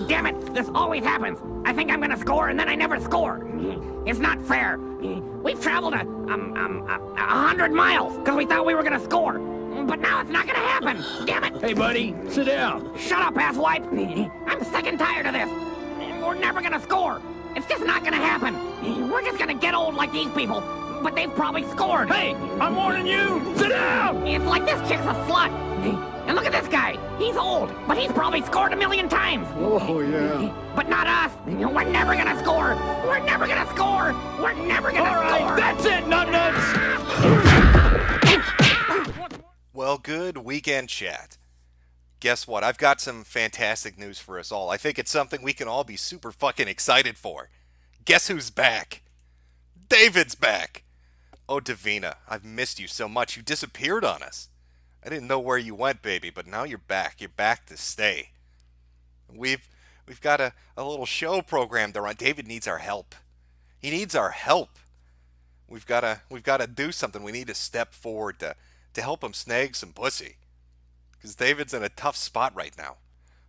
Damn it, this always happens. I think I'm gonna score and then I never score. It's not fair. We've traveled 100 miles because we thought we were gonna score. But now it's not gonna happen. Damn it. Hey, buddy, sit down. Shut up, asswipe. I'm sick and tired of this. We're never gonna score. It's just not gonna happen. We're just gonna get old like these people. But they've probably scored. Hey, I'm warning you. Sit down. It's like this chick's a slut. And look at this guy. He's old, but he's probably scored 1,000,000 times. Oh, yeah. But not us. We're never gonna score. We're never gonna score. We're never gonna All right, score. that's it, nuts. Well, good weekend chat. Guess what? I've got some fantastic news for us all. I think it's something we can all be super fucking excited for. Guess who's back? David's back. Oh, Davina, I've missed you so much. You disappeared on us. I didn't know where you went, baby, but now you're back. You're back to stay. We've got a little show programmed around. David needs our help. He needs our help. We've got to do something. We need to step forward to help him snag some pussy. Because David's in a tough spot right now.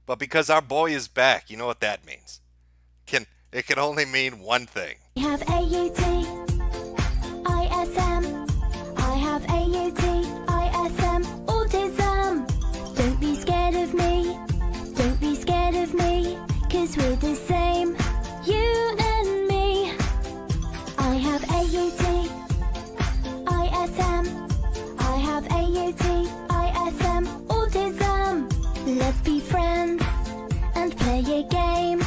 But because our boy is back, you know what that means. It can only mean one thing. I have AUT, ISM. I have AUT, ISM, autism. Don't be scared of me. Don't be scared of me. 'Cause we're the same, you and me. I have AUT, ISM. I have AUT, ISM, autism. Let's be friends and play a game.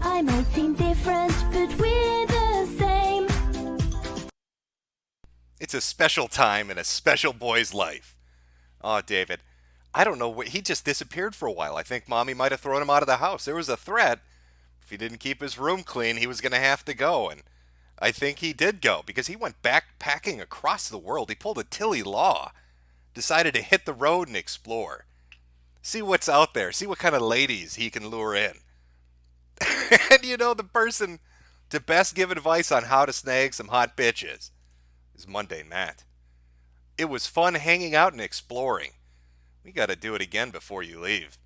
I might seem different, but we're the same. It's a special time in a special boy's life. Oh, David, I don't know. He just disappeared for a while. I think Mommy might have thrown him out of the house. There was a threat. If he didn't keep his room clean, he was going to have to go. And I think he did go because he went backpacking across the world. He pulled a Tilly Law. Decided to hit the road and explore. See what's out there. See what kind of ladies he can lure in. And you know, the person to best give advice on how to snag some hot bitches is Mundane Matt. It was fun hanging out and exploring. We got to do it again before you leave.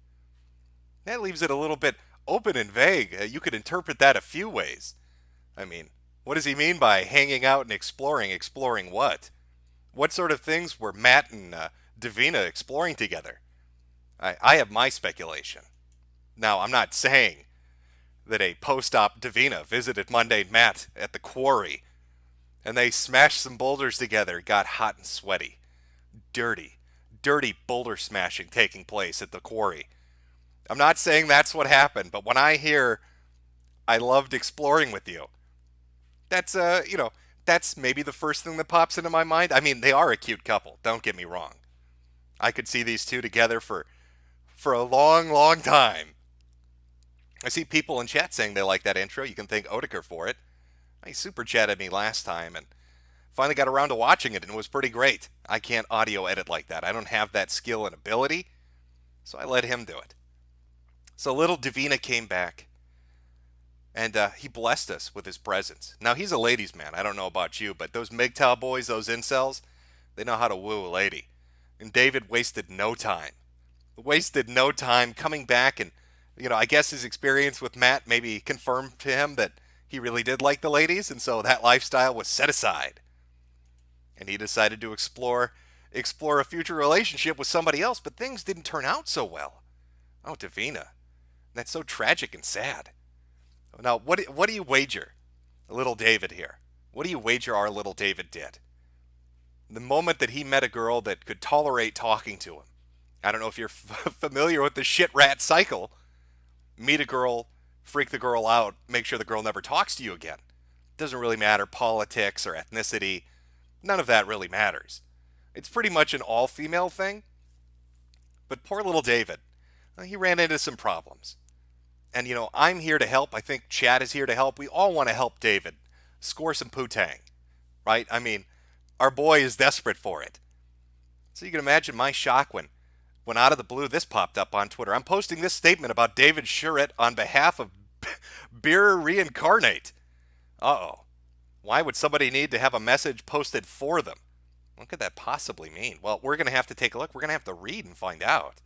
That leaves it a little bit open and vague. You could interpret that a few ways. I mean, what does he mean by hanging out and exploring? Exploring what? What sort of things were Matt and Davina exploring together? I have my speculation. Now, I'm not saying that a post-op Davina visited Mundane Matt at the quarry and they smashed some boulders together, got hot and sweaty. Dirty boulder smashing taking place at the quarry. I'm not saying that's what happened, but when I hear I loved exploring with you, that's that's maybe the first thing that pops into my mind. I mean, they are a cute couple, don't get me wrong. I could see these two together for a long, long time. I see people in chat saying they like that intro. You can thank Odeker for it. He super chatted me last time and finally got around to watching it and it was pretty great. I can't audio edit like that. I don't have that skill and ability, so I let him do it. So little Davina came back and he blessed us with his presence. Now, he's a ladies' man. I don't know about you, but those MGTOW boys, those incels, they know how to woo a lady. And David wasted no time. Wasted no time coming back and, I guess his experience with Matt maybe confirmed to him that he really did like the ladies, and so that lifestyle was set aside. And he decided to explore a future relationship with somebody else, but things didn't turn out so well. Oh, Davina. That's so tragic and sad. Now, what do you wager, little David here? What do you wager our little David did? The moment that he met a girl that could tolerate talking to him. I don't know if you're familiar with the Sherratt cycle. Meet a girl, freak the girl out, make sure the girl never talks to you again. Doesn't really matter politics or ethnicity. None of that really matters. It's pretty much an all-female thing. But poor little David, he ran into some problems. And, I'm here to help. I think Chad is here to help. We all want to help David score some poo-tang, right? I mean, our boy is desperate for it. So you can imagine my shock when out of the blue this popped up on Twitter. I'm posting this statement about David Sherratt on behalf of Beer Reincarnate. Uh-oh. Why would somebody need to have a message posted for them? What could that possibly mean? Well, we're going to have to take a look. We're going to have to read and find out.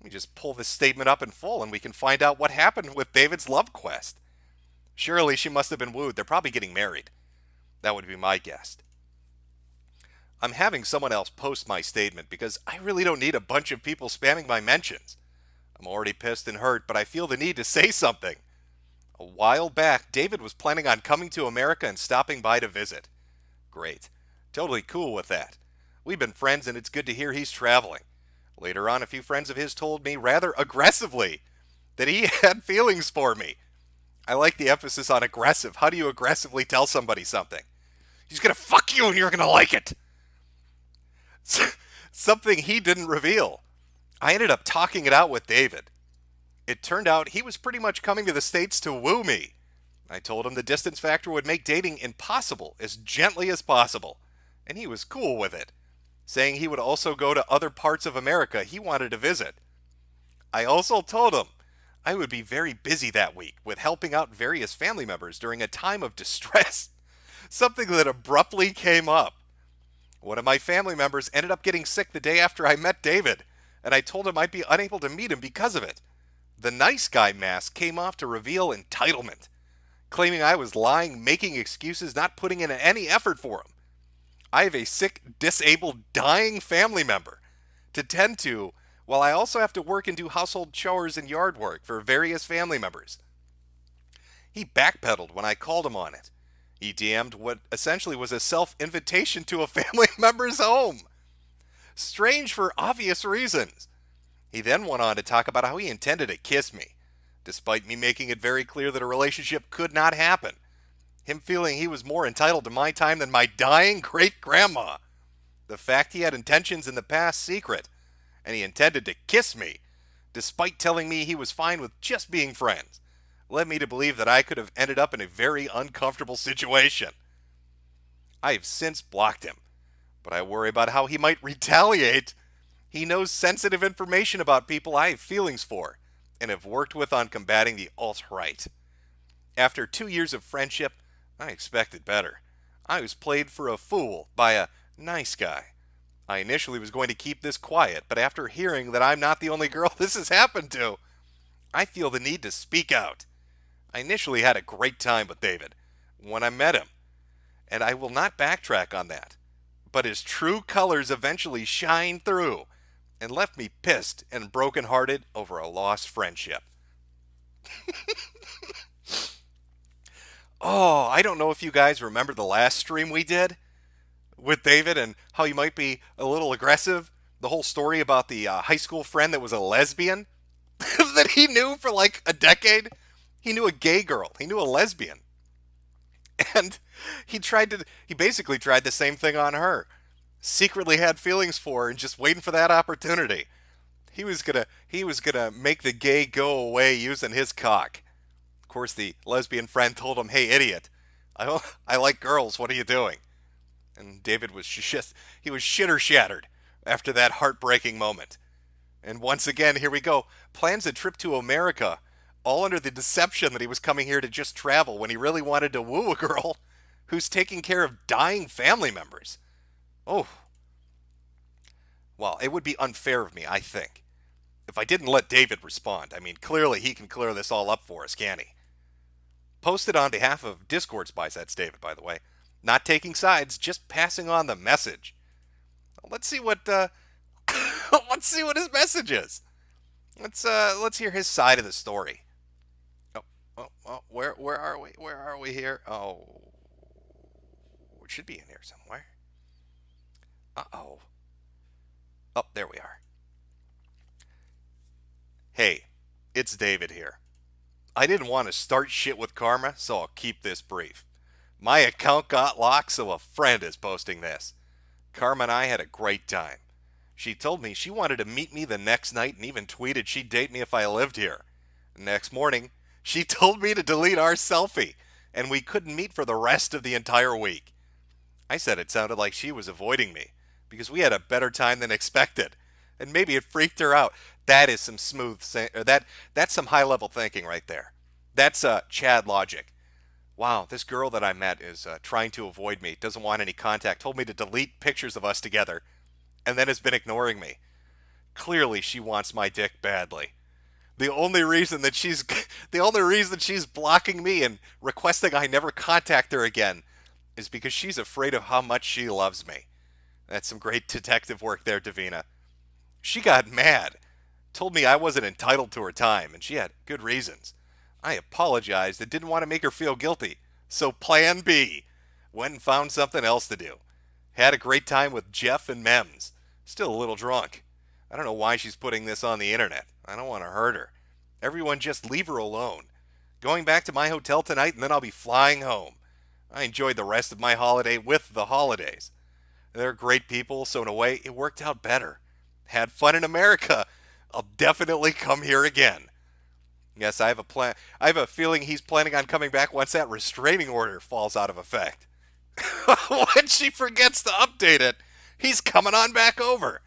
Let me just pull this statement up in full and we can find out what happened with David's love quest. Surely she must have been wooed. They're probably getting married. That would be my guess. I'm having someone else post my statement because I really don't need a bunch of people spamming my mentions. I'm already pissed and hurt, but I feel the need to say something. A while back, David was planning on coming to America and stopping by to visit. Great. Totally cool with that. We've been friends and it's good to hear he's traveling. Later on, a few friends of his told me rather aggressively that he had feelings for me. I like the emphasis on aggressive. How do you aggressively tell somebody something? He's gonna fuck you and you're gonna like it. Something he didn't reveal. I ended up talking it out with David. It turned out he was pretty much coming to the States to woo me. I told him the distance factor would make dating impossible as gently as possible, and he was cool with it, saying he would also go to other parts of America he wanted to visit. I also told him I would be very busy that week with helping out various family members during a time of distress, something that abruptly came up. One of my family members ended up getting sick the day after I met David, and I told him I'd be unable to meet him because of it. The nice guy mask came off to reveal entitlement, claiming I was lying, making excuses, not putting in any effort for him. I have a sick, disabled, dying family member to tend to, while I also have to work and do household chores and yard work for various family members. He backpedaled when I called him on it. He DM'd what essentially was a self-invitation to a family member's home. Strange for obvious reasons. He then went on to talk about how he intended to kiss me, despite me making it very clear that a relationship could not happen. Him feeling he was more entitled to my time than my dying great-grandma. The fact he had intentions in the past secret, and he intended to kiss me, despite telling me he was fine with just being friends, led me to believe that I could have ended up in a very uncomfortable situation. I have since blocked him, but I worry about how he might retaliate. He knows sensitive information about people I have feelings for, and have worked with on combating the alt-right. After 2 years of friendship, I expected better. I was played for a fool by a nice guy. I initially was going to keep this quiet, but after hearing that I'm not the only girl this has happened to, I feel the need to speak out. I initially had a great time with David when I met him, and I will not backtrack on that. But his true colors eventually shined through and left me pissed and brokenhearted over a lost friendship. Oh, I don't know if you guys remember the last stream we did with David and how he might be a little aggressive. The whole story about the high school friend that was a lesbian that he knew for like a decade. He knew a gay girl. He knew a lesbian. And he basically tried the same thing on her. Secretly had feelings for her and just waiting for that opportunity. He was gonna make the gay go away using his cock. Of course, the lesbian friend told him, "Hey, idiot, I like girls. What are you doing?" And David was shitter shattered after that heartbreaking moment. And once again, here we go. Plans a trip to America, all under the deception that he was coming here to just travel when he really wanted to woo a girl who's taking care of dying family members. Oh. Well, it would be unfair of me, I think, if I didn't let David respond. I mean, clearly he can clear this all up for us, can't he? Posted on behalf of Discord Spies, that's David, by the way. Not taking sides, just passing on the message. Let's see what let's see what his message is. Let's hear his side of the story. Where are we? Where are we here? Oh, it should be in here somewhere. Uh-oh. Oh, there we are. Hey, it's David here. I didn't want to start shit with Karma, so I'll keep this brief. My account got locked, so a friend is posting this. Karma and I had a great time. She told me she wanted to meet me the next night and even tweeted she'd date me if I lived here. Next morning, she told me to delete our selfie, and we couldn't meet for the rest of the entire week. I said it sounded like she was avoiding me, because we had a better time than expected, and maybe it freaked her out. That is some that's some high-level thinking right there. That's Chad logic. Wow, this girl that I met is trying to avoid me, doesn't want any contact, told me to delete pictures of us together, and then has been ignoring me. Clearly she wants my dick badly. The only reason that she's blocking me and requesting I never contact her again is because she's afraid of how much she loves me. That's some great detective work there, Davina. She got mad, told me I wasn't entitled to her time, and she had good reasons. I apologized and didn't want to make her feel guilty, so plan B. Went and found something else to do. Had a great time with Jeff and Mems. Still a little drunk. I don't know why she's putting this on the internet. I don't want to hurt her. Everyone just leave her alone. Going back to my hotel tonight and then I'll be flying home. I enjoyed the rest of my holiday with the holidays. They're great people, so in a way, it worked out better. Had fun in America. I'll definitely come here again. Yes, I have a feeling he's planning on coming back once that restraining order falls out of effect. When she forgets to update it, he's coming on back over.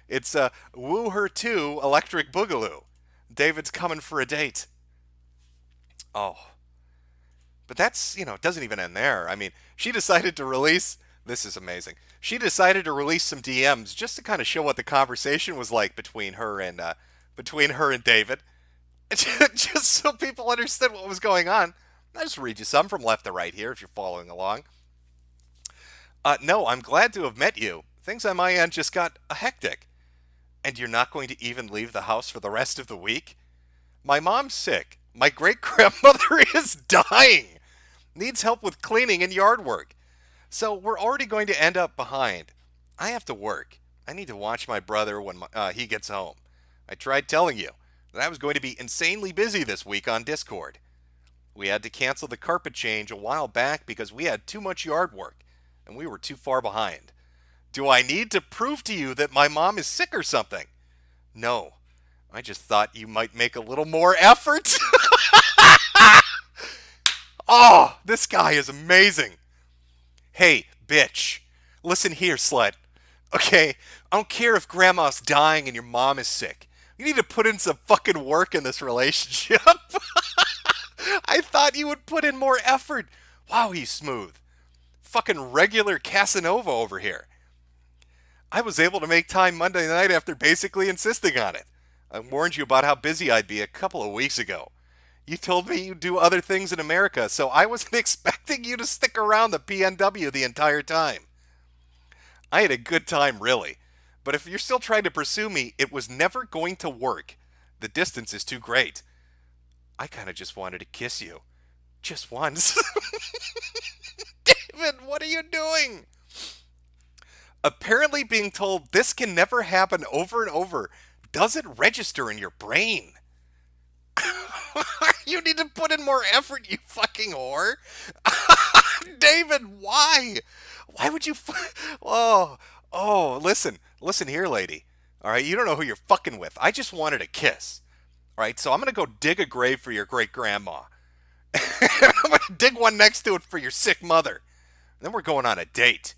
It's Woo Her 2 Electric Boogaloo. David's coming for a date. Oh. But that's, it doesn't even end there. I mean, she decided to release... This is amazing. She decided to release some DMs just to kind of show what the conversation was like between her and David. Just so people understood what was going on. I'll just read you some from left to right here if you're following along. No, I'm glad to have met you. Things on my end just got hectic. And you're not going to even leave the house for the rest of the week? My mom's sick. My great-grandmother is dying. Needs help with cleaning and yard work. So we're already going to end up behind. I have to work. I need to watch my brother when he gets home. I tried telling you that I was going to be insanely busy this week on Discord. We had to cancel the carpet change a while back because we had too much yard work, and we were too far behind. Do I need to prove to you that my mom is sick or something? No. I just thought you might make a little more effort. Oh, this guy is amazing. Hey, bitch. Listen here, slut. Okay, I don't care if grandma's dying and your mom is sick. You need to put in some fucking work in this relationship. I thought you would put in more effort. Wow, he's smooth. Fucking regular Casanova over here. I was able to make time Monday night after basically insisting on it. I warned you about how busy I'd be a couple of weeks ago. You told me you'd do other things in America, so I wasn't expecting you to stick around the PNW the entire time. I had a good time, really. But if you're still trying to pursue me, it was never going to work. The distance is too great. I kind of just wanted to kiss you. Just once. David, what are you doing? Apparently being told this can never happen over and over doesn't register in your brain. You need to put in more effort, you fucking whore. David, why? Why would you... Listen here, lady. All right, you don't know who you're fucking with. I just wanted a kiss. All right, so I'm going to go dig a grave for your great-grandma. I'm going to dig one next to it for your sick mother. And then we're going on a date.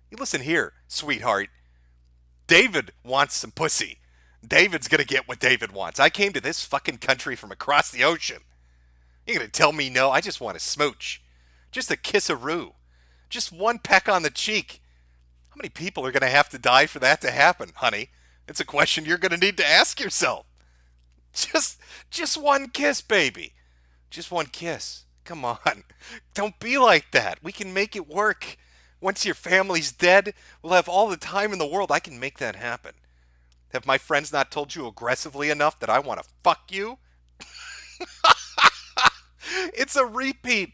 You listen here, sweetheart. David wants some pussy. David's going to get what David wants. I came to this fucking country from across the ocean. You're going to tell me no? I just want a smooch. Just a kiss-a-roo. Just one peck on the cheek. How many people are going to have to die for that to happen, honey? It's a question you're going to need to ask yourself. Just one kiss, baby. Just one kiss. Come on. Don't be like that. We can make it work. Once your family's dead, we'll have all the time in the world. I can make that happen. Have my friends not told you aggressively enough that I want to fuck you? It's a repeat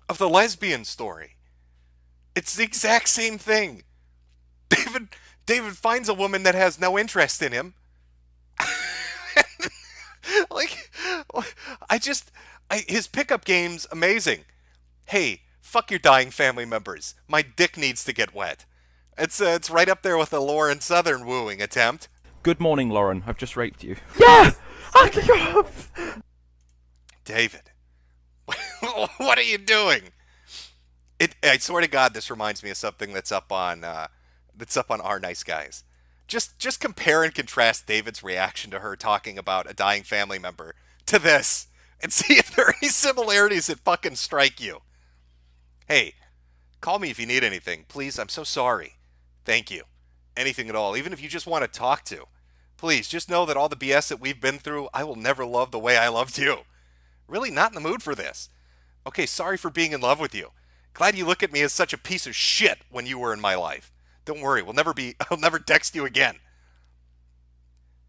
of the lesbian story. It's the exact same thing. David finds a woman that has no interest in him. His pickup game's amazing. Hey, fuck your dying family members. My dick needs to get wet. It's right up there with the Lauren Southern wooing attempt. Good morning, Lauren. I've just raped you. Yeah! David, what are you doing? I swear to God, this reminds me of something that's up on Our Nice Guys. Just compare and contrast David's reaction to her talking about a dying family member to this, and see if there are any similarities that fucking strike you. Hey, call me if you need anything, please. I'm so sorry. Thank you. Anything at all, even if you just want to talk to. Please, just know that all the BS that we've been through, I will never love the way I loved you. Really not in the mood for this. Okay, sorry for being in love with you. Glad you look at me as such a piece of shit when you were in my life. Don't worry, I'll never text you again.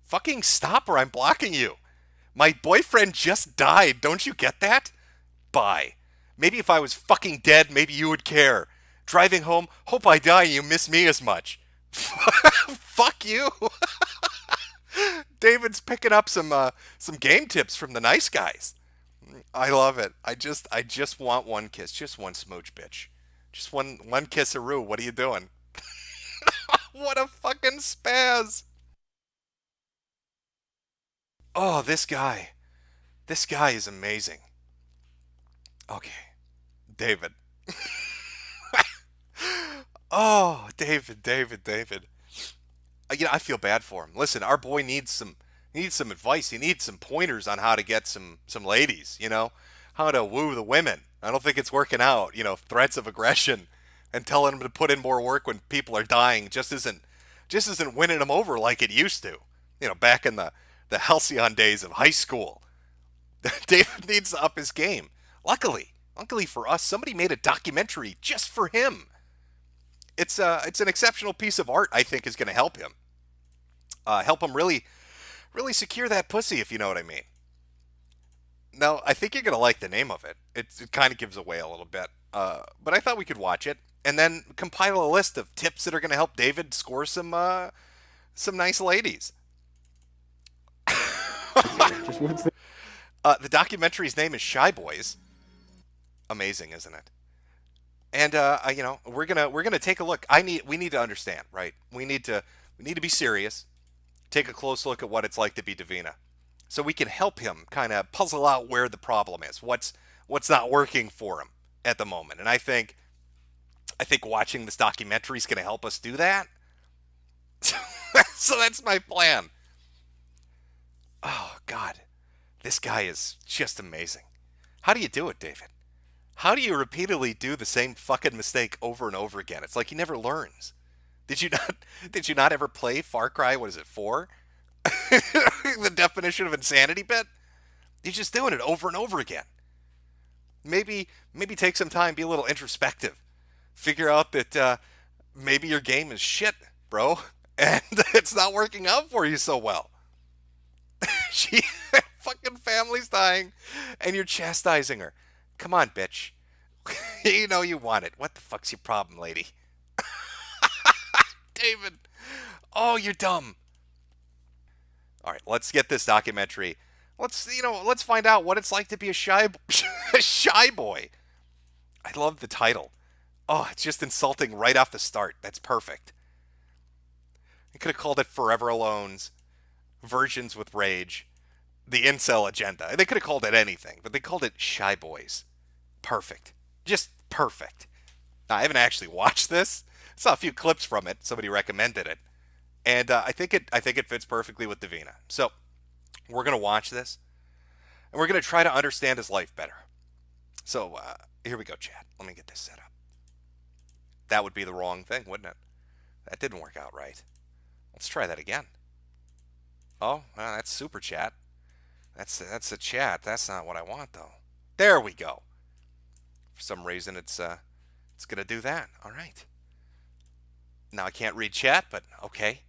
Fucking stop or I'm blocking you. My boyfriend just died, don't you get that? Bye. Maybe if I was fucking dead, maybe you would care. Driving home, hope I die and you miss me as much. Fuck you. David's picking up some game tips from the nice guys. I love it. I just want one kiss, just one smooch, bitch. Just one kisseroo. What are you doing? What a fucking spaz. Oh, this guy is amazing. Okay, David. Oh, David. I feel bad for him. Listen, our boy needs some advice. He needs some pointers on how to get some ladies, how to woo the women. I don't think it's working out, threats of aggression and telling him to put in more work when people are dying just isn't winning them over like it used to. Back in the halcyon days of high school. David needs to up his game. Luckily for us, somebody made a documentary just for him. It's an exceptional piece of art, I think, is going to help him. Help him really secure that pussy, if you know what I mean. Now, I think you're going to like the name of it. It kind of gives away a little bit. But I thought we could watch it and then compile a list of tips that are going to help David score some nice ladies. The documentary's name is Shy Boys. Amazing, isn't it? And we're gonna take a look. We need to understand, right? We need to be serious. Take a close look at what it's like to be Davina, so we can help him kind of puzzle out where the problem is. What's not working for him at the moment? And I think watching this documentary is going to help us do that. So that's my plan. Oh God, this guy is just amazing. How do you do it, David? How do you repeatedly do the same fucking mistake over and over again? It's like he never learns. Did you not ever play Far Cry? What is it, 4? The definition of insanity bit? You're just doing it over and over again. Maybe take some time, be a little introspective. Figure out that maybe your game is shit, bro, and it's not working out for you so well. Fucking family's dying, and you're chastising her. Come on, bitch. You know you want it. What the fuck's your problem, lady? David. Oh, you're dumb. All right, let's get this documentary. Let's find out what it's like to be a shy boy. I love the title. Oh, it's just insulting right off the start. That's perfect. You could have called it Forever Alone's Virgins with Rage, the Incel Agenda. They could have called it anything, but they called it Shy Boys. Perfect. Just perfect. Now, I haven't actually watched this. I saw a few clips from it. Somebody recommended it. And I think it fits perfectly with Davina. So we're going to watch this, and we're going to try to understand his life better. So here we go, chat. Let me get this set up. That would be the wrong thing, wouldn't it? That didn't work out right. Let's try that again. Oh, well, that's super chat. That's a chat. That's not what I want, though. There we go. For some reason, it's going to do that. All right. Now I can't read chat, but okay.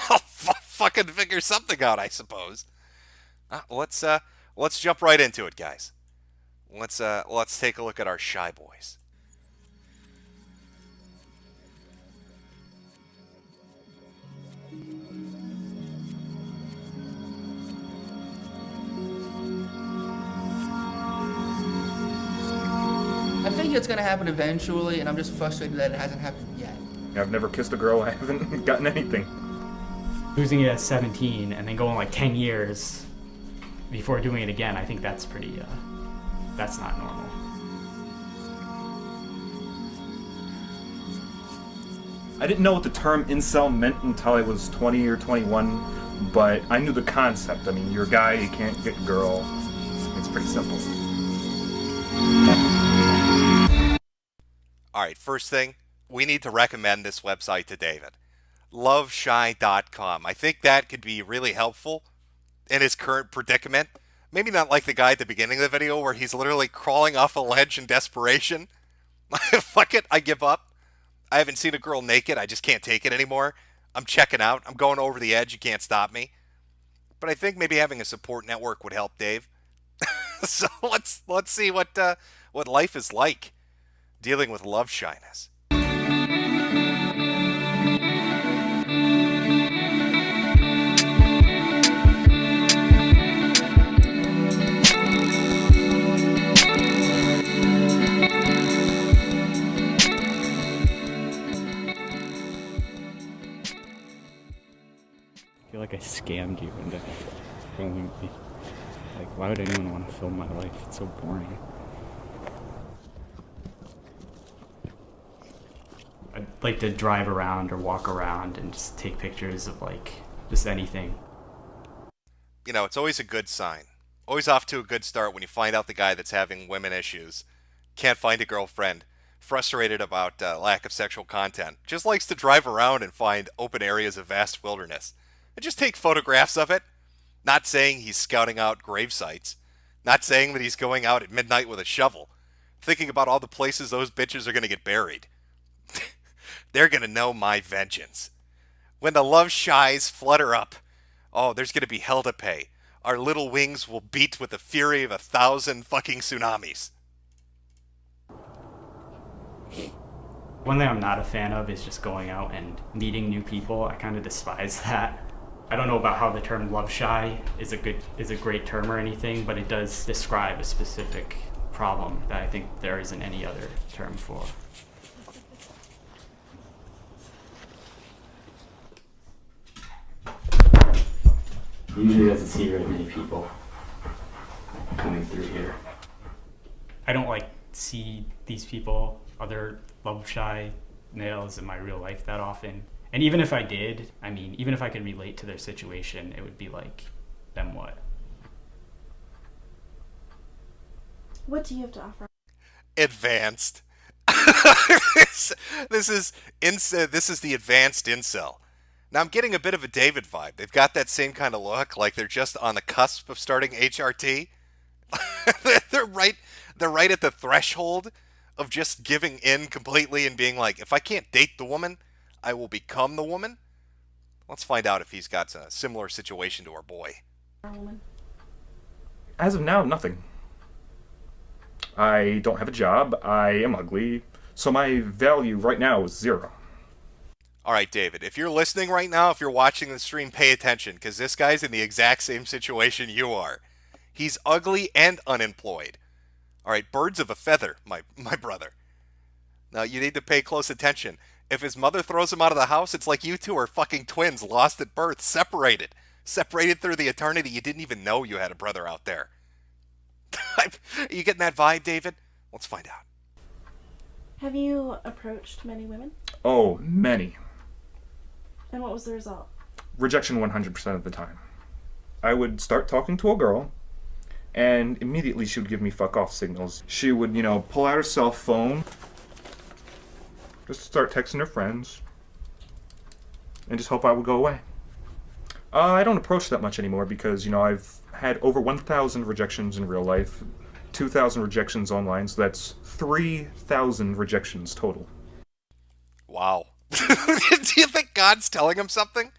I'll fucking figure something out, I suppose. Let's jump right into it, guys. Let's take a look at our Shy Boys. I think it's gonna happen eventually, and I'm just frustrated that it hasn't happened yet. I've never kissed a girl. I haven't gotten anything. Losing it at 17 and then going like 10 years before doing it again, I think that's pretty, that's not normal. I didn't know what the term incel meant until I was 20 or 21, but I knew the concept. I mean, you're a guy, you can't get a girl. It's pretty simple. All right, first thing, we need to recommend this website to David. loveshy.com. I think that could be really helpful in his current predicament. Maybe not like the guy at the beginning of the video where he's literally crawling off a ledge in desperation. Fuck it, I give up. I haven't seen a girl naked. I just can't take it anymore. I'm checking out. I'm going over the edge. You can't stop me. But I think maybe having a support network would help Dave. So let's see what life is like dealing with love shyness. I feel like I scammed you into filming me. Like, why would anyone want to film my life? It's so boring. I'd like to drive around or walk around and just take pictures of, like, just anything. You know, it's always a good sign. Always off to a good start when you find out the guy that's having women issues, can't find a girlfriend, frustrated about lack of sexual content, just likes to drive around and find open areas of vast wilderness. And just take photographs of it. Not saying he's scouting out grave sites. Not saying that he's going out at midnight with a shovel. Thinking about all the places those bitches are going to get buried. They're going to know my vengeance. When the love shies flutter up, oh, there's going to be hell to pay. Our little wings will beat with the fury of 1,000 fucking tsunamis. One thing I'm not a fan of is just going out and meeting new people. I kind of despise that. I don't know about how the term love shy is a great term or anything, but it does describe a specific problem that I think there isn't any other term for. Usually doesn't see very many people coming through here. I don't like see these people, other love shy males in my real life that often. And even if I did, I mean, even if I could relate to their situation, it would be like, then what? What do you have to offer? Advanced. This is the advanced incel. Now I'm getting a bit of a David vibe. They've got that same kind of look, like they're just on the cusp of starting HRT. They're right at the threshold of just giving in completely and being like, if I can't date the woman, I will become the woman. Let's find out if he's got a similar situation to our boy. As of now, nothing. I don't have a job. I am ugly. So my value right now is 0. All right, David, if you're listening right now, if you're watching the stream, pay attention, because this guy's in the exact same situation you are. He's ugly and unemployed. All right, birds of a feather, my brother. Now, you need to pay close attention. If his mother throws him out of the house, it's like you two are fucking twins, lost at birth, separated. Separated through the eternity. You didn't even know you had a brother out there. Are you getting that vibe, David? Let's find out. Have you approached many women? Oh, many. And what was the result? Rejection 100% of the time. I would start talking to a girl, and immediately she would give me fuck off signals. She would, pull out her cell phone, just start texting her friends, and just hope I would go away. I don't approach that much anymore because, I've had over 1,000 rejections in real life, 2,000 rejections online, so that's 3,000 rejections total. Wow. Do you think God's telling him something?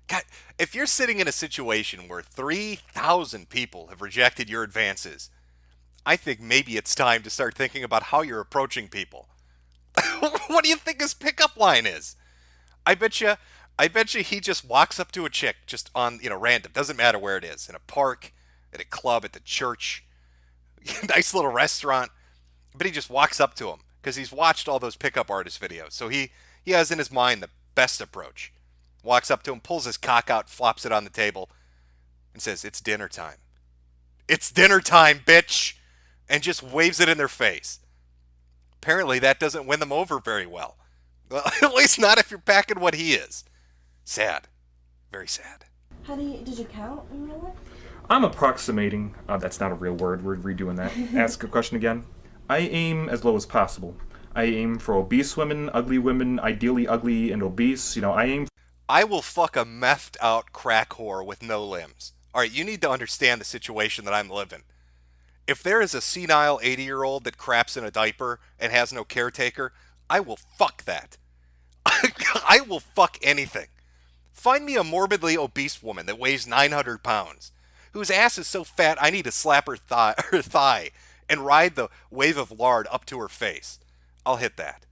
God, if you're sitting in a situation where 3,000 people have rejected your advances, I think maybe it's time to start thinking about how you're approaching people. What do you think his pickup line is? I bet you he just walks up to a chick just on, random, doesn't matter where it is, in a park, at a club, at the church, nice little restaurant, but he just walks up to him because he's watched all those pickup artist videos. So he has in his mind the best approach. Walks up to him, pulls his cock out, flops it on the table, and says, "It's dinner time. It's dinner time, bitch!" And just waves it in their face. Apparently that doesn't win them over very well. Well, at least not if you're packing what he is. Sad. Very sad. Did you count in real life? I'm approximating. That's not a real word. We're redoing that. Ask a question again. I aim as low as possible. I aim for obese women, ideally ugly and obese. You know, I will fuck a methed out crack whore with no limbs. Alright, you need to understand the situation that I'm living. If there is a senile 80-year-old that craps in a diaper and has no caretaker, I will fuck that. I will fuck anything. Find me a morbidly obese woman that weighs 900 pounds, whose ass is so fat I need to slap her thigh and ride the wave of lard up to her face. I'll hit that.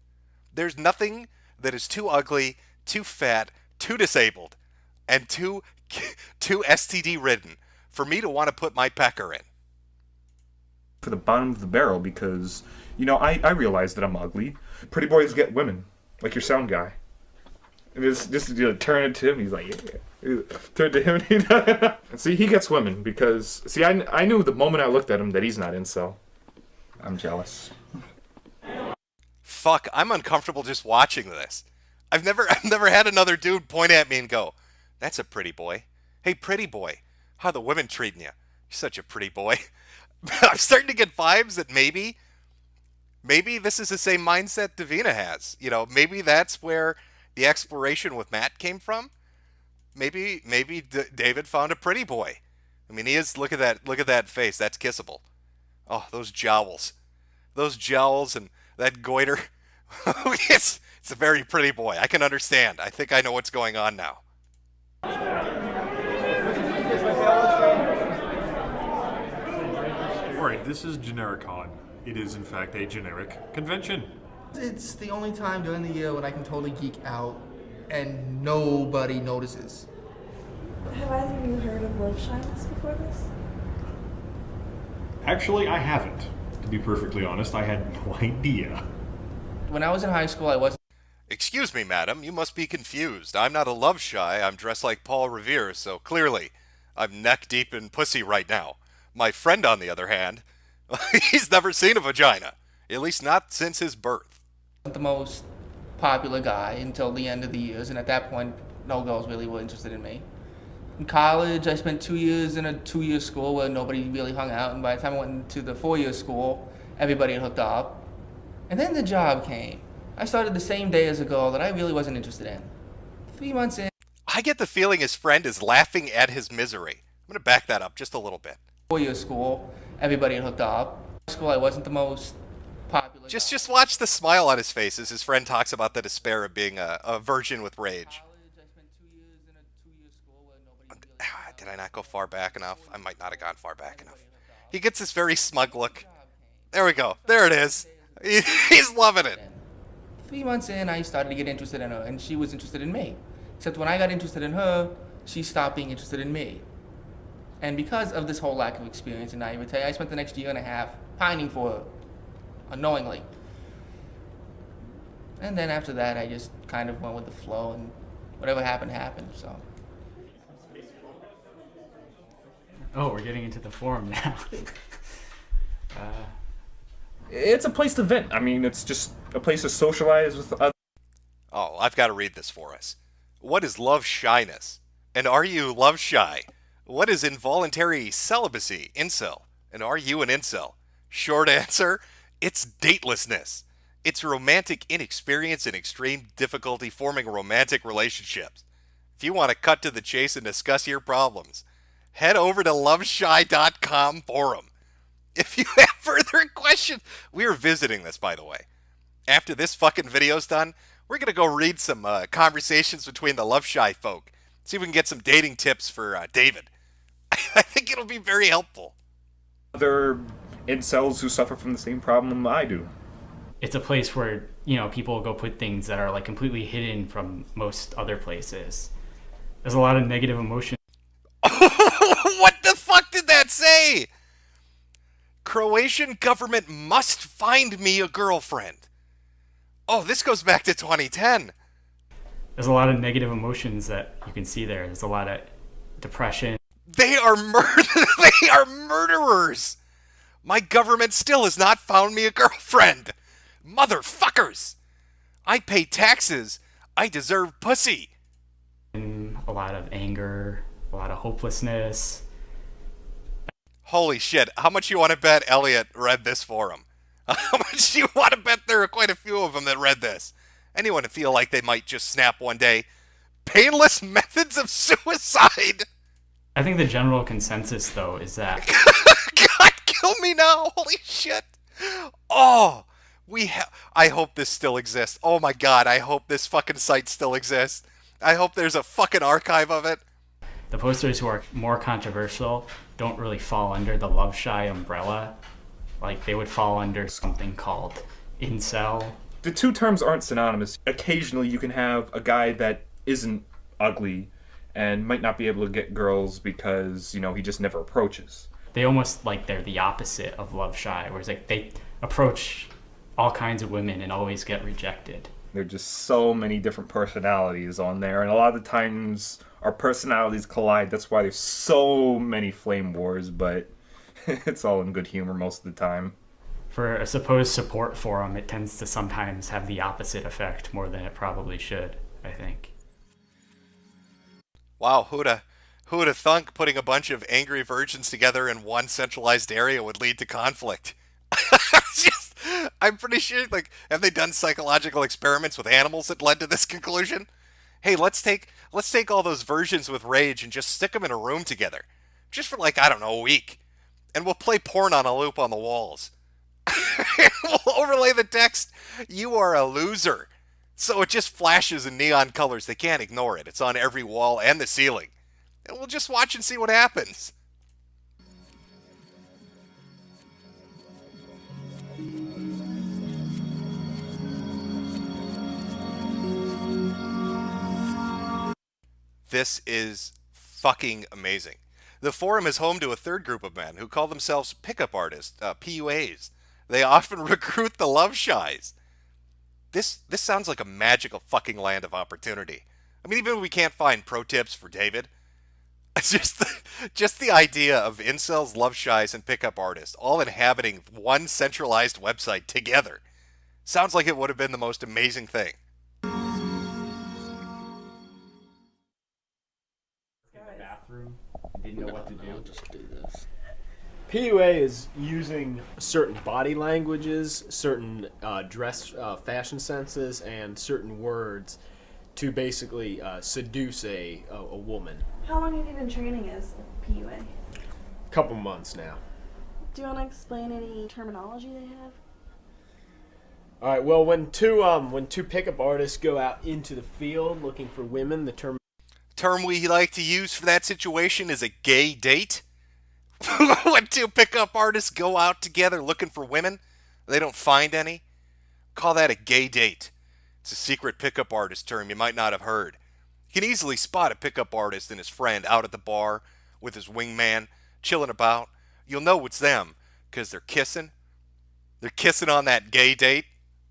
There's nothing that is too ugly, too fat, too disabled, and too STD ridden for me to want to put my pecker in. For the bottom of the barrel because, you know, I realize that I'm ugly. Pretty boys get women, like your sound guy. And just you know, turn it to him, he's like, yeah. Turn to him, and see, he gets women because, see, I knew the moment I looked at him that he's not incel. I'm jealous. Fuck, I'm uncomfortable just watching this. I've never had another dude point at me and go, "That's a pretty boy. Hey, pretty boy, how the women treating you? You're such a pretty boy." I'm starting to get vibes that maybe this is the same mindset Davina has. You know, maybe that's where the exploration with Matt came from. Maybe David found a pretty boy. I mean, he is. Look at that face. That's kissable. Oh, those jowls and that goiter. it's a very pretty boy. I can understand. I think I know what's going on now. Alright, this is GenericCon. It is, in fact, a generic convention. It's the only time during the year when I can totally geek out and nobody notices. Have either of you heard of love shyness before this? Actually, I haven't. To be perfectly honest, I had no idea. When I was in high school, I wasn't. Excuse me, madam, you must be confused. I'm not a love shy. I'm dressed like Paul Revere, so clearly I'm neck deep in pussy right now. My friend, on the other hand, he's never seen a vagina. At least not since his birth. The most popular guy until the end of the years, and at that point, no girls really were interested in me. In college, I spent 2 years in a 2-year school where nobody really hung out, and by the time I went into the 4-year school, everybody had hooked up. And then the job came. I started the same day as a girl that I really wasn't interested in. 3 months in. I get the feeling his friend is laughing at his misery. I'm going to back that up just a little bit. 4-year school, everybody had hooked up. School, I wasn't the most popular. Just watch the smile on his face as his friend talks about the despair of being a virgin with rage. Did I not go far back enough? I might not have gone far back enough. He gets this very smug look. There we go. There it is. He's loving it. 3 months in, I started to get interested in her, and she was interested in me. Except when I got interested in her, she stopped being interested in me. And because of this whole lack of experience and naivete, I spent the next year and a half pining for her, unknowingly. And then after that, I just kind of went with the flow, and whatever happened, happened, so. Oh, we're getting into the forum now. It's a place to vent. I mean, it's just a place to socialize with others. Oh, I've got to read this for us. What is love shyness? And are you love shy? What is involuntary celibacy, incel? And are you an incel? Short answer, it's datelessness. It's romantic inexperience and extreme difficulty forming romantic relationships. If you want to cut to the chase and discuss your problems, head over to loveshy.com forum. If you have further questions, we are visiting this, by the way. After this fucking video's done, we're going to go read some conversations between the love shy folk. See if we can get some dating tips for David. I think it'll be very helpful. Other incels who suffer from the same problem I do. It's a place where, you know, people go put things that are like completely hidden from most other places. There's a lot of negative emotion. What the fuck did that say? Croatian government must find me a girlfriend. Oh, this goes back to 2010. There's a lot of negative emotions that you can see there. There's a lot of depression. They are They are murderers. My government still has not found me a girlfriend. Motherfuckers. I pay taxes. I deserve pussy. And a lot of anger, a lot of hopelessness. Holy shit. How much you want to bet Elliot read this forum? How much do you want to bet there are quite a few of them that read this? Anyone feel like they might just snap one day? Painless methods of suicide! I think the general consensus, though, is that God, kill me now! Holy shit! Oh, I hope this still exists. Oh my God, I hope this fucking site still exists. I hope there's a fucking archive of it. the posters who are more controversial don't really fall under the love shy umbrella. Like, they would fall under something called incel. The two terms aren't synonymous. Occasionally you can have a guy that isn't ugly and might not be able to get girls because, you know, he just never approaches. They almost, like, they're the opposite of love shy, whereas, like, they approach all kinds of women and always get rejected. There are just so many different personalities on there, and a lot of the times our personalities collide. That's why there's so many flame wars, but it's all in good humor most of the time. For a supposed support forum, it tends to sometimes have the opposite effect more than it probably should, I think. Wow, who'da thunk putting a bunch of angry virgins together in one centralized area would lead to conflict? I'm pretty sure, like, have they done psychological experiments with animals that led to this conclusion? Hey, let's take all those virgins with rage and just stick them in a room together. Just for, like, I don't know, a week. And we'll play porn on a loop on the walls. We'll overlay the text, "You are a loser." So it just flashes in neon colors. They can't ignore it. It's on every wall and the ceiling. And we'll just watch and see what happens. This is fucking amazing. The forum is home to a third group of men who call themselves pickup artists, PUAs. They often recruit the love shies. This sounds like a magical fucking land of opportunity. I mean, even when we can't find pro tips for David, it's just the idea of incels, love shies, and pickup artists all inhabiting one centralized website together sounds like it would have been the most amazing thing. Bathroom, didn't know what to do. Just do this. PUA is using certain body languages, certain dress fashion senses, and certain words to basically seduce a woman. How long have you been training as PUA? Couple months now. Do you want to explain any terminology they have? All right. Well, when two pickup artists go out into the field looking for women, the term we like to use for that situation is a gay date. When two pickup artists go out together looking for women, they don't find any. Call that a gay date. It's a secret pickup artist term you might not have heard. You can easily spot a pickup artist and his friend out at the bar with his wingman, chilling about. You'll know it's them because they're kissing. They're kissing on that gay date.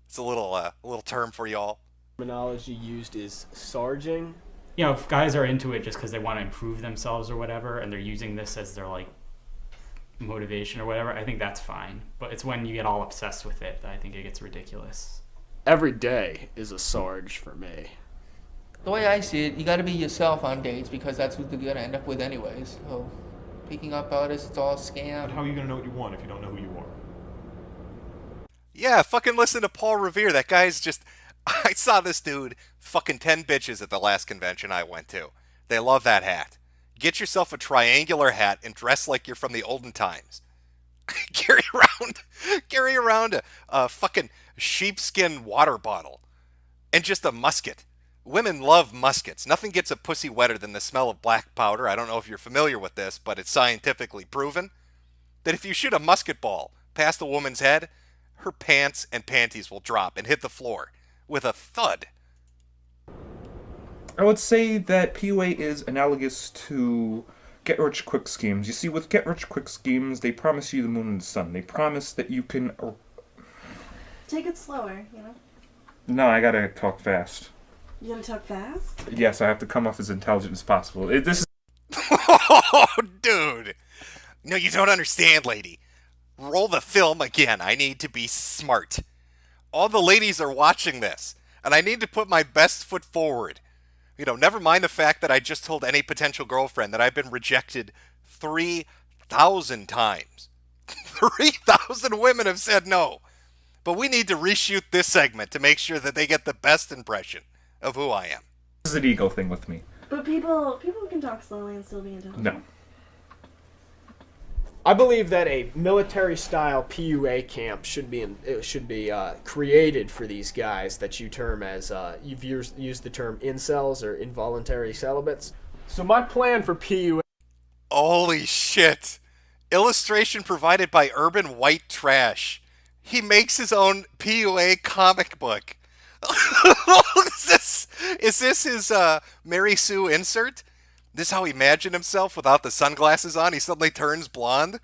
It's a little term for y'all. terminology used is sarging. You know, if guys are into it just because they want to improve themselves or whatever, and they're using this as their, like, motivation or whatever, I think that's fine. But it's when you get all obsessed with it that I think it gets ridiculous. Every day is a sarge for me. The way I see it, you gotta be yourself on dates because that's what you're gonna end up with anyways. So, picking up artists, it's all scam. But how are you gonna know what you want if you don't know who you are? Yeah, fucking listen to Paul Revere. That guy's just... I saw this dude fucking 10 bitches at the last convention I went to. They love that hat. Get yourself a triangular hat and dress like you're from the olden times. carry around a fucking sheepskin water bottle. And just a musket. Women love muskets. Nothing gets a pussy wetter than the smell of black powder. I don't know if you're familiar with this, but it's scientifically proven that if you shoot a musket ball past a woman's head, her pants and panties will drop and hit the floor with a thud. I would say that PUA is analogous to get-rich-quick schemes. You see, with get-rich-quick schemes, they promise you the moon and the sun. They promise that you can... Take it slower, you know? No, I gotta talk fast. You gotta talk fast? Yes, I have to come off as intelligent as possible. This is... Oh, dude! No, you don't understand, lady. Roll the film again. I need to be smart. All the ladies are watching this, and I need to put my best foot forward. You know, never mind the fact that I just told any potential girlfriend that I've been rejected 3,000 times. 3,000 women have said no. but we need to reshoot this segment to make sure that they get the best impression of who I am. This is an ego thing with me. But people can talk slowly and still be intelligent. No. I believe that a military-style PUA camp should be created for these guys that you term as you've used the term incels or involuntary celibates. So my plan for PUA. Holy shit! Illustration provided by Urban White Trash. He makes his own PUA comic book. Is this his Mary Sue insert? This how he imagined himself without the sunglasses on? He suddenly turns blonde?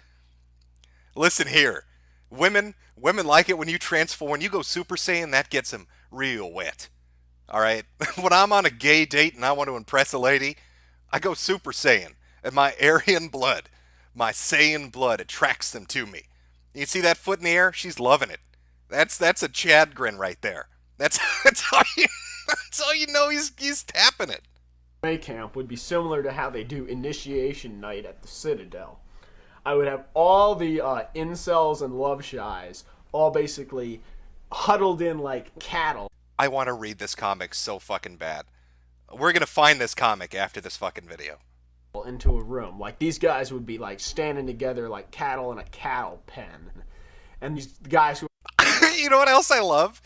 Listen here. Women like it when you transform. When you go Super Saiyan, that gets them real wet. Alright? When I'm on a gay date and I want to impress a lady, I go Super Saiyan. And my Aryan blood, my Saiyan blood attracts them to me. You see that foot in the air? She's loving it. That's a Chad grin right there. That's how you know he's tapping it. Camp would be similar to how they do initiation night at the Citadel. I would have all the incels and love shies all basically huddled in like cattle. I want to read this comic so fucking bad. We're gonna find this comic after this fucking video. Into a room. Like these guys would be like standing together like cattle in a cattle pen. And these guys who You know what else I love?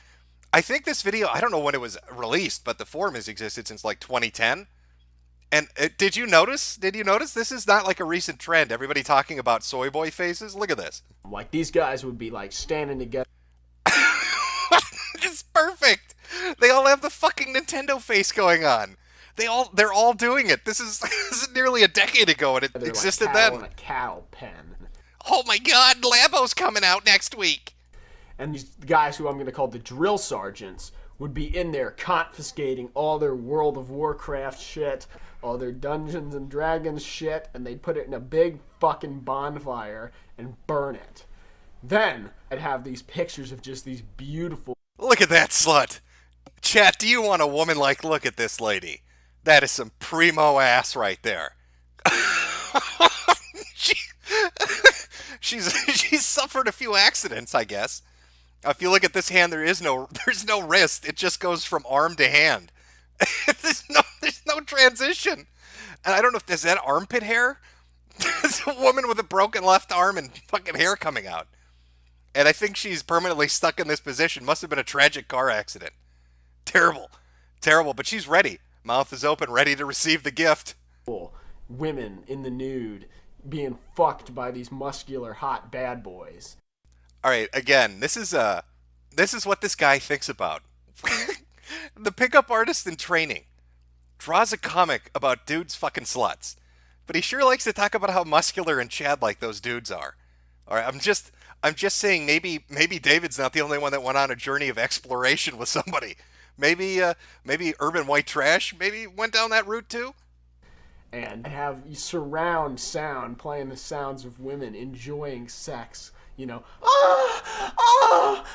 I think this video, I don't know when it was released, but the forum has existed since like 2010. And did you notice? This is not like a recent trend. Everybody talking about soy boy faces. Look at this. Like these guys would be like standing together. It's perfect. They all have the fucking Nintendo face going on. They're all doing it. This is nearly a decade ago, and it existed like then. In a cattle pen. Oh my God, Lambo's coming out next week. And these guys who I'm going to call the drill sergeants would be in there confiscating all their World of Warcraft shit, all their Dungeons and Dragons shit, and they'd put it in a big fucking bonfire and burn it. Then I'd have these pictures of just these beautiful... Look at that slut. Chat, do you want a woman like, look at this lady. That is some primo ass right there. She's suffered a few accidents, I guess. If you look at this hand, there's no wrist. It just goes from arm to hand. there's no transition. And I don't know if there's that armpit hair. There's a woman with a broken left arm and fucking hair coming out. And I think she's permanently stuck in this position. Must have been a tragic car accident. Terrible. But she's ready. Mouth is open, ready to receive the gift. Women in the nude being fucked by these muscular, hot bad boys. All right, again, this is what this guy thinks about. The pickup artist in training draws a comic about dudes fucking sluts, but he sure likes to talk about how muscular and Chad-like those dudes are. All right, I'm just saying maybe David's not the only one that went on a journey of exploration with somebody. Maybe Urban White Trash maybe went down that route too. And have surround sound playing the sounds of women enjoying sex. You know,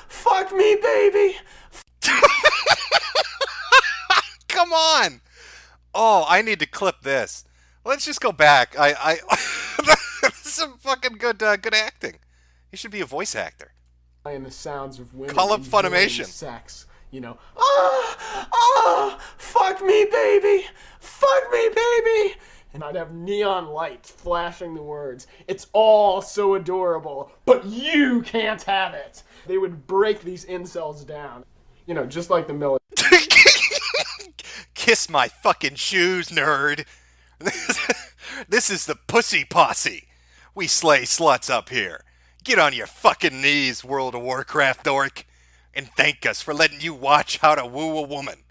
fuck me, baby. Come on. Oh, I need to clip this. Let's just go back. This is some fucking good acting. He should be a voice actor. Playing the sounds of women. Call up Funimation. Sex. You know, fuck me, baby. Fuck me, baby. And I'd have neon lights flashing the words, "It's all so adorable, but you can't have it." They would break these incels down. You know, just like the military. Kiss my fucking shoes, nerd. This is the pussy posse. We slay sluts up here. Get on your fucking knees, World of Warcraft dork, and thank us for letting you watch how to woo a woman.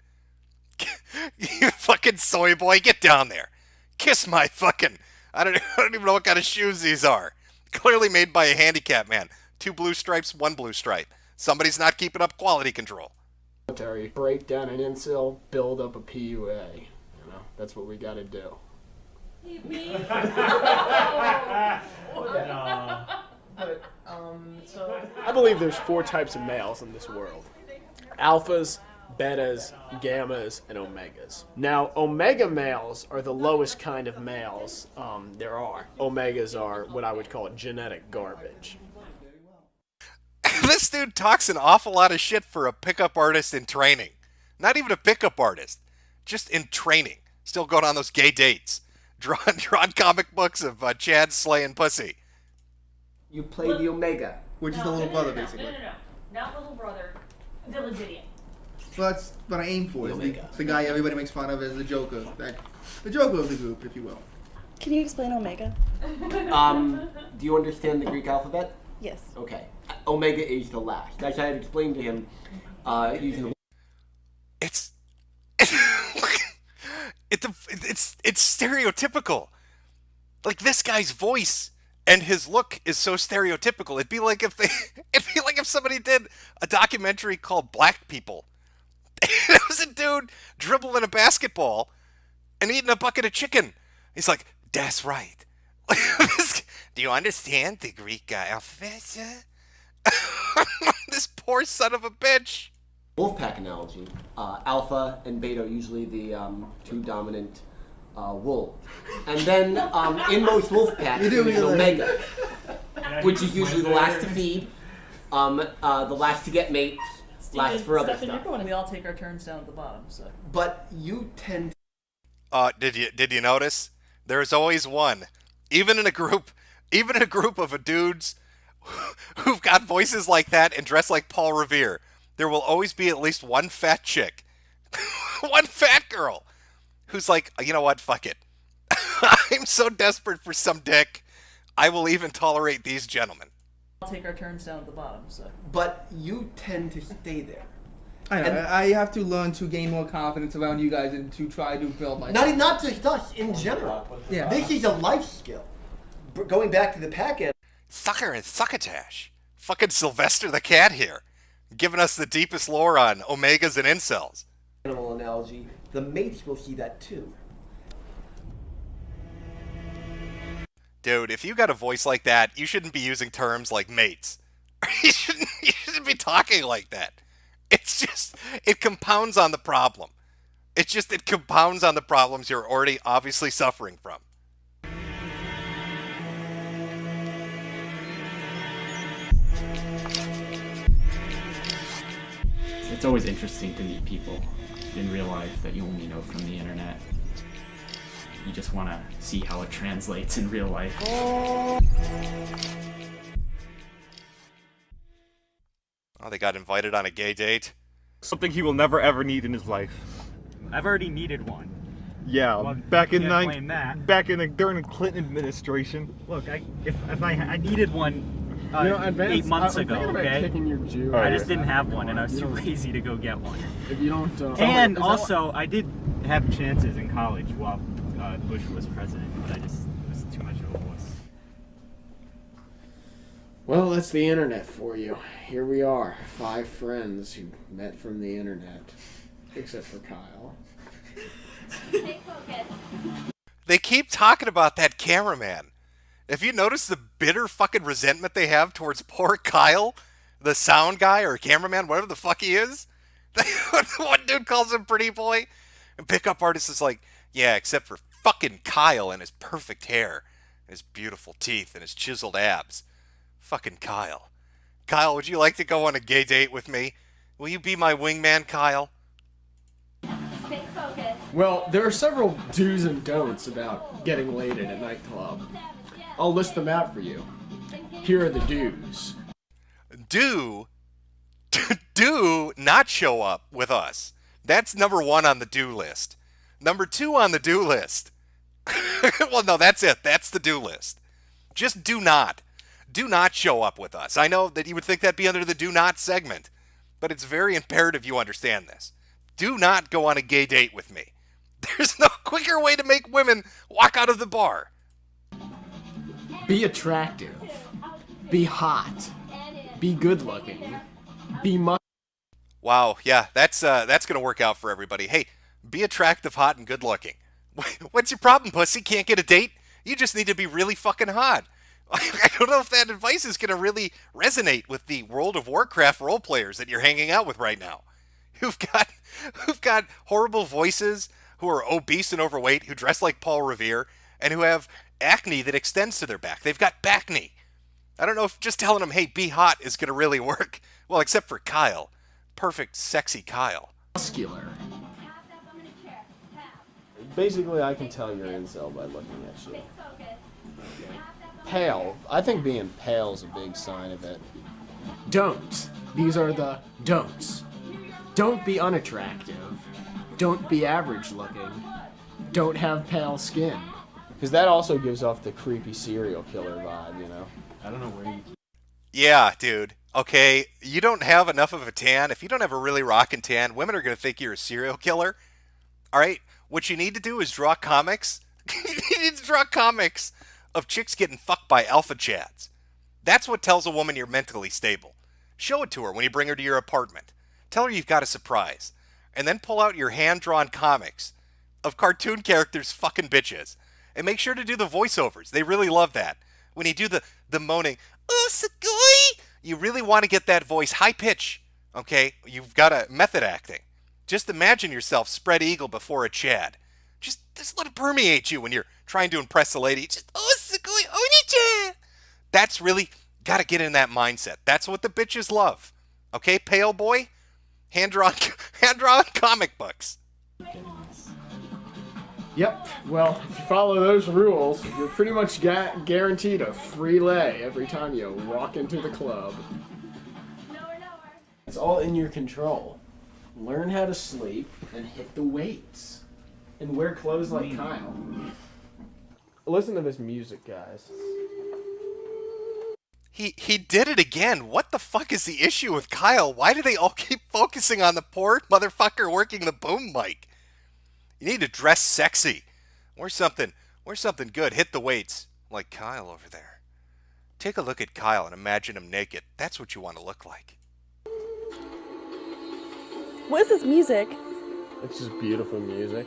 You fucking soy boy, get down there. Kiss my fucking... I don't even know what kind of shoes these are. Clearly made by a handicap man. 2 blue stripes, 1 blue stripe. Somebody's not keeping up quality control. Break down an incel, build up a PUA. You know, that's what we gotta do. I believe there's 4 types of males in this world. Alphas, betas, gammas, and omegas. Now, omega males are the lowest kind of males there are. Omegas are what I would call genetic garbage. This dude talks an awful lot of shit for a pickup artist in training. Not even a pickup artist, just in training. Still going on those gay dates. Drawn comic books of Chad slaying pussy. You play the Omega, which is the little brother, basically. No. Not the little brother. The Legidian. Well, that's what I aim for. Is the guy everybody makes fun of as the Joker. The Joker of the group, if you will. Can you explain Omega? Do you understand the Greek alphabet? Yes. Okay. Omega is the last. As I had explained to him, using the... It's stereotypical. Like, this guy's voice and his look is so stereotypical. It'd be like if somebody did a documentary called Black People. It was a dude dribbling a basketball and eating a bucket of chicken. He's like, that's right. Do you understand the Greek alphabet? This poor son of a bitch. Wolfpack analogy. Alpha and beta are usually the two dominant wolves. And then in most wolf packs, there's an omega, which is usually the last to feed, the last to get mates, last for other stuff. We all take our turns down at the bottom. So. But you tend did you notice? There's always one. Even in a group of dudes who've got voices like that and dress like Paul Revere, there will always be at least one fat chick. One fat girl who's like, you know what, fuck it. I'm so desperate for some dick, I will even tolerate these gentlemen. I'll take our turns down at the bottom. So. But you tend to stay there. I know. I have to learn to gain more confidence around you guys and to try to build myself. Not just us, in general. Yeah. This is a life skill. Going back to the pack end. Sucker and succotash. Fucking Sylvester the Cat here. Giving us the deepest lore on omegas and incels. Animal analogy. The mates will see that too. Dude, if you got a voice like that, you shouldn't be using terms like mates. You shouldn't be talking like that. It's just, it compounds on the problem. It compounds on the problems you're already obviously suffering from. It's always interesting to meet people in real life that you only know from the internet. You just want to see how it translates in real life. Oh, they got invited on a gay date? Something he will never ever need in his life. I've already needed one. Yeah, Well, back in during the Clinton administration. Look, if I needed one 8 months ago, okay? I just didn't have one, and I was too lazy to go get one. If you don't, and also, I did have chances in college while Bush was president, but it was too much of a wuss. Well, that's the internet for you. Here we are, 5 friends who met from the internet, except for Kyle. They keep talking about that cameraman. Have you noticed the bitter fucking resentment they have towards poor Kyle, the sound guy or cameraman, whatever the fuck he is? One dude calls him pretty boy, and pickup artist is like, yeah, except for fucking Kyle and his perfect hair, and his beautiful teeth, and his chiseled abs. Fucking Kyle. Kyle, would you like to go on a gay date with me? Will you be my wingman, Kyle? Well, there are several do's and don'ts about getting laid at a nightclub. I'll list them out for you. Here are the do's. Do not show up with us. That's number 1 on the do list. Number 2 on the do list. Well, no, that's it. That's the do list. Just do not. Do not show up with us. I know that you would think that'd be under the do not segment, but it's very imperative you understand this. Do not go on a gay date with me. There's no quicker way to make women walk out of the bar. Be attractive. Be hot. Be good looking. Be Wow, yeah, that's gonna work out for everybody. Hey, be attractive, hot, and good looking. What's your problem, pussy? Can't get a date? You just need to be really fucking hot. I don't know if that advice is gonna really resonate with the World of Warcraft role players that you're hanging out with right now. Who've got horrible voices, who are obese and overweight, who dress like Paul Revere, and who have acne that extends to their back. They've got backney. I don't know if just telling him, hey, be hot is going to really work. Well, except for Kyle. Perfect, sexy Kyle. Muscular. Basically, I can tell you're incel by looking at you. Pale. I think being pale is a big sign of it. Don't. These are the don'ts. Don't be unattractive. Don't be average looking. Don't have pale skin. Because that also gives off the creepy serial killer vibe, you know? I don't know where you... Yeah, dude. Okay, you don't have enough of a tan. If you don't have a really rockin' tan, women are going to think you're a serial killer. All right? What you need to do is draw comics. You need to draw comics of chicks getting fucked by alpha chads. That's what tells a woman you're mentally stable. Show it to her when you bring her to your apartment. Tell her you've got a surprise. And then pull out your hand-drawn comics of cartoon characters fucking bitches. And make sure to do the voiceovers. They really love that. When you do the moaning, oh, Sugoi, you really want to get that voice high pitch. Okay? You've got a method acting. Just imagine yourself spread eagle before a Chad. Just let it permeate you when you're trying to impress a lady. Just, oh, Sugoi, Oni-chan. That's really, gotta get in that mindset. That's what the bitches love. Okay, pale boy? Hand-drawn comic books. Yep, well, if you follow those rules, you're pretty much guaranteed a free lay every time you walk into the club. It's all in your control. Learn how to sleep and hit the weights. And wear clothes like Kyle. Listen to this music, guys. He did it again. What the fuck is the issue with Kyle? Why do they all keep focusing on the poor motherfucker working the boom mic? You need to dress sexy. Wear something good. Hit the weights. Like Kyle over there. Take a look at Kyle and imagine him naked. That's what you want to look like. What is this music? It's just beautiful music.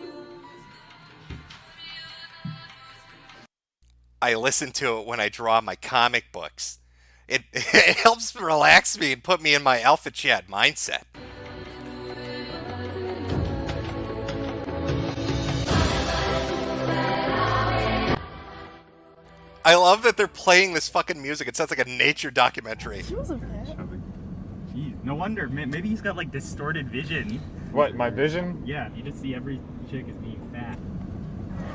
I listen to it when I draw my comic books. It helps relax me and put me in my alpha chat mindset. I love that they're playing this fucking music. It sounds like a nature documentary. She wasn't fat. Jeez, no wonder. Maybe he's got like distorted vision. What, my vision? Yeah, you just see every chick as being fat.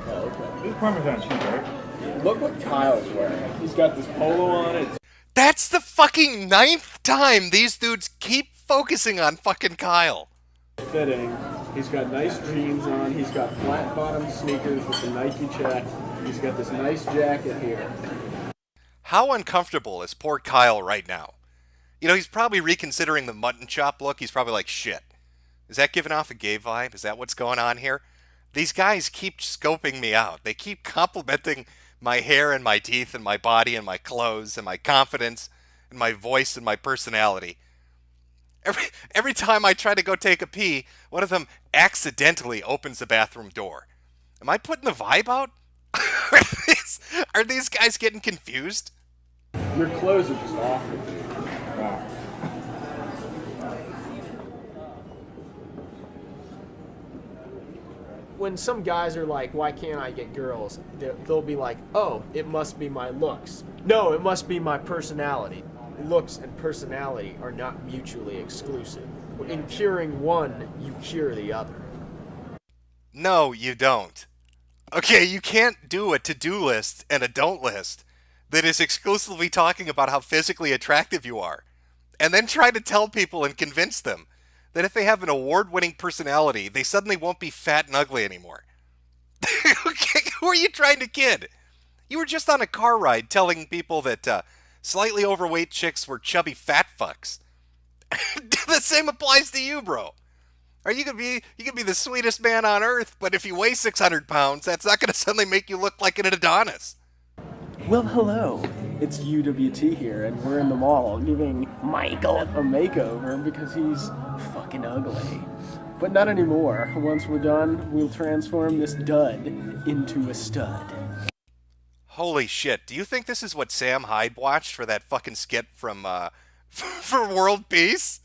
Oh, okay. This is Parmesan cheese, right? Look what Kyle's wearing. He's got this polo on. It's That's the fucking 9th time these dudes keep focusing on fucking Kyle. fitting. He's got nice jeans on. He's got flat bottom sneakers with the Nike check. He's got this nice jacket here. How uncomfortable is poor Kyle right now? You know, he's probably reconsidering the mutton chop look. He's probably like, shit, is that giving off a gay vibe? Is that what's going on here? These guys keep scoping me out. They keep complimenting my hair and my teeth and my body and my clothes and my confidence and my voice and my personality. Every time I try to go take a pee, one of them accidentally opens the bathroom door. Am I putting the vibe out? Are these guys getting confused? Your clothes are just awful. Wow. When some guys are like, why can't I get girls? They'll be like, oh, it must be my looks. No, it must be my personality. Looks and personality are not mutually exclusive. In curing one, you cure the other. No, you don't. Okay, you can't do a to-do list and a don't list that is exclusively talking about how physically attractive you are, and then try to tell people and convince them that if they have an award-winning personality, they suddenly won't be fat and ugly anymore. Okay, who are you trying to kid? You were just on a car ride telling people that slightly overweight chicks were chubby fat fucks. The same applies to you, bro. Or you could be the sweetest man on earth, but if you weigh 600 pounds, that's not going to suddenly make you look like an Adonis. Well, hello. It's UWT here, and we're in the mall giving Michael a makeover because he's fucking ugly. But not anymore. Once we're done, we'll transform this dud into a stud. Holy shit. Do you think this is what Sam Hyde watched for that fucking skit from, for World Peace?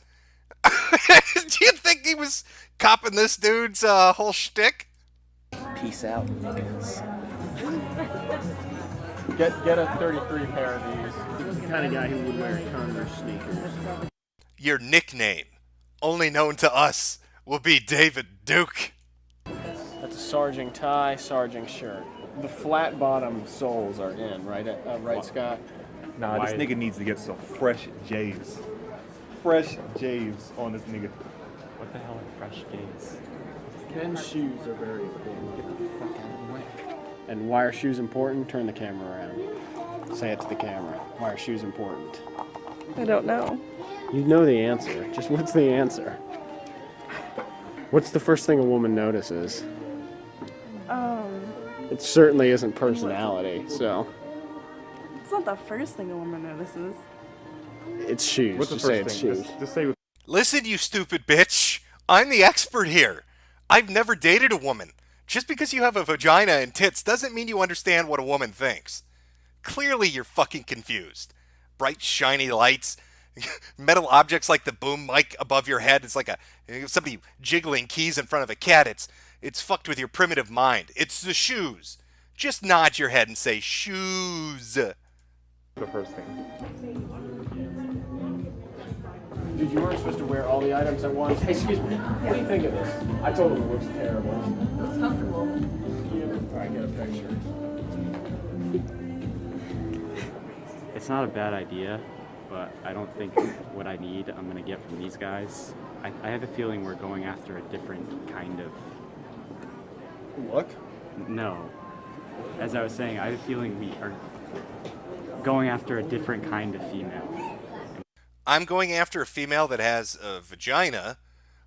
Do you think he was copping this dude's whole shtick? Peace out, niggas. Get a 33 pair of these. kind of guy who would wear Converse sneakers. Your nickname, only known to us, will be David Duke. That's a Sarging tie, Sarging shirt. The flat bottom soles are in, right, right, Scott? Nah, this nigga needs to get some fresh J's. Fresh J's on this nigga. What the hell are fresh J's? Men's shoes are very important. Get the fuck out of the way. And why are shoes important? Turn the camera around. Say it to the camera. Why are shoes important? I don't know. You know the answer. Just what's the answer? What's the first thing a woman notices? It certainly isn't personality, so. It's not the first thing a woman notices. It's shoes. What's the Just say first it's thing? shoes. Just say. Listen, you stupid bitch. I'm the expert here. I've never dated a woman. Just because you have a vagina and tits doesn't mean you understand what a woman thinks. Clearly you're fucking confused. Bright, shiny lights, metal objects like the boom mic above your head. It's like somebody jiggling keys in front of a cat. It's fucked with your primitive mind. It's the shoes. Just nod your head and say shoes. The first thing. Dude, you weren't supposed to wear all the items at once. Hey, excuse me. What do you think of this? I told him it looks terrible. It's comfortable. Alright, get a picture. It's not a bad idea, but I don't think what I need I'm gonna get from these guys. I have a feeling we're going after a different kind of... Look? No. As I was saying, I have a feeling we are going after a different kind of female. I'm going after a female that has a vagina,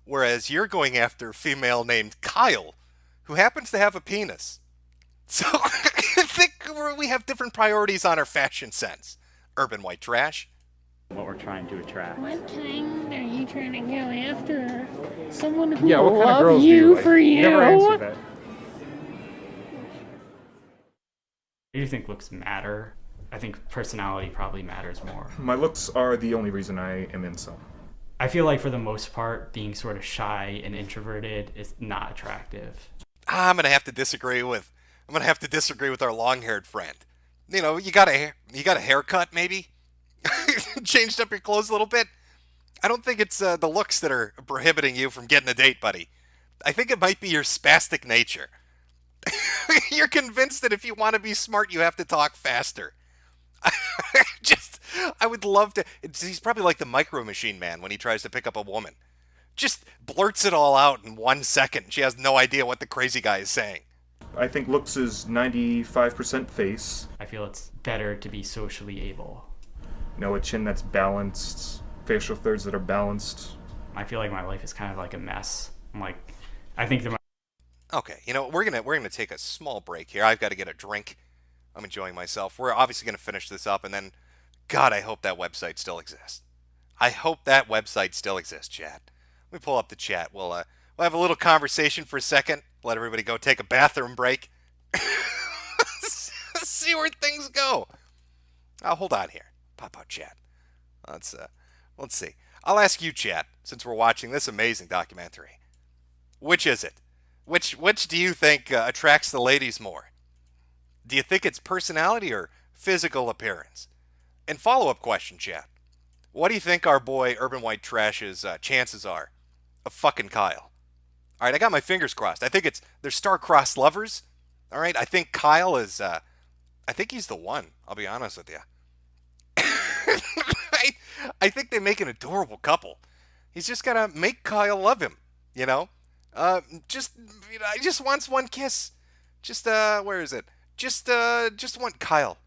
whereas you're going after a female named Kyle, who happens to have a penis. So I think we have different priorities on our fashion sense. Urban white trash. What we're trying to attract. What kind are you trying to go after? Someone who Yeah, what will kind of love girls do you you like? for you. Never answer that. Do you think looks matter? I think personality probably matters more. My looks are the only reason I am incel. I feel like for the most part, being sort of shy and introverted is not attractive. I'm gonna have to disagree with our long-haired friend. You know, you got a haircut maybe, changed up your clothes a little bit. I don't think it's the looks that are prohibiting you from getting a date, buddy. I think it might be your spastic nature. You're convinced that if you want to be smart, you have to talk faster. I would love to. He's probably like the Micro Machine Man when he tries to pick up a woman. Just blurts it all out in 1 second. She has no idea what the crazy guy is saying. I think looks is 95% face. I feel it's better to be socially able. You know, a chin that's balanced, facial thirds that are balanced. I feel like my life is kind of like a mess. I think that Okay, you know, we're gonna take a small break here. I've got to get a drink. I'm enjoying myself. We're obviously gonna finish this up, and then, God, I hope that website still exists. I hope that website still exists, chat. Let me pull up the chat. We'll have a little conversation for a second. Let everybody go take a bathroom break. See where things go. Hold on here. Pop out chat. Let's see. I'll ask you, chat, since we're watching this amazing documentary. Which is it? Which do you think attracts the ladies more? Do you think it's personality or physical appearance? And follow-up question, chat. What do you think our boy Urban White Trash's chances are of fucking Kyle? All right, I got my fingers crossed. I think they're star-crossed lovers. All right, I think Kyle is. I think he's the one. I'll be honest with you. I think they make an adorable couple. He's just gotta make Kyle love him. You know, I just wants one kiss. Just where is it? Just want Kyle.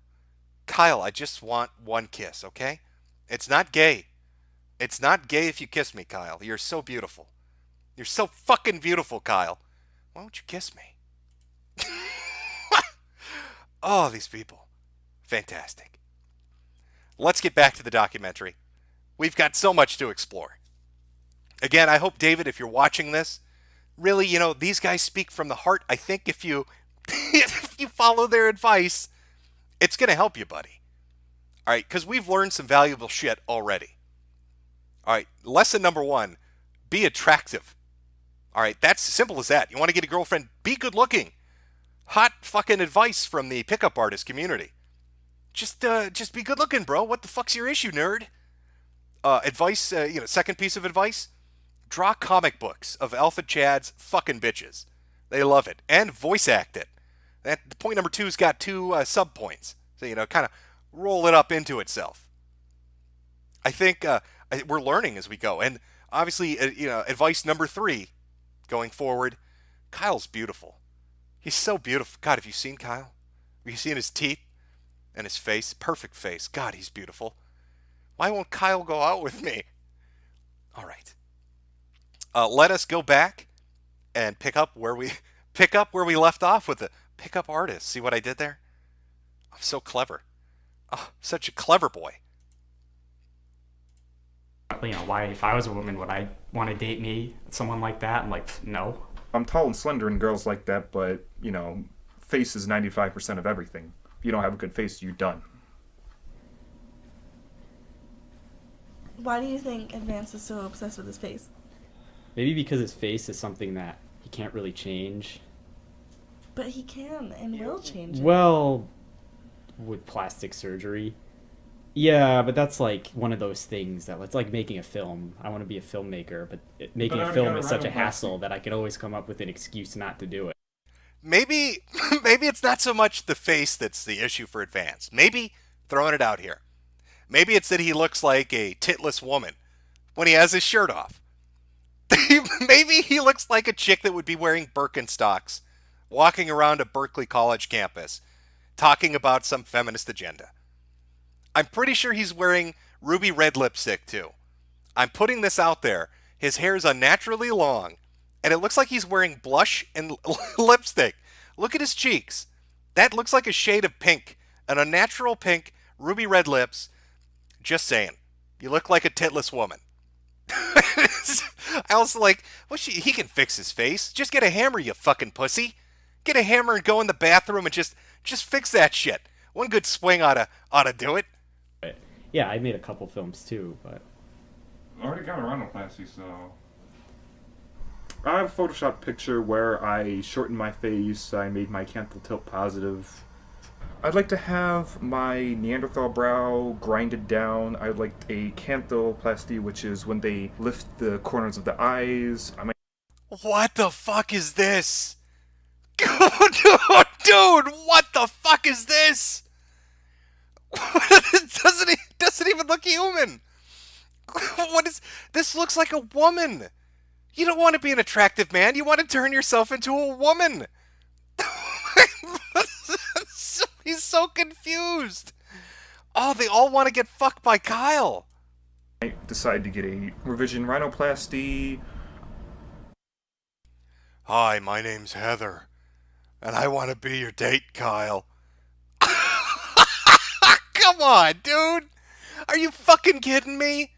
Kyle, I just want one kiss. Okay, it's not gay. It's not gay if you kiss me, Kyle. You're so beautiful. You're so fucking beautiful, Kyle. Why don't you kiss me? Oh, these people. Fantastic. Let's get back to the documentary. We've got so much to explore. Again, I hope, David, if you're watching this, really, you know, these guys speak from the heart. I think if you if you follow their advice, it's going to help you, buddy. All right, because we've learned some valuable shit already. All right, lesson number 1, be attractive. All right, that's as simple as that. You want to get a girlfriend, be good looking. Hot fucking advice from the pickup artist community. Just be good looking, bro. What the fuck's your issue, nerd? Advice, second piece of advice. Draw comic books of Alpha Chads fucking bitches. They love it. And voice act it. Point number 2's got 2 sub-points. So, kind of roll it up into itself. I think we're learning as we go. And obviously, advice number 3 going forward, Kyle's beautiful. He's so beautiful. God, have you seen Kyle? Have you seen his teeth and his face? Perfect face. God, he's beautiful. Why won't Kyle go out with me? All right. Let us go back and pick up where we left off with the pickup artist. See what I did there? I'm so clever. Oh, such a clever boy. Why, if I was a woman, would I want to date me? Someone like that? I'm like, no. I'm tall and slender and girls like that, but, face is 95% of everything. If you don't have a good face, you're done. Why do you think Advance is so obsessed with his face? Maybe because his face is something that he can't really change. But he can and will change it. Well, with plastic surgery. Yeah, but that's like one of those things that it's like making a film. I want to be a filmmaker, but making a film is such a hassle that I can always come up with an excuse not to do it. Maybe it's not so much the face that's the issue for Advance. Maybe, throwing it out here, maybe it's that he looks like a titless woman when he has his shirt off. Maybe he looks like a chick that would be wearing Birkenstocks, walking around a Berkeley College campus, talking about some feminist agenda. I'm pretty sure he's wearing ruby red lipstick too. I'm putting this out there. His hair is unnaturally long, and it looks like he's wearing blush and lipstick. Look at his cheeks. That looks like a shade of pink, an unnatural pink, ruby red lips. Just saying. You look like a titless woman. I also like, he can fix his face. Just get a hammer, you fucking pussy. Get a hammer and go in the bathroom and just fix that shit. One good swing ought to do it. Yeah, I made a couple films too, but I already got a rhinoplasty, so I have a Photoshop picture where I shortened my face, I made my canthal tilt positive. I'd like to have my Neanderthal brow grinded down. I'd like a canthoplasty, which is when they lift the corners of the eyes. What the fuck is this? Dude, what the fuck is this? It doesn't even look human. What is this? Looks like a woman. You don't want to be an attractive man. You want to turn yourself into a woman. He's so confused. Oh, they all want to get fucked by Kyle. I decided to get a revision rhinoplasty. Hi, my name's Heather, and I want to be your date, Kyle. Come on, dude. Are you fucking kidding me?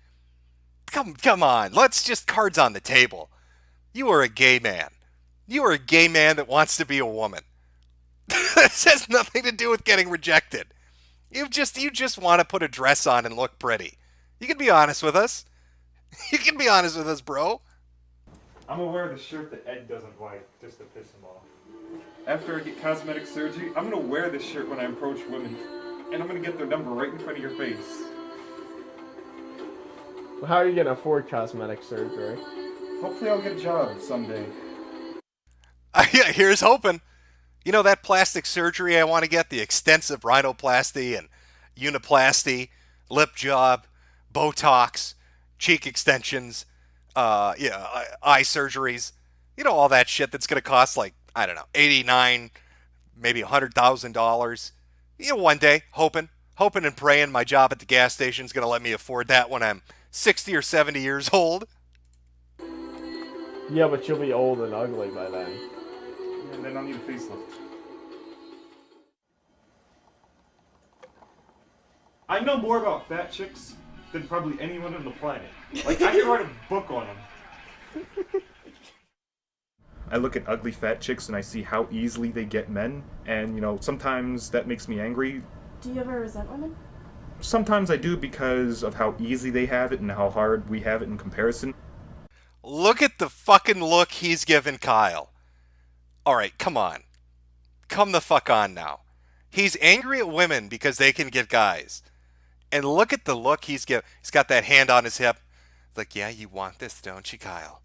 Come on. Let's just cards on the table. You are a gay man. You are a gay man that wants to be a woman. This has nothing to do with getting rejected. You just want to put a dress on and look pretty. You can be honest with us. You can be honest with us, bro. I'm gonna wear the shirt that Ed doesn't like, just to piss him off. After I get cosmetic surgery, I'm gonna wear this shirt when I approach women, and I'm gonna get their number right in front of your face. Well, how are you gonna afford cosmetic surgery? Hopefully I'll get a job someday. Yeah, here's hoping. You know that plastic surgery I want to get, the extensive rhinoplasty and uniplasty, lip job, Botox, cheek extensions, eye surgeries. You know, all that shit that's going to cost like, I don't know, $89, maybe $100,000. You know, one day, hoping and praying my job at the gas station is going to let me afford that when I'm 60 or 70 years old. Yeah, but you'll be old and ugly by then. And then I'll need a facelift. I know more about fat chicks than probably anyone on the planet. Like, I could write a book on them. I look at ugly fat chicks and I see how easily they get men, and, you know, sometimes that makes me angry. Do you ever resent women? Sometimes I do because of how easy they have it and how hard we have it in comparison. Look at the fucking look he's given Kyle. Alright, come on. Come the fuck on now. He's angry at women because they can get guys. And look at the look he's got that hand on his hip. It's like, yeah, you want this, don't you, Kyle?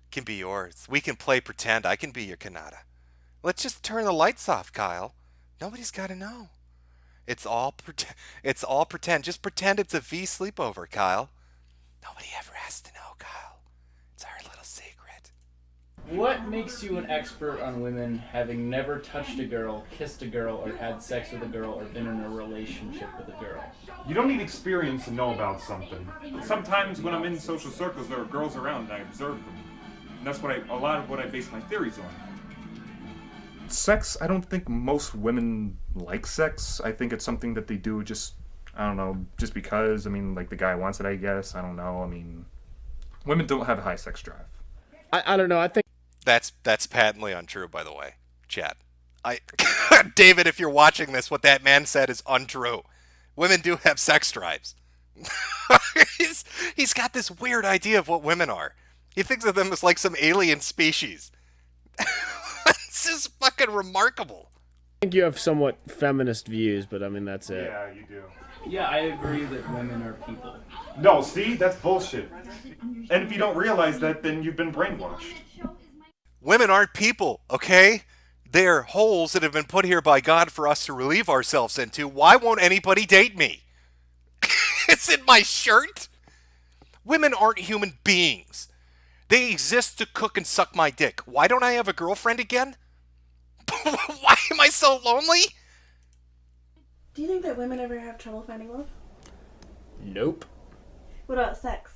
It can be yours. We can play pretend. I can be your Kanata. Let's just turn the lights off, Kyle. Nobody's got to know. It's all pretend. Just pretend it's a V sleepover, Kyle. Nobody ever has to know, Kyle. It's our little secret. What makes you an expert on women having never touched a girl, kissed a girl, or had sex with a girl, or been in a relationship with a girl? You don't need experience to know about something. Sometimes when I'm in social circles, there are girls around and I observe them. And that's a lot of what I base my theories on. Sex, I don't think most women like sex. I think it's something that they do just, I don't know, just because. I mean, like the guy wants it, I guess. I don't know. I mean, women don't have a high sex drive. I don't know. I think that's patently untrue, by the way, chat. David, if you're watching this, what that man said is untrue. Women do have sex drives. He's got this weird idea of what women are. He thinks of them as like some alien species. This is fucking remarkable. I think you have somewhat feminist views, but I mean, that's it. Yeah, you do. Yeah, I agree that women are people. No, see? That's bullshit. And if you don't realize that, then you've been brainwashed. Women aren't people, okay? They're holes that have been put here by God for us to relieve ourselves into. Why won't anybody date me? It's in my shirt. Women aren't human beings. They exist to cook and suck my dick. Why don't I have a girlfriend again? Why am I so lonely? Do you think that women ever have trouble finding love? Nope. What about sex?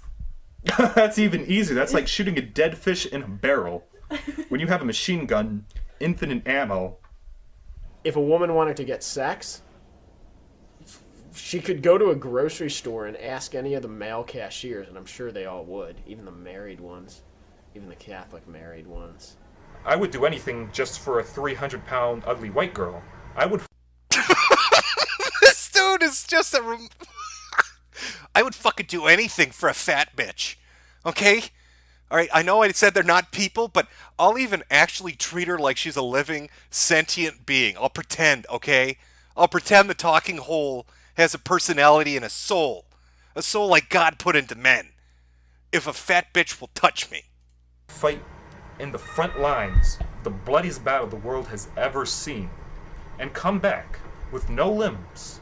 That's even easier. That's like shooting a dead fish in a barrel. When you have a machine gun, infinite ammo. If a woman wanted to get sex, she could go to a grocery store and ask any of the male cashiers, and I'm sure they all would, even the married ones, even the Catholic married ones. I would do anything just for a 300-pound ugly white girl. I would... This dude is just I would fucking do anything for a fat bitch. Okay? Alright, I know I said they're not people, but I'll even actually treat her like she's a living, sentient being. I'll pretend, okay? I'll pretend the talking hole has a personality and a soul. A soul like God put into men. If a fat bitch will touch me. Fight in the front lines, the bloodiest battle the world has ever seen, and come back with no limbs,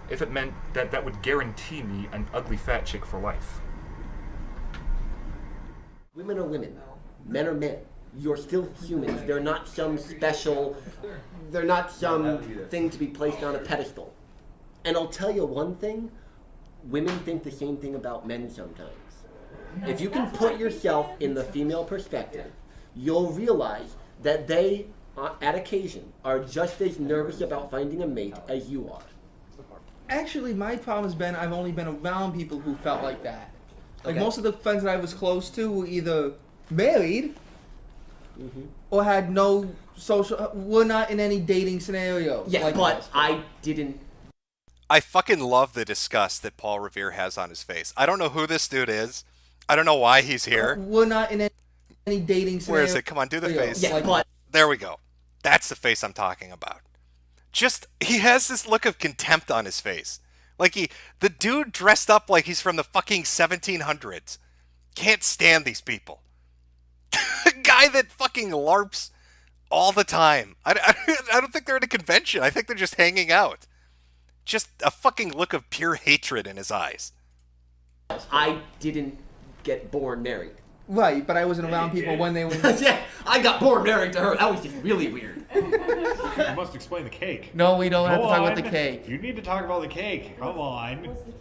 if it meant that would guarantee me an ugly fat chick for life. Women are women. Men are men. You're still humans. They're not some special, they're not some thing to be placed on a pedestal. And I'll tell you one thing, women think the same thing about men sometimes. If you can put yourself in the female perspective, you'll realize that they, at occasion, are just as nervous about finding a mate as you are. Actually, my problem has been I've only been around people who felt like that. Like, Okay. most of the friends that I was close to were either married or had no social, were not in any dating scenarios. Yeah, like but this. I didn't. I fucking love the disgust that Paul Revere has on his face. I don't know who this dude is. I don't know why he's here. We're not in any dating Where scenarios. is it? Come on, do the face. Yeah, but There we go. That's the face I'm talking about. Just, he has this look of contempt on his face. Like the dude dressed up like he's from the fucking 1700s. Can't stand these people. A guy that fucking LARPs all the time. I don't think they're at a convention. I think they're just hanging out. Just a fucking look of pure hatred in his eyes. I didn't get born married. Right, but I wasn't around people when they were... Yeah, I got born married to her. That was just really weird. You must explain the cake. No, we don't have to Go talk about on. the cake. You need to talk about the cake. Come on. What's the cake?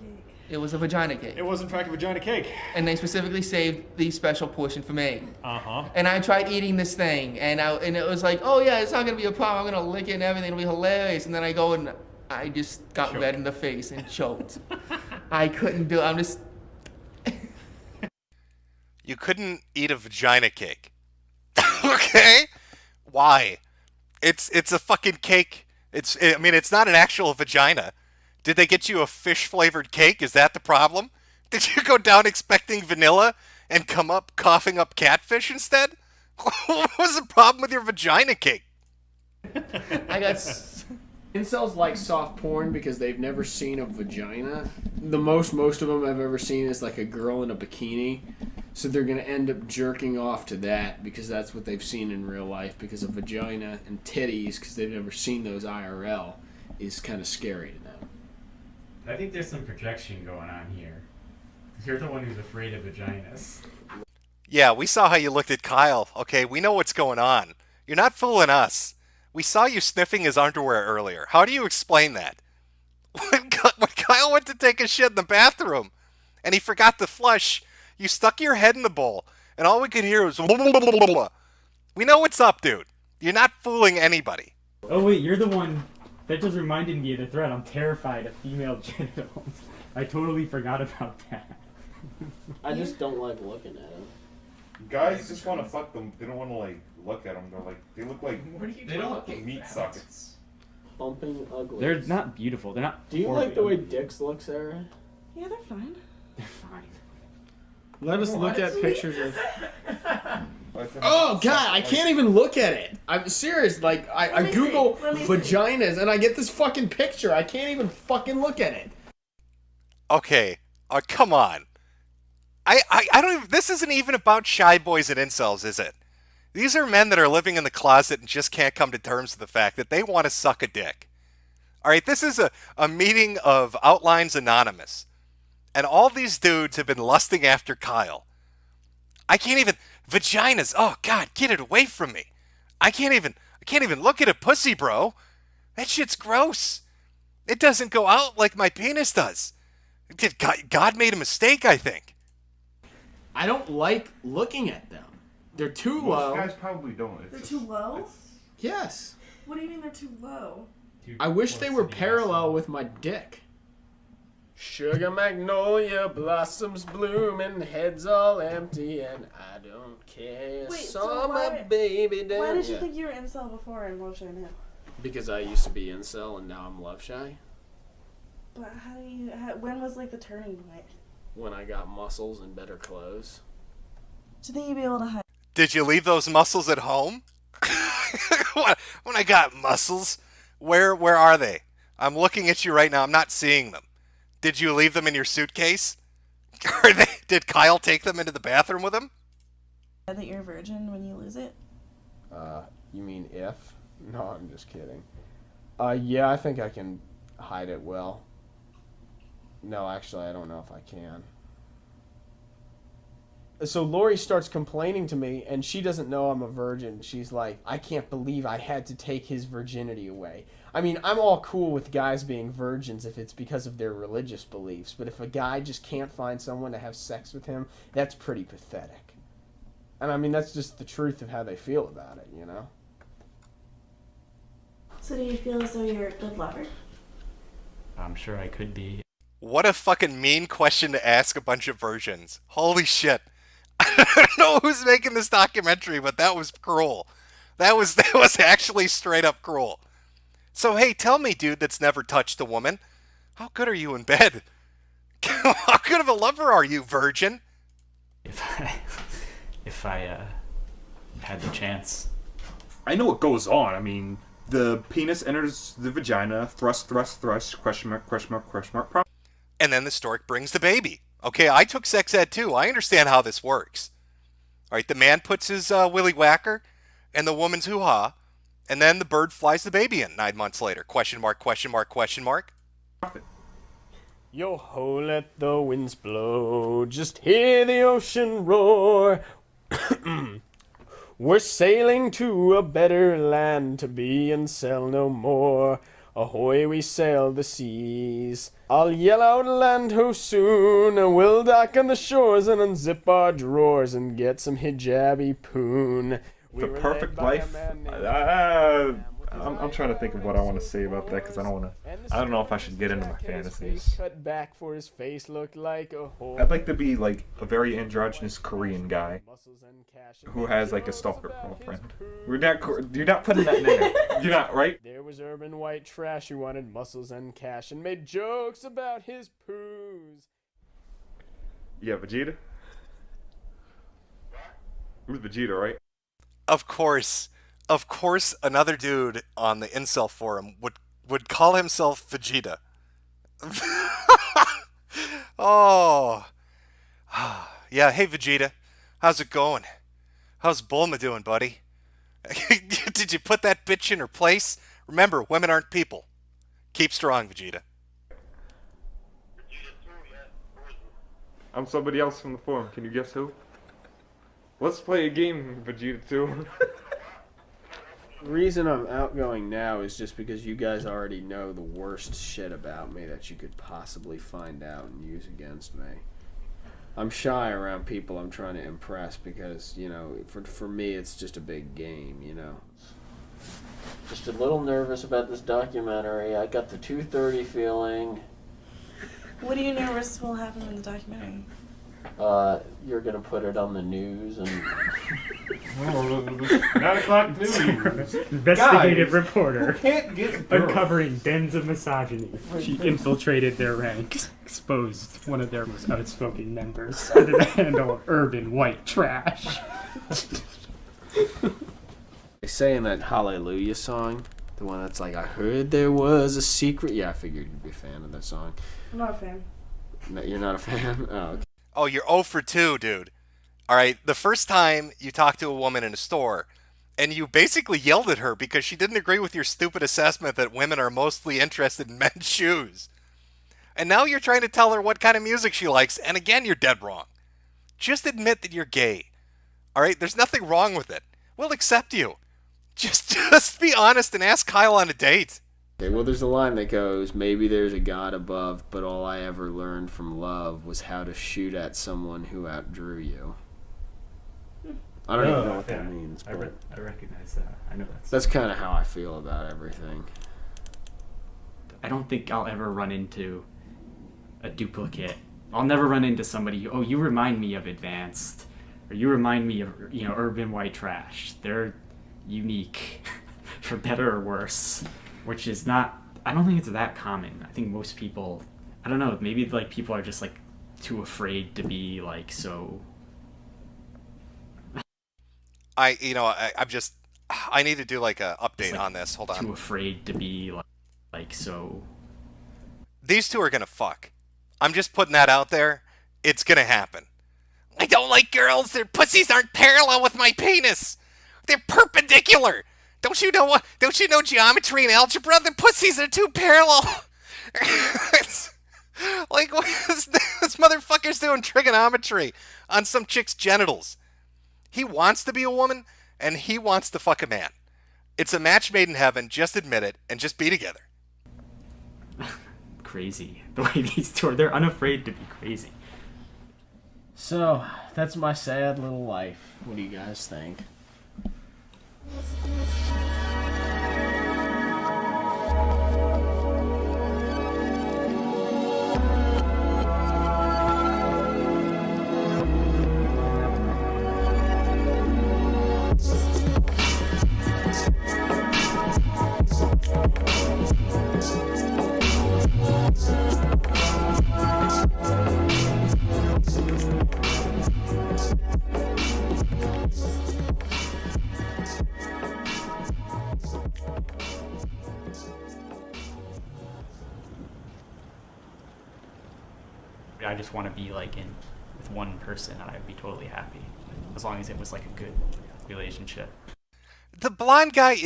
It was a vagina cake. It was in fact a vagina cake. And they specifically saved the special portion for me. Uh-huh. And I tried eating this thing, and it was like, oh yeah, it's not gonna be a problem. I'm gonna lick it and everything. It'll be hilarious. And then I go and I just got red in the face and choked. I couldn't do it. I'm just... You couldn't eat a vagina cake. Okay? Why? It's a fucking cake. I mean, it's not an actual vagina. Did they get you a fish-flavored cake? Is that the problem? Did you go down expecting vanilla and come up coughing up catfish instead? What was the problem with your vagina cake? I got Incels like soft porn because they've never seen a vagina. The most of them I've ever seen is like a girl in a bikini. So they're going to end up jerking off to that because that's what they've seen in real life, because a vagina and titties, because they've never seen those IRL, is kind of scary to them. I think there's some projection going on here. You're the one who's afraid of vaginas. Yeah, we saw how you looked at Kyle. Okay, we know what's going on. You're not fooling us. We saw you sniffing his underwear earlier. How do you explain that? When Kyle went to take a shit in the bathroom and he forgot to flush, you stuck your head in the bowl and all we could hear was blah, blah, blah, blah, blah. We know what's up, dude. You're not fooling anybody. Oh wait, you're the one that just reminded me of the thread. I'm terrified of female genitals. I totally forgot about that. I just don't like looking at them. Guys just want to fuck them. They don't want to like look at them. They look like They don't look meat sockets. Bumping ugly. They're not beautiful. They're not. Do you like the way dicks look, Sarah? Yeah, they're fine. They're fine. Let us look at pictures of... Oh, God, I can't even look at it. I'm serious. Like, I Google vaginas and I get this fucking picture. I can't even fucking look at it. Okay, come on. I don't even... This isn't even about shy boys and incels, is it? These are men that are living in the closet and just can't come to terms with the fact that they want to suck a dick. Alright, this is a meeting of Outlines Anonymous. And all these dudes have been lusting after Kyle. I can't even... Vaginas. Oh, God, get it away from me. I can't even look at a pussy, bro. That shit's gross. It doesn't go out like my penis does. God made a mistake, I think. I don't like looking at them. They're too low. Most guys probably don't. They're too low? Yes. What do you mean they're too low? I wish they were parallel with my dick. Sugar magnolia blossoms bloom and heads all empty and I don't care. Wait, Saw so my why, baby down. why did you think you were incel before and love shy now? Because I used to be incel and now I'm love shy. But when was like the turning point? When I got muscles and better clothes. Do you think you'd be able to hide? Did you leave those muscles at home? When I got muscles, where are they? I'm looking at you right now. I'm not seeing them. Did you leave them in your suitcase? Did Kyle take them into the bathroom with him? That you're a virgin when you lose it? You mean if? No, I'm just kidding. Yeah, I think I can hide it well. No, actually, I don't know if I can. So Lori starts complaining to me, and she doesn't know I'm a virgin. She's like, I can't believe I had to take his virginity away. I mean, I'm all cool with guys being virgins if it's because of their religious beliefs, but if a guy just can't find someone to have sex with him, that's pretty pathetic. And I mean, that's just the truth of how they feel about it, you know? So do you feel as though you're a good lover? I'm sure I could be. What a fucking mean question to ask a bunch of virgins. Holy shit. I don't know who's making this documentary, but that was cruel. That was actually straight up cruel. So hey, tell me, dude that's never touched a woman, how good are you in bed? How good of a lover are you, virgin? If I had the chance. I know what goes on. I mean, the penis enters the vagina, thrust, question mark. And then the stork brings the baby. Okay, I took sex ed too. I understand how this works. All right, the man puts his willy whacker and the woman's hoo-ha, and then the bird flies the baby in 9 months later. Question mark. Yo ho, let the winds blow, just hear the ocean roar. We're sailing to a better land to be and sell no more. Ahoy, we sail the seas. I'll yell out land ho soon. We'll dock on the shores and unzip our drawers and get some hijabi poon. The perfect life. I'm trying to think of what I want to say about that because I don't know if I should get into my fantasies. Cut back for his face looked like a hole. I'd like to be like a very androgynous Korean guy who has like a stalker girlfriend. You're not putting that in there. You're not, right? There was urban white trash who wanted muscles and cash and made jokes about his poos. Yeah, Vegeta? It was Vegeta, right? Of course, another dude on the incel forum would would call himself Vegeta. Oh. Yeah, hey Vegeta. How's it going? How's Bulma doing, buddy? Did you put that bitch in her place? Remember, women aren't people. Keep strong, Vegeta. I'm somebody else from the forum. Can you guess who? Let's play a game, Vegeta 2. The reason I'm outgoing now is just because you guys already know the worst shit about me that you could possibly find out and use against me. I'm shy around people I'm trying to impress because, you know, for me it's just a big game, you know. Just a little nervous about this documentary. I got the 2:30 feeling. What are you nervous will happen in the documentary? You're gonna put it on the news and 9 o'clock news. Investigative reporter Can't get girls. uncovering dens of misogyny. She infiltrated their ranks, exposed one of their most outspoken members under the handle of urban white trash. they say in that Hallelujah song, the one that's like, I heard there was a secret. Yeah, I figured you'd be a fan of that song. I'm not a fan. No, you're not a fan? Oh, okay. Oh, you're 0 for 2, dude. All right, the first time you talked to a woman in a store, and you basically yelled at her because she didn't agree with your stupid assessment that women are mostly interested in men's shoes. And now you're trying to tell her what kind of music she likes, and again, you're dead wrong. Just admit that you're gay. All right, there's nothing wrong with it. We'll accept you. Just be honest and ask Kyle on a date. Okay, well, there's a line that goes, maybe there's a God above, but all I ever learned from love was how to shoot at someone who outdrew you. I don't even know what that means, but I recognize that. I know that's kind of how I feel about everything. I don't think I'll ever run into a duplicate. I'll never run into somebody, oh, you remind me of Advanced, or you remind me of, you know, urban white trash. They're unique, for better or worse. Which is not, I don't think it's that common. I think most people, I don't know, maybe like people are just like too afraid to be like so. I need to do like a update on this. Hold on. Too afraid to be like so. These two are gonna fuck. I'm just putting that out there. It's gonna happen. I don't like girls. Their pussies aren't parallel with my penis. They're perpendicular. Don't you know geometry and algebra? The pussies are too parallel. Like, what is this motherfucker's doing trigonometry on some chick's genitals? He wants to be a woman, and he wants to fuck a man. It's a match made in heaven. Just admit it, and just be together. Crazy. The way these two are, they're unafraid to be crazy. So, that's my sad little life. What do you guys think? I just want to be like in with one person and I'd be totally happy. As long as it was like a good relationship. The blonde guy,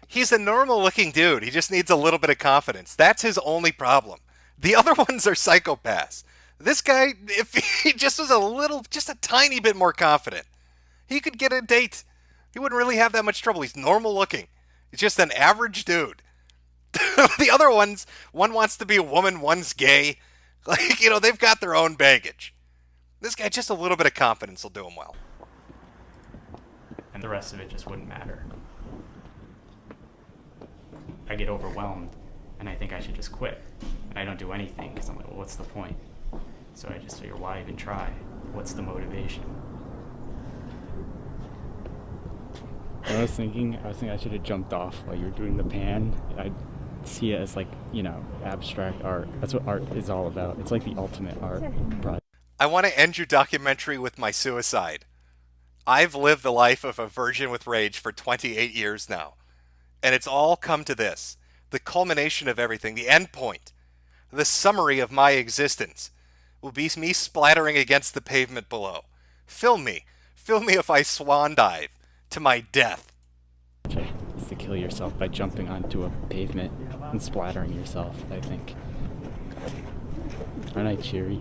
he's a normal looking dude. He just needs a little bit of confidence. That's his only problem. The other ones are psychopaths. This guy, if he just was just a tiny bit more confident, he could get a date. He wouldn't really have that much trouble. He's normal looking. He's just an average dude. The other ones, one wants to be a woman, one's gay. Like, you know, they've got their own baggage. This guy, just a little bit of confidence will do him well. And the rest of it just wouldn't matter. I get overwhelmed, and I think I should just quit. And I don't do anything, because I'm like, well, what's the point? So I just figure, why even try? What's the motivation? I was thinking I should have jumped off while you were doing the pan. I see it as like, you know, abstract art. That's what art is all about. It's like the ultimate art project. I want to end your documentary with my suicide. I've lived the life of a virgin with rage for 28 years now. And it's all come to this. the culmination of everything, the end point, the summary of my existence, will be me splattering against the pavement below. Film me. Film me if I swan dive to my death. Is to kill yourself by jumping onto a pavement and splattering yourself, I think. Aren't I cheery?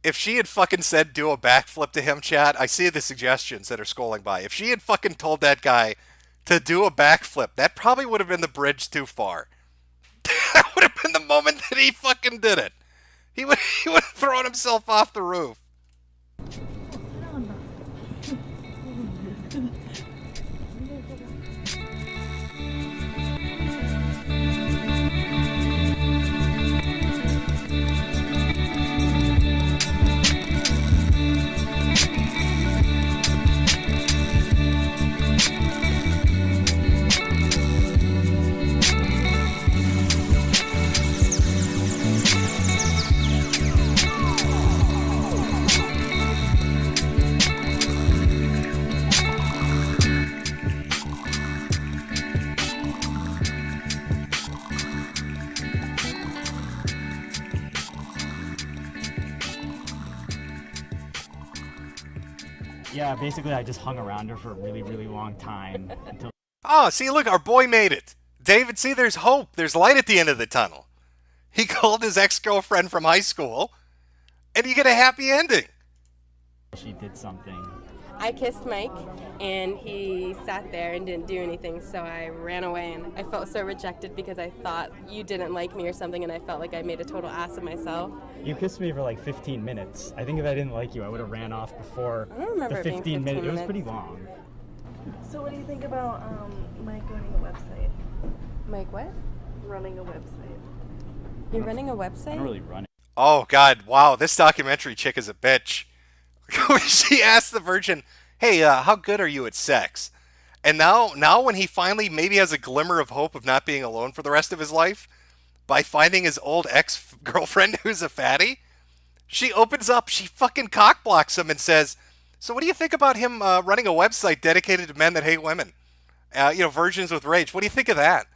If she had fucking said do a backflip to him, chat, I see the suggestions that are scrolling by. If she had fucking told that guy to do a backflip, that probably would have been the bridge too far. That would have been the moment that he fucking did it. He would have thrown himself off the roof. Yeah, basically I just hung around her for a really, really long time until... Oh, see, look, our boy made it. David, see, there's hope. There's light at the end of the tunnel. He called his ex-girlfriend from high school, and you get a happy ending. She did something. I kissed Mike, and he sat there and didn't do anything, so I ran away, and I felt so rejected because I thought you didn't like me or something, and I felt like I made a total ass of myself. You kissed me for like 15 minutes. I think if I didn't like you, I would have ran off before I don't remember the it being 15 minutes. It was minutes. pretty long. So what do you think about Mike running a website? Mike what? Running a website. You're running a website? I don't really run it. Oh, God, wow, this documentary chick is a bitch. She asked the virgin, hey, how good are you at sex? And now when he finally maybe has a glimmer of hope of not being alone for the rest of his life, by finding his old ex-girlfriend who's a fatty, she opens up, she fucking cockblocks him and says, so what do you think about him running a website dedicated to men that hate women? Virgins with Rage. What do you think of that?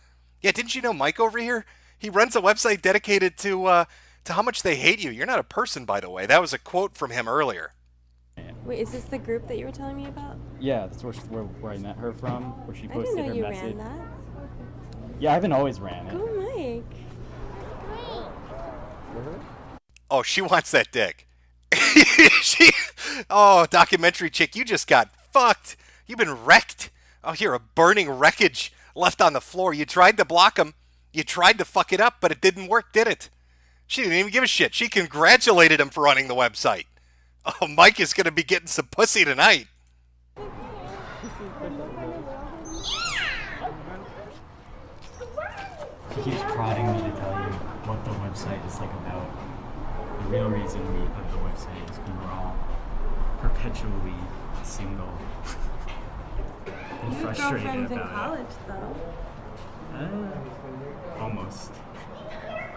Yeah, didn't you know Mike over here? He runs a website dedicated to how much they hate you. You're not a person, by the way. That was a quote from him earlier. Wait, is this the group that you were telling me about? Yeah, that's where I met her from, where she I posted didn't know her you message. ran that. Yeah, I haven't always ran it. Go Mike. Oh, she wants that dick. Documentary chick, you just got fucked. You've been wrecked. Oh, here, a burning wreckage left on the floor. You tried to block him. You tried to fuck it up, but it didn't work, did it? She didn't even give a shit. She congratulated him for running the website. Oh, Mike is going to be getting some pussy tonight. She keeps prodding me to tell you what the website is like about. The real reason we have the website is because we're all perpetually single and You have frustrated girlfriends in about college, though. it. Almost.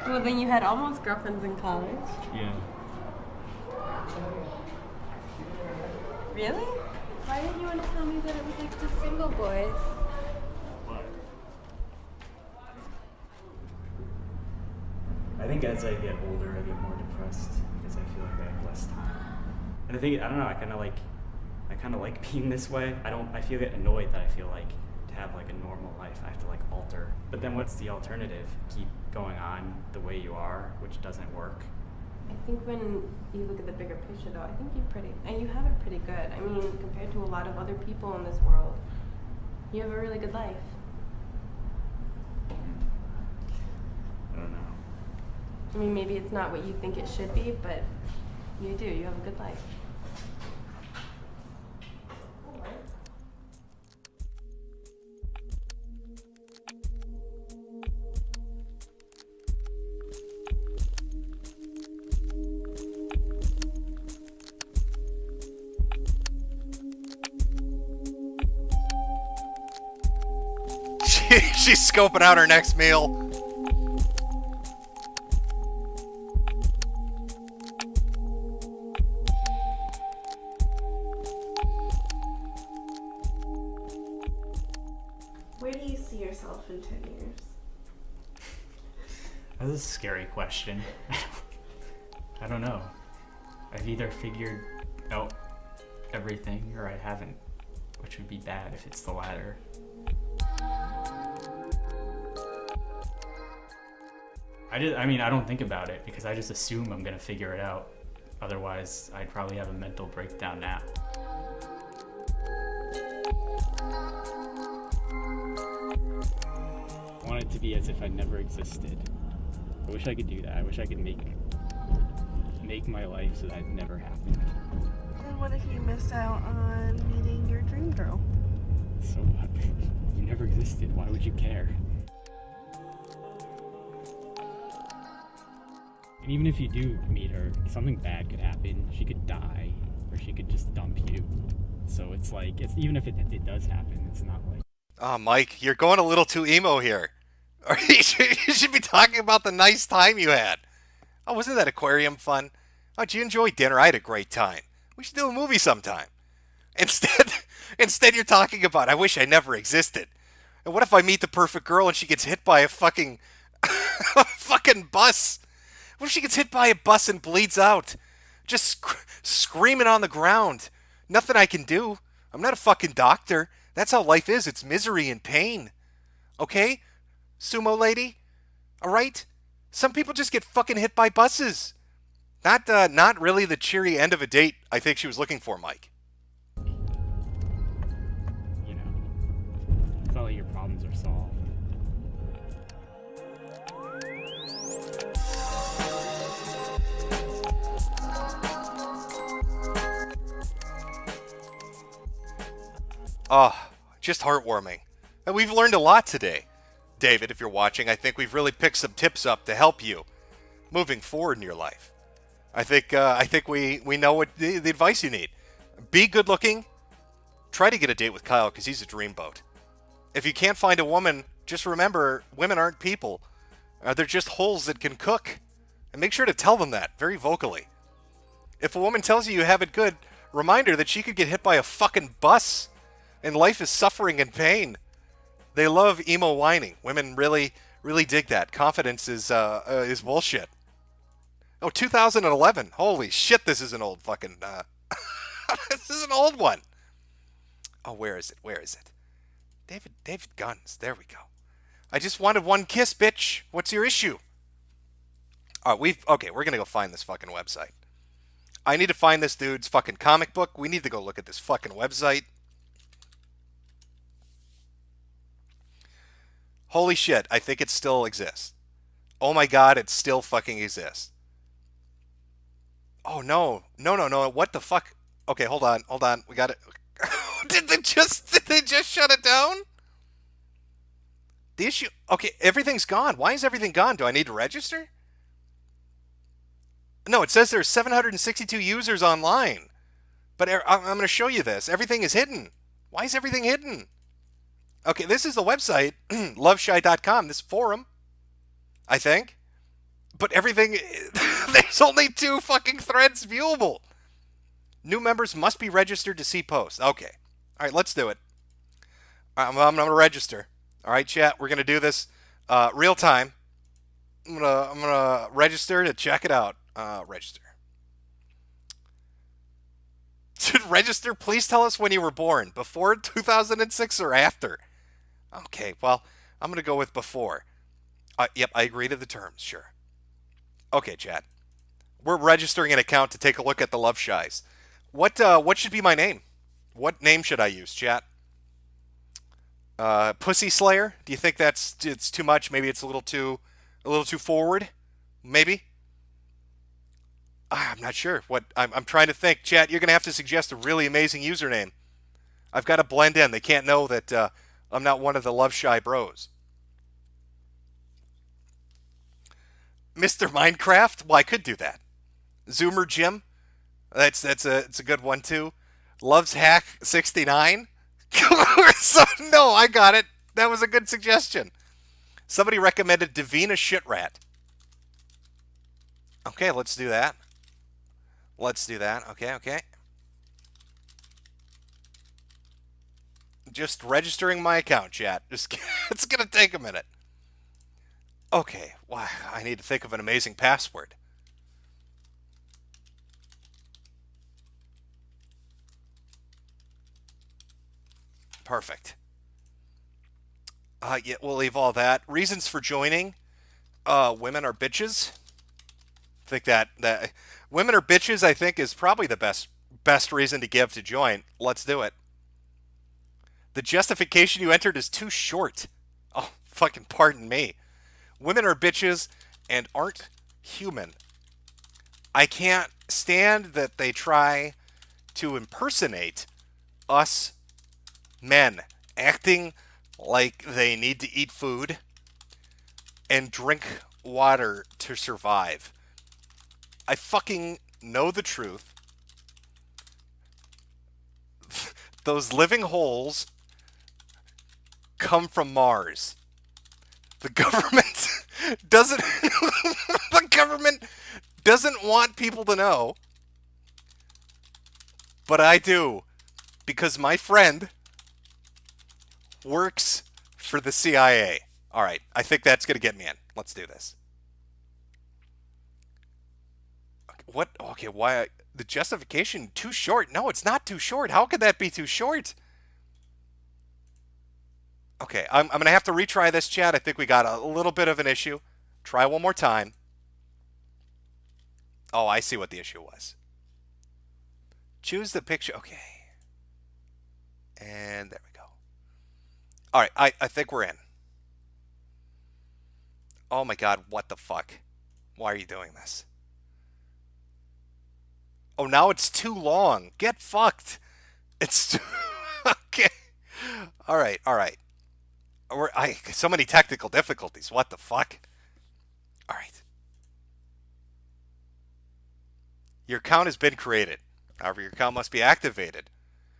Well, then you had almost girlfriends in college. Yeah. Really? Why didn't you want to tell me that it was like just single boys? I think as I get older, I get more depressed because I feel like I have less time. And I don't know, I kind of like being this way. I feel annoyed that I feel like to have like a normal life, I have to like alter. But then what's the alternative? Keep going on the way you are, which doesn't work. I think when you look at the bigger picture, though, I think you have it pretty good. I mean, compared to a lot of other people in this world, you have a really good life. I don't know. I mean, maybe it's not what you think it should be, but you do. You have a good life. She's scoping out her next meal. That's a scary question. I don't know. I've either figured out everything or I haven't, which would be bad if it's the latter. I don't think about it because I just assume I'm gonna figure it out. Otherwise, I'd probably have a mental breakdown now. I want it to be as if I never existed. I wish I could do that. I wish I could make my life so that it never happened. And what if you miss out on meeting your dream girl? So what? You never existed. Why would you care? And even if you do meet her, something bad could happen. She could die, or she could just dump you. So it's like, even if it does happen, it's not like... Oh, Mike, you're going a little too emo here. Or you should be talking about the nice time you had. Oh, wasn't that aquarium fun? Oh, did you enjoy dinner? I had a great time. We should do a movie sometime. Instead you're talking about, I wish I never existed. And what if I meet the perfect girl and she gets hit by a fucking bus? What if she gets hit by a bus and bleeds out? Just screaming on the ground. Nothing I can do. I'm not a fucking doctor. That's how life is. It's misery and pain. Okay? Sumo lady? Alright? Some people just get fucking hit by buses. Not really the cheery end of a date I think she was looking for, Mike. You know, it's not like your problems are solved. Oh, just heartwarming. And we've learned a lot today. David, if you're watching, I think we've really picked some tips up to help you moving forward in your life. I think we know what the advice you need. Be good looking. Try to get a date with Kyle because he's a dreamboat. If you can't find a woman, just remember, women aren't people. They're just holes that can cook. And make sure to tell them that very vocally. If a woman tells you you have it good, remind her that she could get hit by a fucking bus. And life is suffering and pain. They love emo whining. Women really, really dig that. Confidence is bullshit. Oh, 2011. Holy shit, this is an old fucking... this is an old one. Oh, where is it? Where is it? David Guns. There we go. I just wanted one kiss, bitch. What's your issue? Okay, we're gonna go find this fucking website. I need to find this dude's fucking comic book. We need to go look at this fucking website. Holy shit, I think it still exists. Oh my god, it still fucking exists. Oh no. No. What the fuck? Okay, hold on. We got it. Did they just shut it down? The issue... Okay, everything's gone. Why is everything gone? Do I need to register? No, it says there's 762 users online. But I'm going to show you this. Everything is hidden. Why is everything hidden? Okay, this is the website, loveshy.com, this forum, I think. But everything, there's only 2 fucking threads viewable. New members must be registered to see posts. Okay. All right, let's do it. I'm going to register. All right, chat, we're going to do this real time. I'm gonna register to check it out. Register. Register, please tell us when you were born. Before 2006 or after? Okay, well, I'm going to go with before. Yep, I agree to the terms, sure. Okay, chat. We're registering an account to take a look at the Love Shies. What should be my name? What name should I use, chat? Pussy Slayer? Do you think it's too much? Maybe it's a little too forward? Maybe? I'm not sure. I'm trying to think. Chat, you're going to have to suggest a really amazing username. I've got to blend in. They can't know that I'm not one of the Love Shy bros. Mr. Minecraft? Well, I could do that. Zoomer Jim? It's a good one, too. Loves Hack 69? No, I got it. That was a good suggestion. Somebody recommended Davina Shitrat. Okay, let's do that. Okay. Just registering my account, chat. It's gonna take a minute. Okay, wow, I need to think of an amazing password. Perfect. Yeah, we'll leave all that. Reasons for joining. Women are bitches. I think that women are bitches, I think, is probably the best reason to give to join. Let's do it. The justification you entered is too short. Oh, fucking pardon me. Women are bitches and aren't human. I can't stand that they try to impersonate us men, acting like they need to eat food and drink water to survive. I fucking know the truth. Those living holes come from Mars. The government doesn't the government doesn't want people to know. But I do, because my friend works for the CIA. All right, I think that's going to get me in. Let's do this. What? Okay, why? The justification too short? No, it's not too short. How could that be too short? Okay, I'm going to have to retry this, chat. I think we got a little bit of an issue. Try one more time. Oh, I see what the issue was. Choose the picture. Okay. And there we go. All right, I think we're in. Oh my God, what the fuck? Why are you doing this? Oh, now it's too long. Get fucked. It's too... Okay. All right. So many technical difficulties. What the fuck? All right. Your account has been created. However, your account must be activated.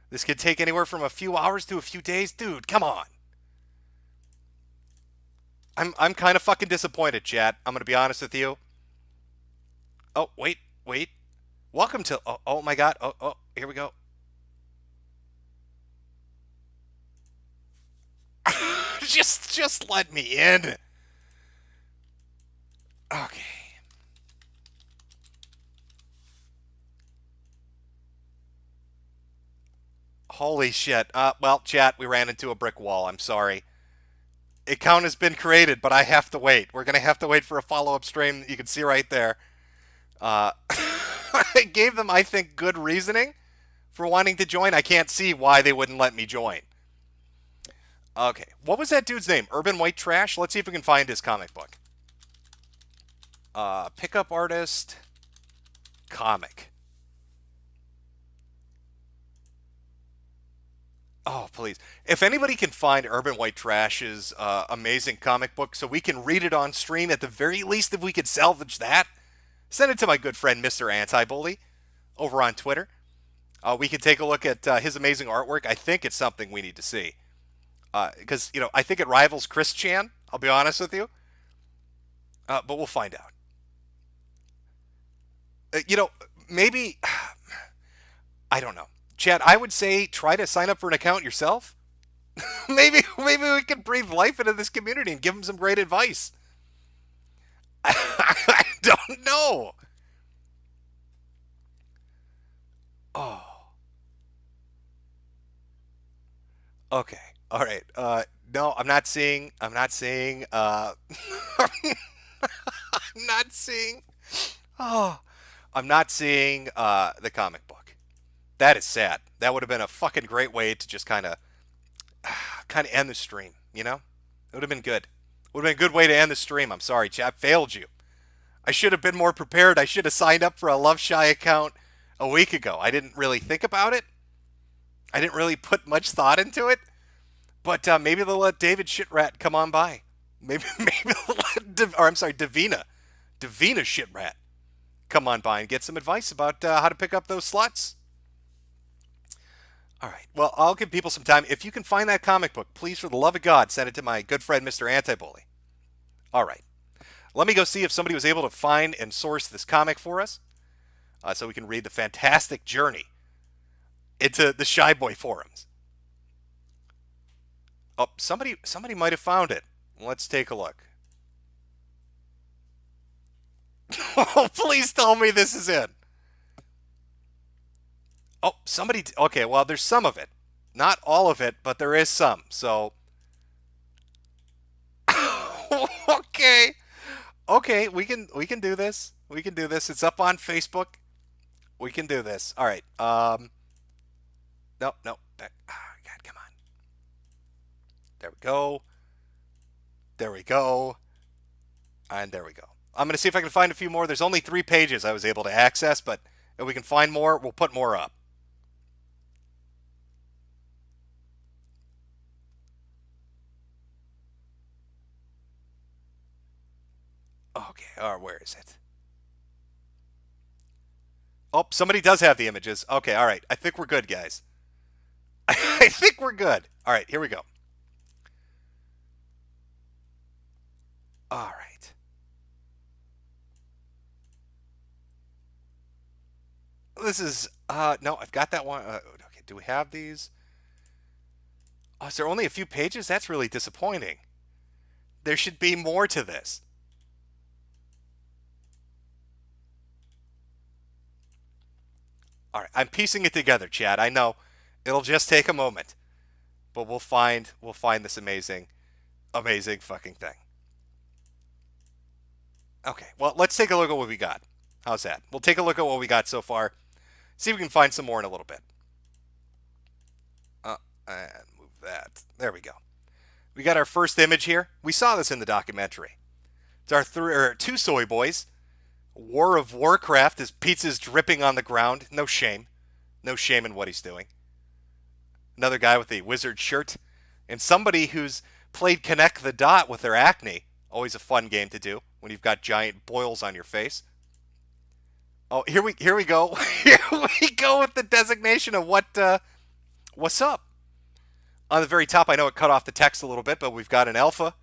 This could take anywhere from a few hours to a few days. Dude, come on. I'm kind of fucking disappointed, chat. I'm going to be honest with you. Oh, wait. Welcome to... Oh my God. Oh, here we go. Just let me in. Okay. Holy shit. Well, chat, we ran into a brick wall. I'm sorry. Account has been created, but I have to wait. We're going to have to wait for a follow-up stream that you can see right there. I gave them, I think, good reasoning for wanting to join. I can't see why they wouldn't let me join. Okay. What was that dude's name? Urban White Trash? Let's see if we can find his comic book. Pickup artist. Comic. Oh, please. If anybody can find Urban White Trash's amazing comic book so we can read it on stream, at the very least, if we could salvage that, send it to my good friend, Mr. Anti-Bully, over on Twitter. We can take a look at his amazing artwork. I think it's something we need to see. Because, I think it rivals Chris Chan, I'll be honest with you. But we'll find out. Maybe... I don't know. Chad, I would say try to sign up for an account yourself. maybe we can breathe life into this community and give them some great advice. I don't know. Oh. Okay. All right. No, I'm not seeing. I'm not seeing. Oh, I'm not seeing the comic book. That is sad. That would have been a fucking great way to just kind of end the stream, It would have been good. Would have been a good way to end the stream. I'm sorry, chat. Failed you. I should have been more prepared. I should have signed up for a Love Shy account a week ago. I didn't really think about it. I didn't really put much thought into it. But maybe they'll let David Sherratt come on by. Maybe they'll let Davina Sherratt come on by and get some advice about how to pick up those sluts. All right. Well, I'll give people some time. If you can find that comic book, please, for the love of God, send it to my good friend, Mr. Anti-Bully. All right. Let me go see if somebody was able to find and source this comic for us so we can read the fantastic journey into the Shy Boy forums. Oh, somebody might have found it. Let's take a look. Oh, please tell me this is it. Oh, somebody... Okay, well, there's some of it. Not all of it, but there is some. So... Okay. Okay, we can do this. We can do this. It's up on Facebook. We can do this. All right. No. God, come on. There we go. There we go. And there we go. I'm going to see if I can find a few more. There's only 3 pages I was able to access, but if we can find more, we'll put more up. Okay, all right, where is it? Oh, somebody does have the images. Okay, all right. I think we're good, guys. I think we're good. All right, here we go. All right. This is, no, I've got that one. Okay, do we have these? Oh, is there only a few pages? That's really disappointing. There should be more to this. All right, I'm piecing it together, Chad. I know it'll just take a moment, but we'll find this amazing fucking thing. Okay, well, let's take a look at what we got. How's that? We'll take a look at what we got so far. See if we can find some more in a little bit. And move that. There we go. We got our first image here. We saw this in the documentary. It's our 2 soy boys. War of Warcraft. His pizza's dripping on the ground. No shame. No shame in what he's doing. Another guy with a wizard shirt. And somebody who's played Connect the Dot with their acne. Always a fun game to do when you've got giant boils on your face. Oh, here we go. Here we go with the designation of what's up. On the very top, I know it cut off the text a little bit, but we've got an alpha.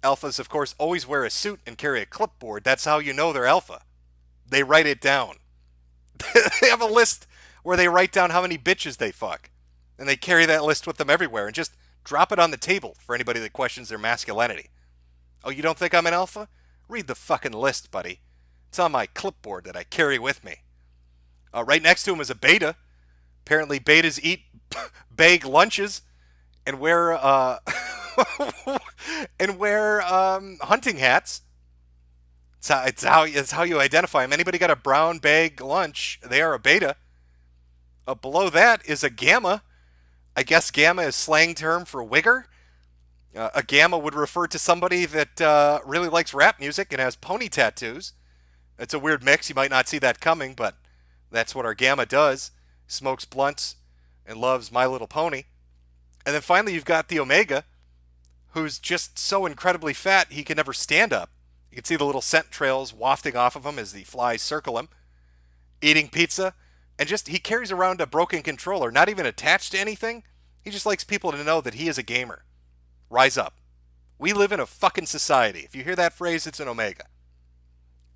Alphas, of course, always wear a suit and carry a clipboard. That's how you know they're alpha. They write it down. They have a list where they write down how many bitches they fuck. And they carry that list with them everywhere and just drop it on the table for anybody that questions their masculinity. Oh, you don't think I'm an alpha? Read the fucking list, buddy. It's on my clipboard that I carry with me. Right next to him is a beta. Apparently betas eat bag lunches and wear hunting hats. It's how you identify them. Anybody got a brown bag lunch, they are a beta. Below that is a gamma. I guess gamma is slang term for wigger. A gamma would refer to somebody that really likes rap music and has pony tattoos. It's a weird mix. You might not see that coming, but that's what our gamma does. Smokes blunts and loves My Little Pony. And then finally you've got the omega, who's just so incredibly fat he can never stand up. You can see the little scent trails wafting off of him as the flies circle him. Eating pizza, and he carries around a broken controller, not even attached to anything. He just likes people to know that he is a gamer. Rise up. We live in a fucking society. If you hear that phrase, it's an omega.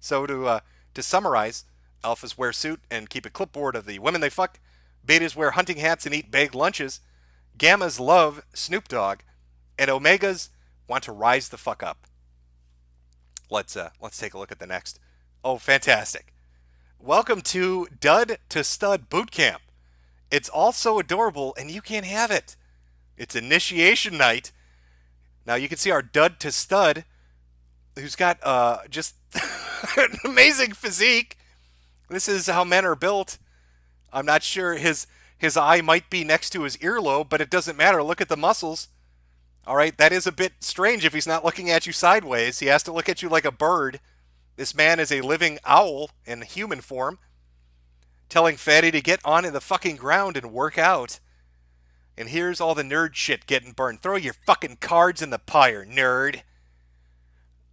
So to summarize, alphas wear suit and keep a clipboard of the women they fuck. Betas wear hunting hats and eat bag lunches. Gammas love Snoop Dogg. And omegas want to rise the fuck up. Let's take a look at the next. Oh, fantastic. Welcome to Dud to Stud Boot Camp. It's all so adorable, and you can't have it. It's initiation night. Now you can see our Dud to Stud, who's got just an amazing physique. This is how men are built. I'm not sure his eye might be next to his earlobe, but it doesn't matter. Look at the muscles. All right, that is a bit strange if he's not looking at you sideways. He has to look at you like a bird. This man is a living owl in human form, telling Fatty to get on in the fucking ground and work out. And here's all the nerd shit getting burned. Throw your fucking cards in the pyre, nerd.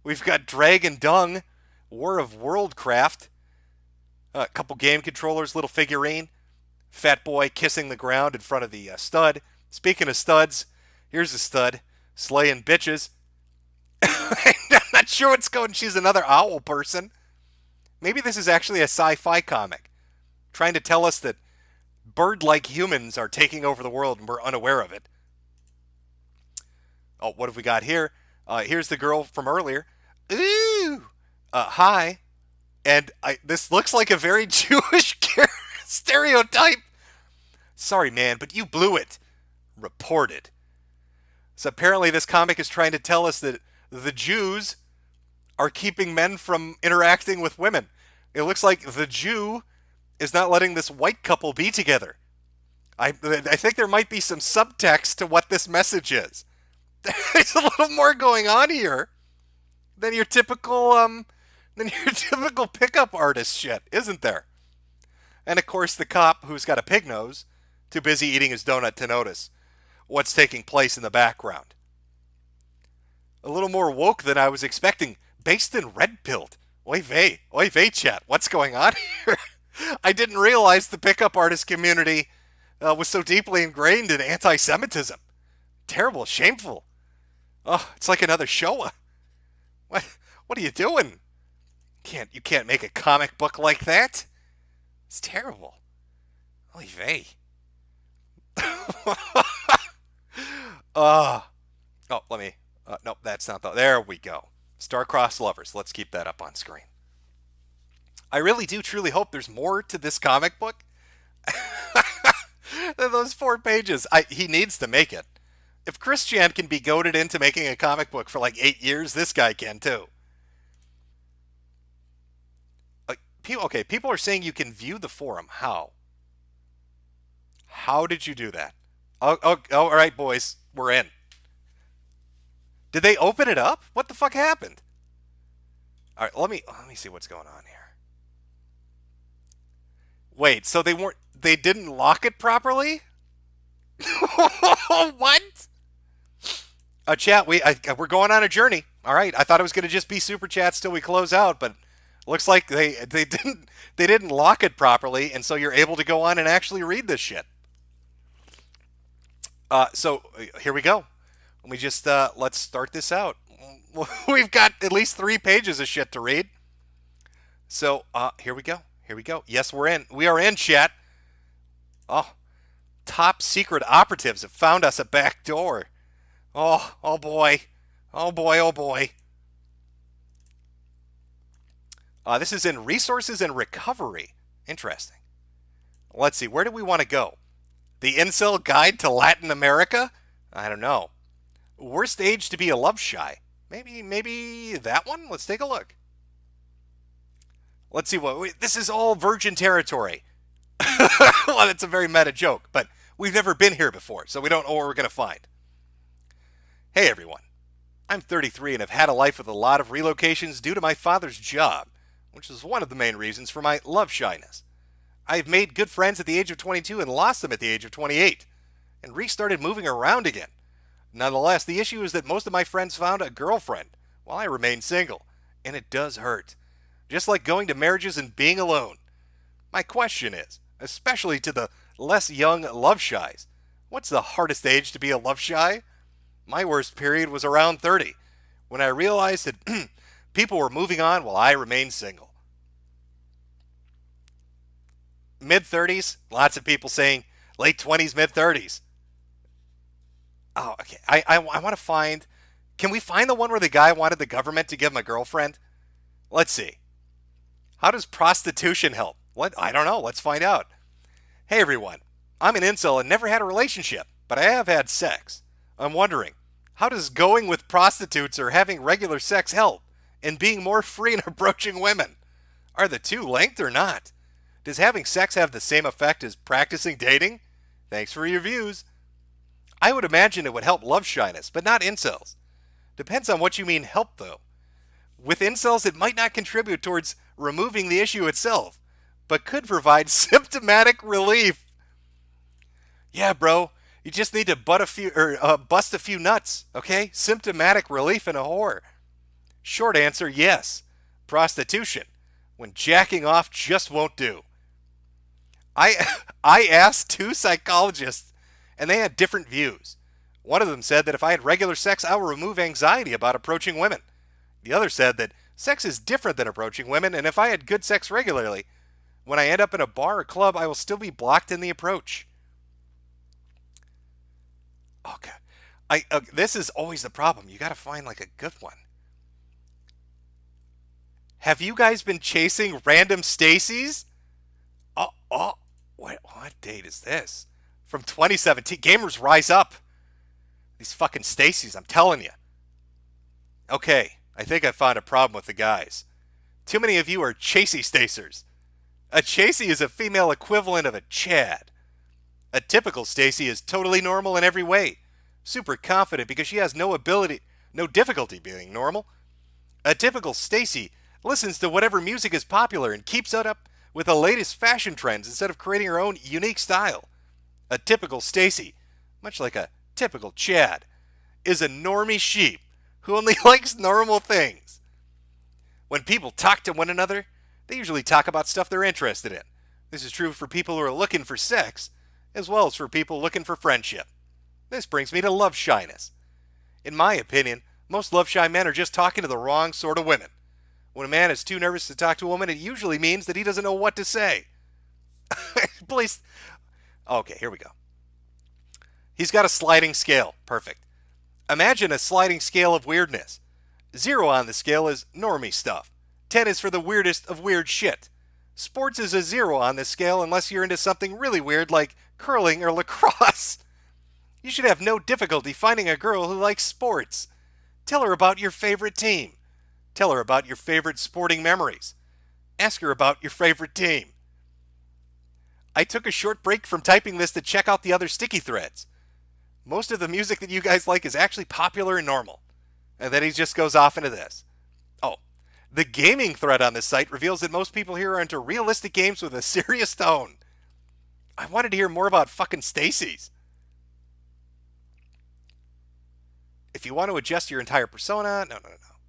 We've got Dragon Dung, War of Worldcraft, a couple game controllers, little figurine, fat boy kissing the ground in front of the stud. Speaking of studs, here's a stud, slaying bitches. I'm not sure what's going. She's another owl person. Maybe this is actually a sci-fi comic, trying to tell us that bird-like humans are taking over the world and we're unaware of it. Oh, what have we got here? Here's the girl from earlier. Ooh! Hi. And this looks like a very Jewish stereotype. Sorry, man, but you blew it. Reported. So apparently this comic is trying to tell us that the Jews are keeping men from interacting with women. It looks like the Jew is not letting this white couple be together. I think there might be some subtext to what this message is. There's a little more going on here than your typical pickup artist shit, isn't there? And of course the cop, who's got a pig nose, too busy eating his donut to notice what's taking place in the background. A little more woke than I was expecting, based in red-pilled. Oy vey, chat, what's going on here? I didn't realize the pickup artist community was so deeply ingrained in anti-Semitism. Terrible, shameful. Oh, it's like another Shoah. What are you doing? You can't make a comic book like that. It's terrible. Oy vey. Let me. Nope, that's not the. There we go. Star-crossed lovers. Let's keep that up on screen. I really do truly hope there's more to this comic book than those 4 pages. He needs to make it. If Christian can be goaded into making a comic book for like 8 years, this guy can too. People are saying you can view the forum. How? How did you do that? Oh, all right, boys, we're in. Did they open it up? What the fuck happened? All right, let me see what's going on here. Wait, so they didn't lock it properly? What? Chat, we're going on a journey. All right, I thought it was going to just be super chats till we close out, but looks like they didn't lock it properly, and so you're able to go on and actually read this shit. So here we go. Let me just let's start this out. We've got at least 3 pages of shit to read. So here we go. Here we go. Yes, we're in. We are in, chat. Oh, top secret operatives have found us a back door. Oh boy. Oh boy. Oh boy. This is in resources and recovery. Interesting. Let's see. Where do we want to go? The Incel Guide to Latin America? I don't know. Worst age to be a love shy. Maybe that one? Let's take a look. Let's see this is all virgin territory. Well, it's a very meta joke, but we've never been here before, so we don't know what we're going to find. Hey everyone. I'm 33 and have had a life with a lot of relocations due to my father's job, which is one of the main reasons for my love shyness. I've made good friends at the age of 22 and lost them at the age of 28, and restarted moving around again. Nonetheless, the issue is that most of my friends found a girlfriend, while I remain single, and it does hurt. Just like going to marriages and being alone. My question is, especially to the less young love shies, what's the hardest age to be a love shy? My worst period was around 30, when I realized that people were moving on while I remained single. Mid-30s, lots of people saying late 20s, mid-30s. Oh, okay. I want to find... Can we find the one where the guy wanted the government to give him a girlfriend? Let's see. How does prostitution help? I don't know. Let's find out. Hey, everyone. I'm an incel and never had a relationship, but I have had sex. I'm wondering, how does going with prostitutes or having regular sex help in being more free in approaching women? Are the two linked or not? Does having sex have the same effect as practicing dating? Thanks for your views. I would imagine it would help love shyness, but not incels. Depends on what you mean help, though. With incels, it might not contribute towards removing the issue itself, but could provide symptomatic relief. Yeah, bro, you just need to bust a few nuts, okay? Symptomatic relief in a whore. Short answer, yes. Prostitution, when jacking off just won't do. I asked 2 psychologists, and they had different views. One of them said that if I had regular sex, I would remove anxiety about approaching women. The other said that sex is different than approaching women, and if I had good sex regularly, when I end up in a bar or club, I will still be blocked in the approach. Okay. This is always the problem. You got to find like a good one. Have you guys been chasing random Stacy's? What date is this? From 2017. Gamers rise up. These fucking Stacy's, I'm telling you. Okay, I think I found a problem with the guys. Too many of you are chasey Stacers. A chasey is a female equivalent of a Chad. A typical Stacy is totally normal in every way. Super confident because she has no difficulty being normal. A typical Stacy listens to whatever music is popular and keeps up with the latest fashion trends instead of creating her own unique style. A typical Stacy, much like a typical Chad, is a normie sheep who only likes normal things. When people talk to one another, they usually talk about stuff they're interested in. This is true for people who are looking for sex, as well as for people looking for friendship. This brings me to love shyness. In my opinion, most love-shy men are just talking to the wrong sort of women. When a man is too nervous to talk to a woman, it usually means that he doesn't know what to say. Please. Okay, here we go. He's got a sliding scale. Perfect. Imagine a sliding scale of weirdness. 0 on the scale is normie stuff. 10 is for the weirdest of weird shit. Sports is a 0 on this scale unless you're into something really weird like curling or lacrosse. You should have no difficulty finding a girl who likes sports. Tell her about your favorite team. Tell her about your favorite sporting memories. Ask her about your favorite team. I took a short break from typing this to check out the other sticky threads. Most of the music that you guys like is actually popular and normal. And then he just goes off into this. Oh, the gaming thread on this site reveals that most people here are into realistic games with a serious tone. I wanted to hear more about fucking Stacy's. If you want to adjust your entire persona, no.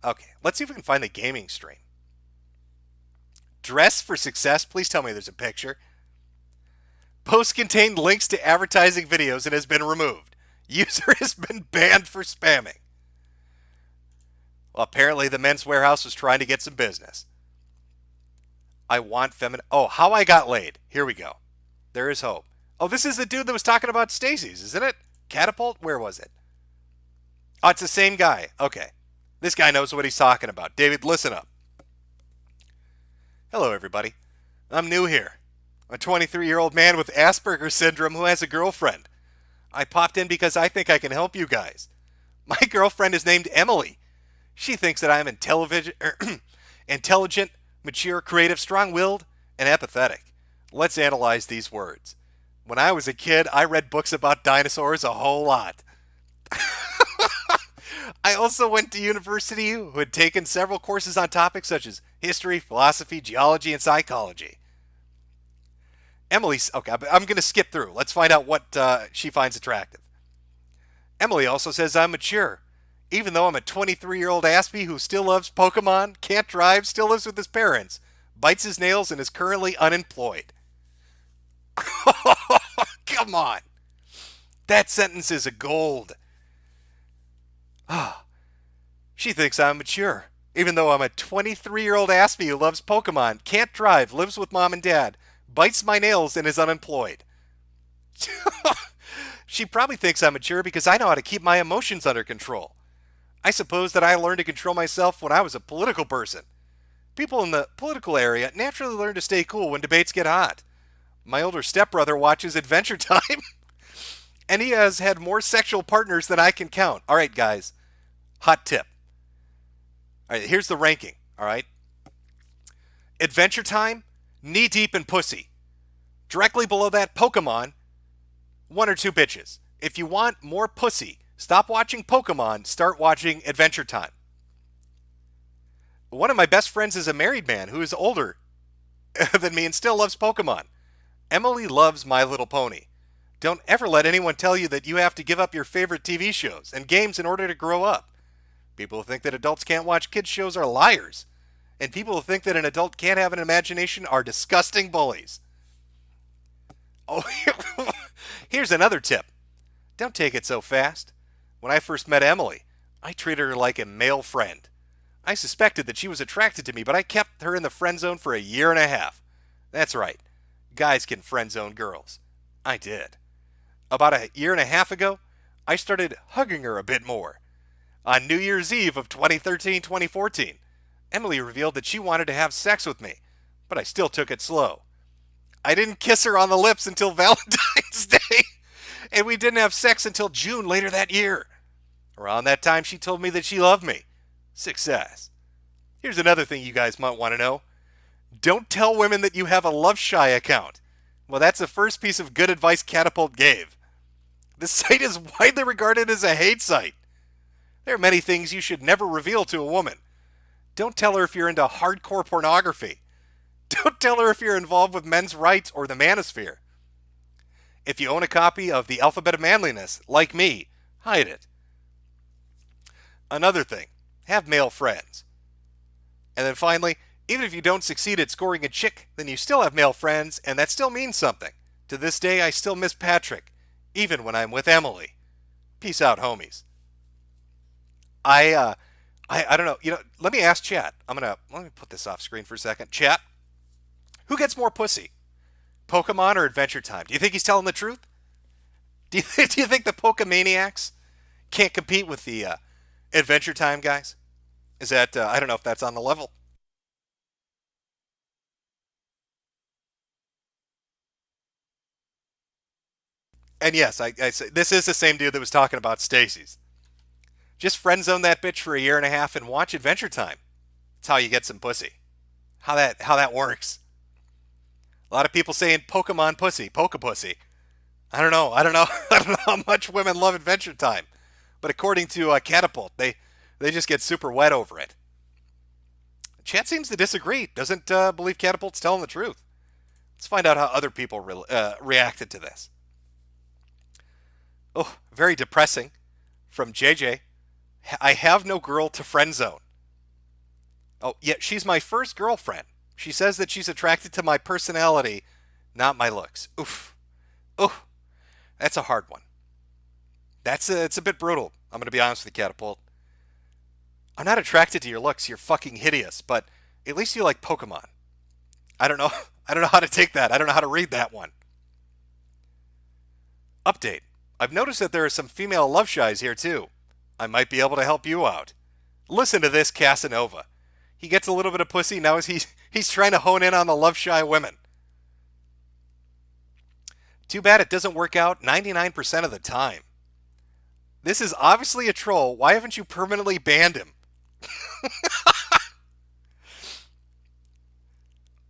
Okay, let's see if we can find the gaming stream. Dress for success, please tell me there's a picture. Post contained links to advertising videos and has been removed. User has been banned for spamming. Well, apparently the Men's Warehouse was trying to get some business. I want feminine. Oh, how I got laid. Here we go. There is hope. Oh, this is the dude that was talking about Stacy's, isn't it? Catapult? Where was it? Oh, it's the same guy. Okay. This guy knows what he's talking about. David, listen up. Hello, everybody. I'm new here. I'm a 23-year-old man with Asperger's syndrome who has a girlfriend. I popped in because I think I can help you guys. My girlfriend is named Emily. She thinks that I'm intelligent, mature, creative, strong-willed, and empathetic. Let's analyze these words. When I was a kid, I read books about dinosaurs a whole lot. I also went to university who had taken several courses on topics such as history, philosophy, geology, and psychology. Emily's... Okay, I'm going to skip through. Let's find out what she finds attractive. Emily also says I'm mature. Even though I'm a 23-year-old Aspie who still loves Pokemon, can't drive, still lives with his parents, bites his nails, and is currently unemployed. Come on. That sentence is a gold. She thinks I'm mature. Even though I'm a 23-year-old Aspie who loves Pokemon, can't drive, lives with mom and dad, bites my nails, and is unemployed. She probably thinks I'm mature because I know how to keep my emotions under control. I suppose that I learned to control myself when I was a political person. People in the political area naturally learn to stay cool when debates get hot. My older stepbrother watches Adventure Time, and he has had more sexual partners than I can count. All right, guys. Hot tip. All right, here's the ranking, all right? Adventure Time, knee-deep in pussy. Directly below that, Pokemon, 1 or 2 bitches. If you want more pussy, stop watching Pokemon, start watching Adventure Time. One of my best friends is a married man who is older than me and still loves Pokemon. Emily loves My Little Pony. Don't ever let anyone tell you that you have to give up your favorite TV shows and games in order to grow up. People who think that adults can't watch kids' shows are liars. And people who think that an adult can't have an imagination are disgusting bullies. Oh, here's another tip. Don't take it so fast. When I first met Emily, I treated her like a male friend. I suspected that she was attracted to me, but I kept her in the friend zone for a year and a half. That's right. Guys can friend zone girls. I did. About a year and a half ago, I started hugging her a bit more. On New Year's Eve of 2013-2014, Emily revealed that she wanted to have sex with me, but I still took it slow. I didn't kiss her on the lips until Valentine's Day, and we didn't have sex until June later that year. Around that time, she told me that she loved me. Success. Here's another thing you guys might want to know. Don't tell women that you have a Love Shy account. Well, that's the first piece of good advice Catapult gave. This site is widely regarded as a hate site. There are many things you should never reveal to a woman. Don't tell her if you're into hardcore pornography. Don't tell her if you're involved with men's rights or the manosphere. If you own a copy of The Alphabet of Manliness, like me, hide it. Another thing, have male friends. And then finally, even if you don't succeed at scoring a chick, then you still have male friends, and that still means something. To this day, I still miss Patrick, even when I'm with Emily. Peace out, homies. I don't know. Let me ask chat. Let me put this off screen for a second. Chat, who gets more pussy? Pokemon or Adventure Time? Do you think he's telling the truth? Do you think the Pokemaniacs can't compete with the Adventure Time guys? Is that, I don't know if that's on the level. And yes, I say this is the same dude that was talking about Stacy's. Just friend zone that bitch for a year and a half and watch Adventure Time. That's how you get some pussy. How that works. A lot of people saying Pokemon pussy, Poke pussy. I don't know. I don't know how much women love Adventure Time. But according to Catapult, they just get super wet over it. Chat seems to disagree. Doesn't believe Catapult's telling the truth. Let's find out how other people reacted to this. Oh, very depressing. From JJ. I have no girl to friend zone. Oh, yeah, she's my first girlfriend. She says that she's attracted to my personality, not my looks. Oof. Oof. That's a hard one. It's a bit brutal. I'm going to be honest with you, Catapult. I'm not attracted to your looks. You're fucking hideous, but at least you like Pokemon. I don't know. I don't know how to take that. I don't know how to read that one. Update. I've noticed that there are some female love shies here too. I might be able to help you out. Listen to this, Casanova. He gets a little bit of pussy, now he's trying to hone in on the love shy women. Too bad it doesn't work out 99% of the time. This is obviously a troll. Why haven't you permanently banned him?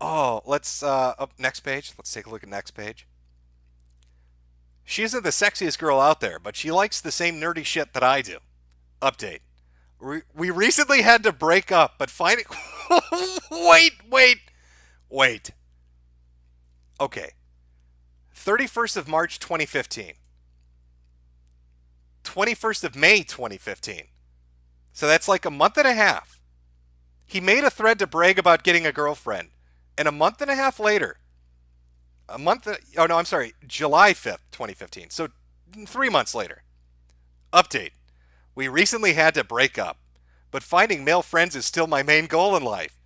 Oh, let's up next page. Let's take a look at next page. She isn't the sexiest girl out there, but she likes the same nerdy shit that I do. Update. We recently had to break up, but finding... Wait. Okay. 31st of March 2015. 21st of May 2015. So that's like a month and a half. He made a thread to brag about getting a girlfriend. And a month and a half later... July 5th, 2015. So 3 months later. Update. We recently had to break up, but finding male friends is still my main goal in life.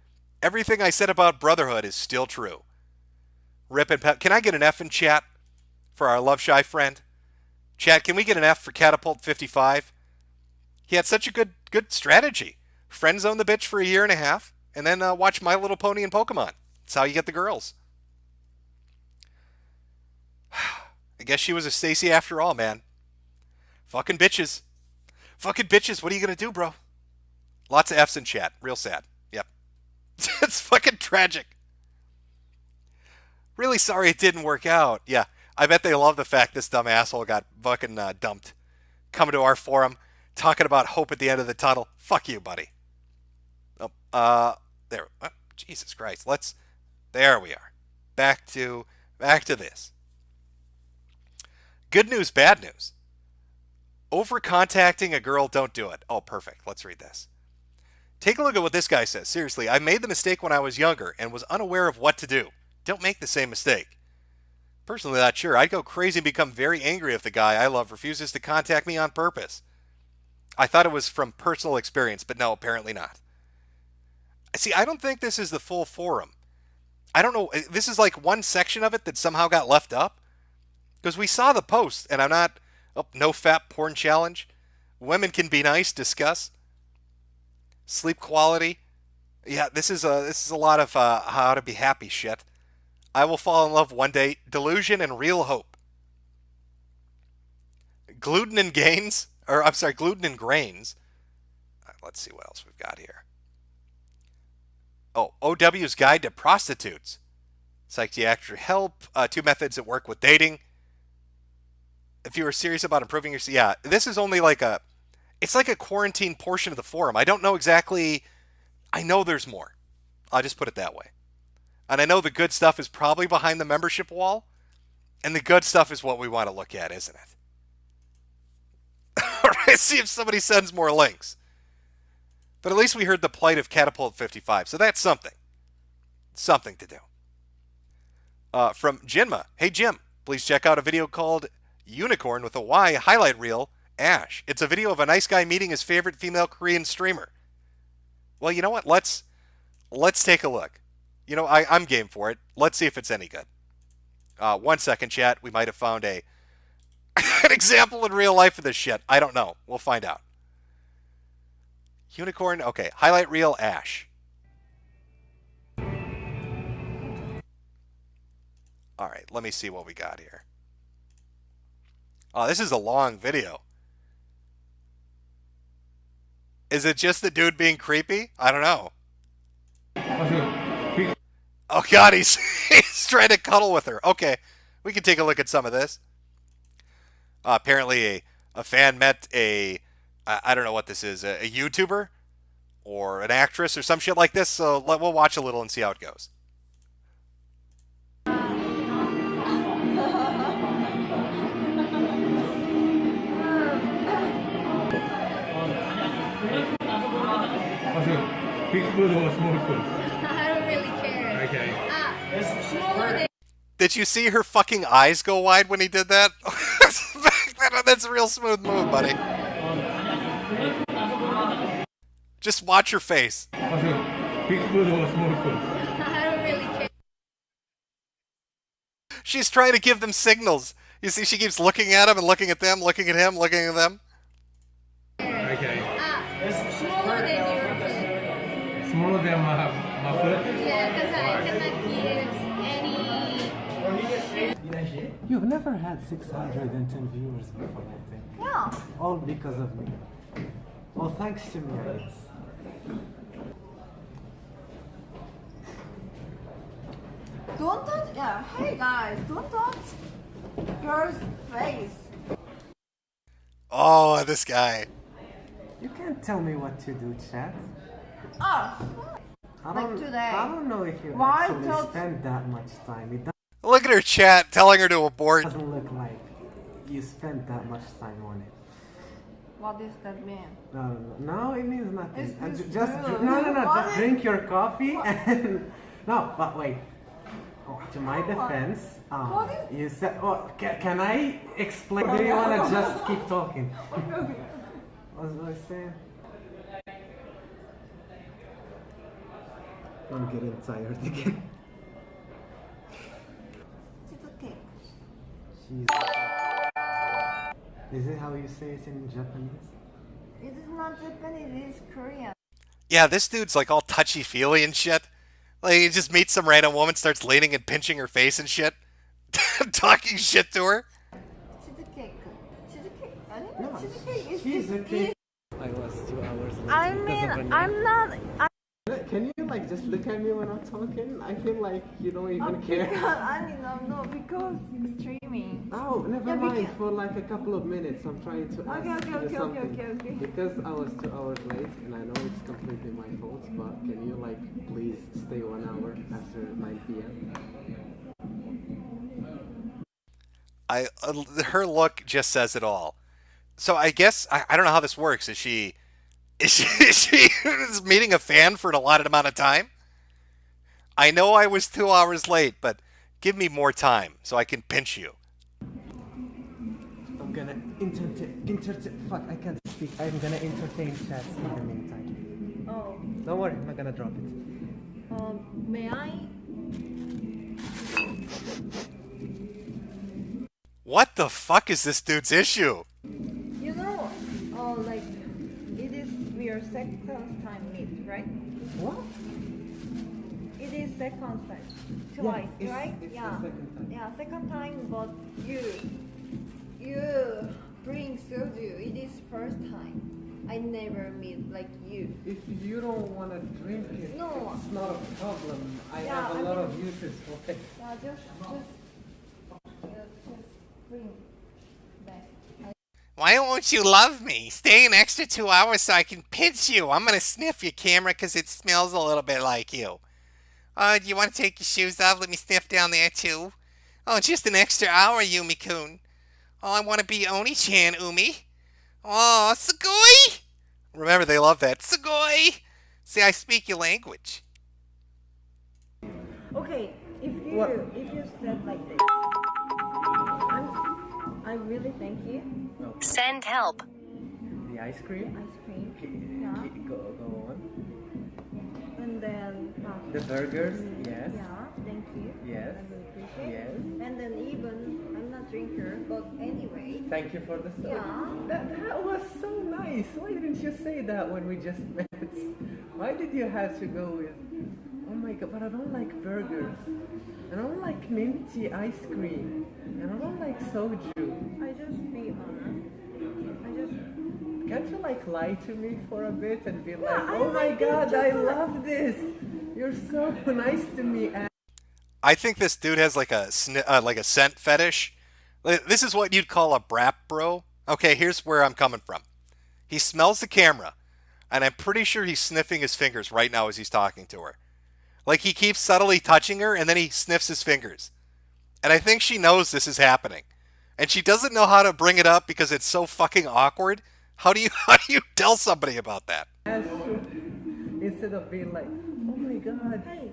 Everything I said about brotherhood is still true. Rip and Pep. Can I get an F in chat for our love shy friend? Chat, can we get an F for Catapult 55? He had such a good strategy. Friend zone the bitch for a year and a half, and then watch My Little Pony and Pokemon. That's how you get the girls. I guess she was a Stacy after all, man. Fucking bitches. Fucking bitches. What are you going to do, bro? Lots of F's in chat. Real sad. Yep. It's fucking tragic. Really sorry it didn't work out. Yeah. I bet they love the fact this dumb asshole got fucking dumped. Coming to our forum, talking about hope at the end of the tunnel. Fuck you, buddy. Oh, there. Oh, Jesus Christ. There we are. Back to this. Good news, bad news. Over contacting a girl, don't do it. Oh, perfect. Let's read this. Take a look at what this guy says. Seriously, I made the mistake when I was younger and was unaware of what to do. Don't make the same mistake. Personally, not sure. I'd go crazy and become very angry if the guy I love refuses to contact me on purpose. I thought it was from personal experience, but no, apparently not. See, I don't think this is the full forum. I don't know. This is like one section of it that somehow got left up. Because we saw the post, and I'm not... Oh, no fat porn challenge. Women can be nice, discuss. Sleep quality. Yeah, this is a lot of how to be happy shit. I will fall in love one day. Delusion and real hope. Gluten and gains, or I'm sorry, gluten and grains. Let's see what else we've got here. Oh, OW's Guide to Prostitutes. Psychiatric help. 2 methods that work with dating. If you are serious about improving your... Yeah, this is only like a... It's like a quarantine portion of the forum. I don't know exactly... I know there's more. I'll just put it that way. And I know the good stuff is probably behind the membership wall. And the good stuff is what we want to look at, isn't it? Alright, see if somebody sends more links. But at least we heard the plight of Catapult 55. So that's something. Something to do. From Jinma. Hey Jim, please check out a video called Unicorn with a Y highlight reel, Ash. It's a video of a nice guy meeting his favorite female Korean streamer. Well, you know what? Let's take a look. You know, I'm game for it. Let's see if it's any good. 1 second, chat. We might have found an example in real life of this shit. I don't know. We'll find out. Unicorn. Okay. Highlight reel, Ash. All right. Let me see what we got here. Oh, this is a long video. Is it just the dude being creepy? I don't know. Oh God, he's trying to cuddle with her. Okay, we can take a look at some of this. Apparently a fan met I don't know what this is, a YouTuber or an actress or some shit like this. So we'll watch a little and see how it goes. Big food or small food? I don't really care. Okay. Smaller than... Did you see her fucking eyes go wide when he did that? That's a real smooth move, buddy. Just watch your face. Big food or small food? I don't really care. She's trying to give them signals. You see, she keeps looking at him and looking at them, looking at him, looking at them. Okay. Smaller than your food. Smaller than my food? Yeah, because I cannot give any... You've never had 610 viewers before, I think. No. All because of me. Well, thanks to me, I guess. Don't touch. Yeah. Hey guys, don't touch girl's face. Oh, this guy. You can't tell me what to do, chat. Oh. Like today. I don't know if you Why actually don't- spend that much time. It Look at her chat telling her to abort. doesn't look like you spent that much time on it. What does that mean? No, it means nothing. It's And just just rude. no. What Just is- drink your coffee and no. But wait. Oh, to my defense, What is- you said. Oh, can I explain? Do you wanna just keep talking? What was I saying? I'm getting tired again. It's okay. Is it how you say it in Japanese? It is not Japanese, it is Korean. Yeah, this dude's like all touchy-feely and shit. Like, he just meets some random woman, starts leaning and pinching her face and shit. Talking shit to her. Cheesecake. Cheesecake. I don't know. Cheesecake is Cheesecake. I was 2 hours late I because mean, of an I'm not. Can you like just look at me when I'm talking? I feel like you don't even care. I mean, no, because streaming. Oh, never Yeah, mind. because- For like a couple of minutes, I'm trying to ask you something. Okay. Because I was 2 hours late, and I know it's completely my fault, but can you like please stay 1 hour after 9 p.m.? Her look just says it all. So I guess I don't know how this works. Is she is meeting a fan for an allotted amount of time? I know I was 2 hours late, but give me more time so I can pinch you. I'm gonna entertain. Fuck, I can't speak. I'm gonna entertain chats in the meantime. Oh. Don't worry, I'm not gonna drop it. May I? What the fuck is this dude's issue? You know, like, it is your second time meet, right? What? second time, twice, right? It's yeah. the second time. Yeah, second time, but you bring soju. It is first time. I never meet like you. If you don't want to drink it, No. it's not a problem. I Yeah, have a I lot mean- of uses for it. Yeah, just bring back. Why won't you love me? Stay an extra 2 hours so I can pinch you. I'm going to sniff your camera because it smells a little bit like you. Do you want to take your shoes off? Let me sniff down there too. Oh, just an extra hour, Yumi-kun. Oh, I want to be Oni-chan, Umi. Oh, Sugoi! Remember, they love that. Sugoi! See, I speak your language. Okay, if you said like this, I really thank you. Send help. The ice cream? Ice cream. Yeah. Go on. And then The burgers? Yes. Yeah, thank you. Yes. I really appreciate it. Yes. And then even I'm not drinker, but anyway. Thank you for the soda. Yeah. That was so nice. Why didn't you say that when we just met? Why did you have to go with, oh my god, but I don't like burgers. I don't like minty ice cream. And I don't like soju. I just be honest. Can't you like lie to me for a bit and be like, I oh my like this god, I chocolate." love this. You're so nice to me. I think this dude has like a scent fetish. This is what you'd call a brap bro. Okay, here's where I'm coming from. He smells the camera, and I'm pretty sure he's sniffing his fingers right now as he's talking to her. Like, he keeps subtly touching her, and then he sniffs his fingers. And I think she knows this is happening. And she doesn't know how to bring it up because it's so fucking awkward. How do you tell somebody about that? Instead of being like, oh my god. Hey.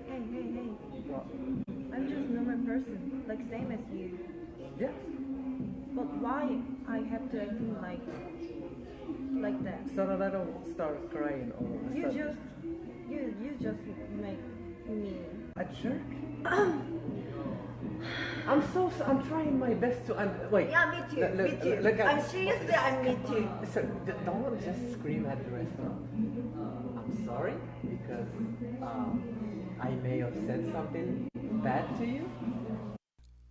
I'm just normal person, like same as you. Yeah. But why I have to act like that? So that I don't start crying all of a You sudden. just make me A jerk? I'm trying my best to wait. Yeah, me too. Me too. Look at, I'm seriously, I'm me too. So don't just scream at the restaurant. I'm sorry because I may have said something bad to you.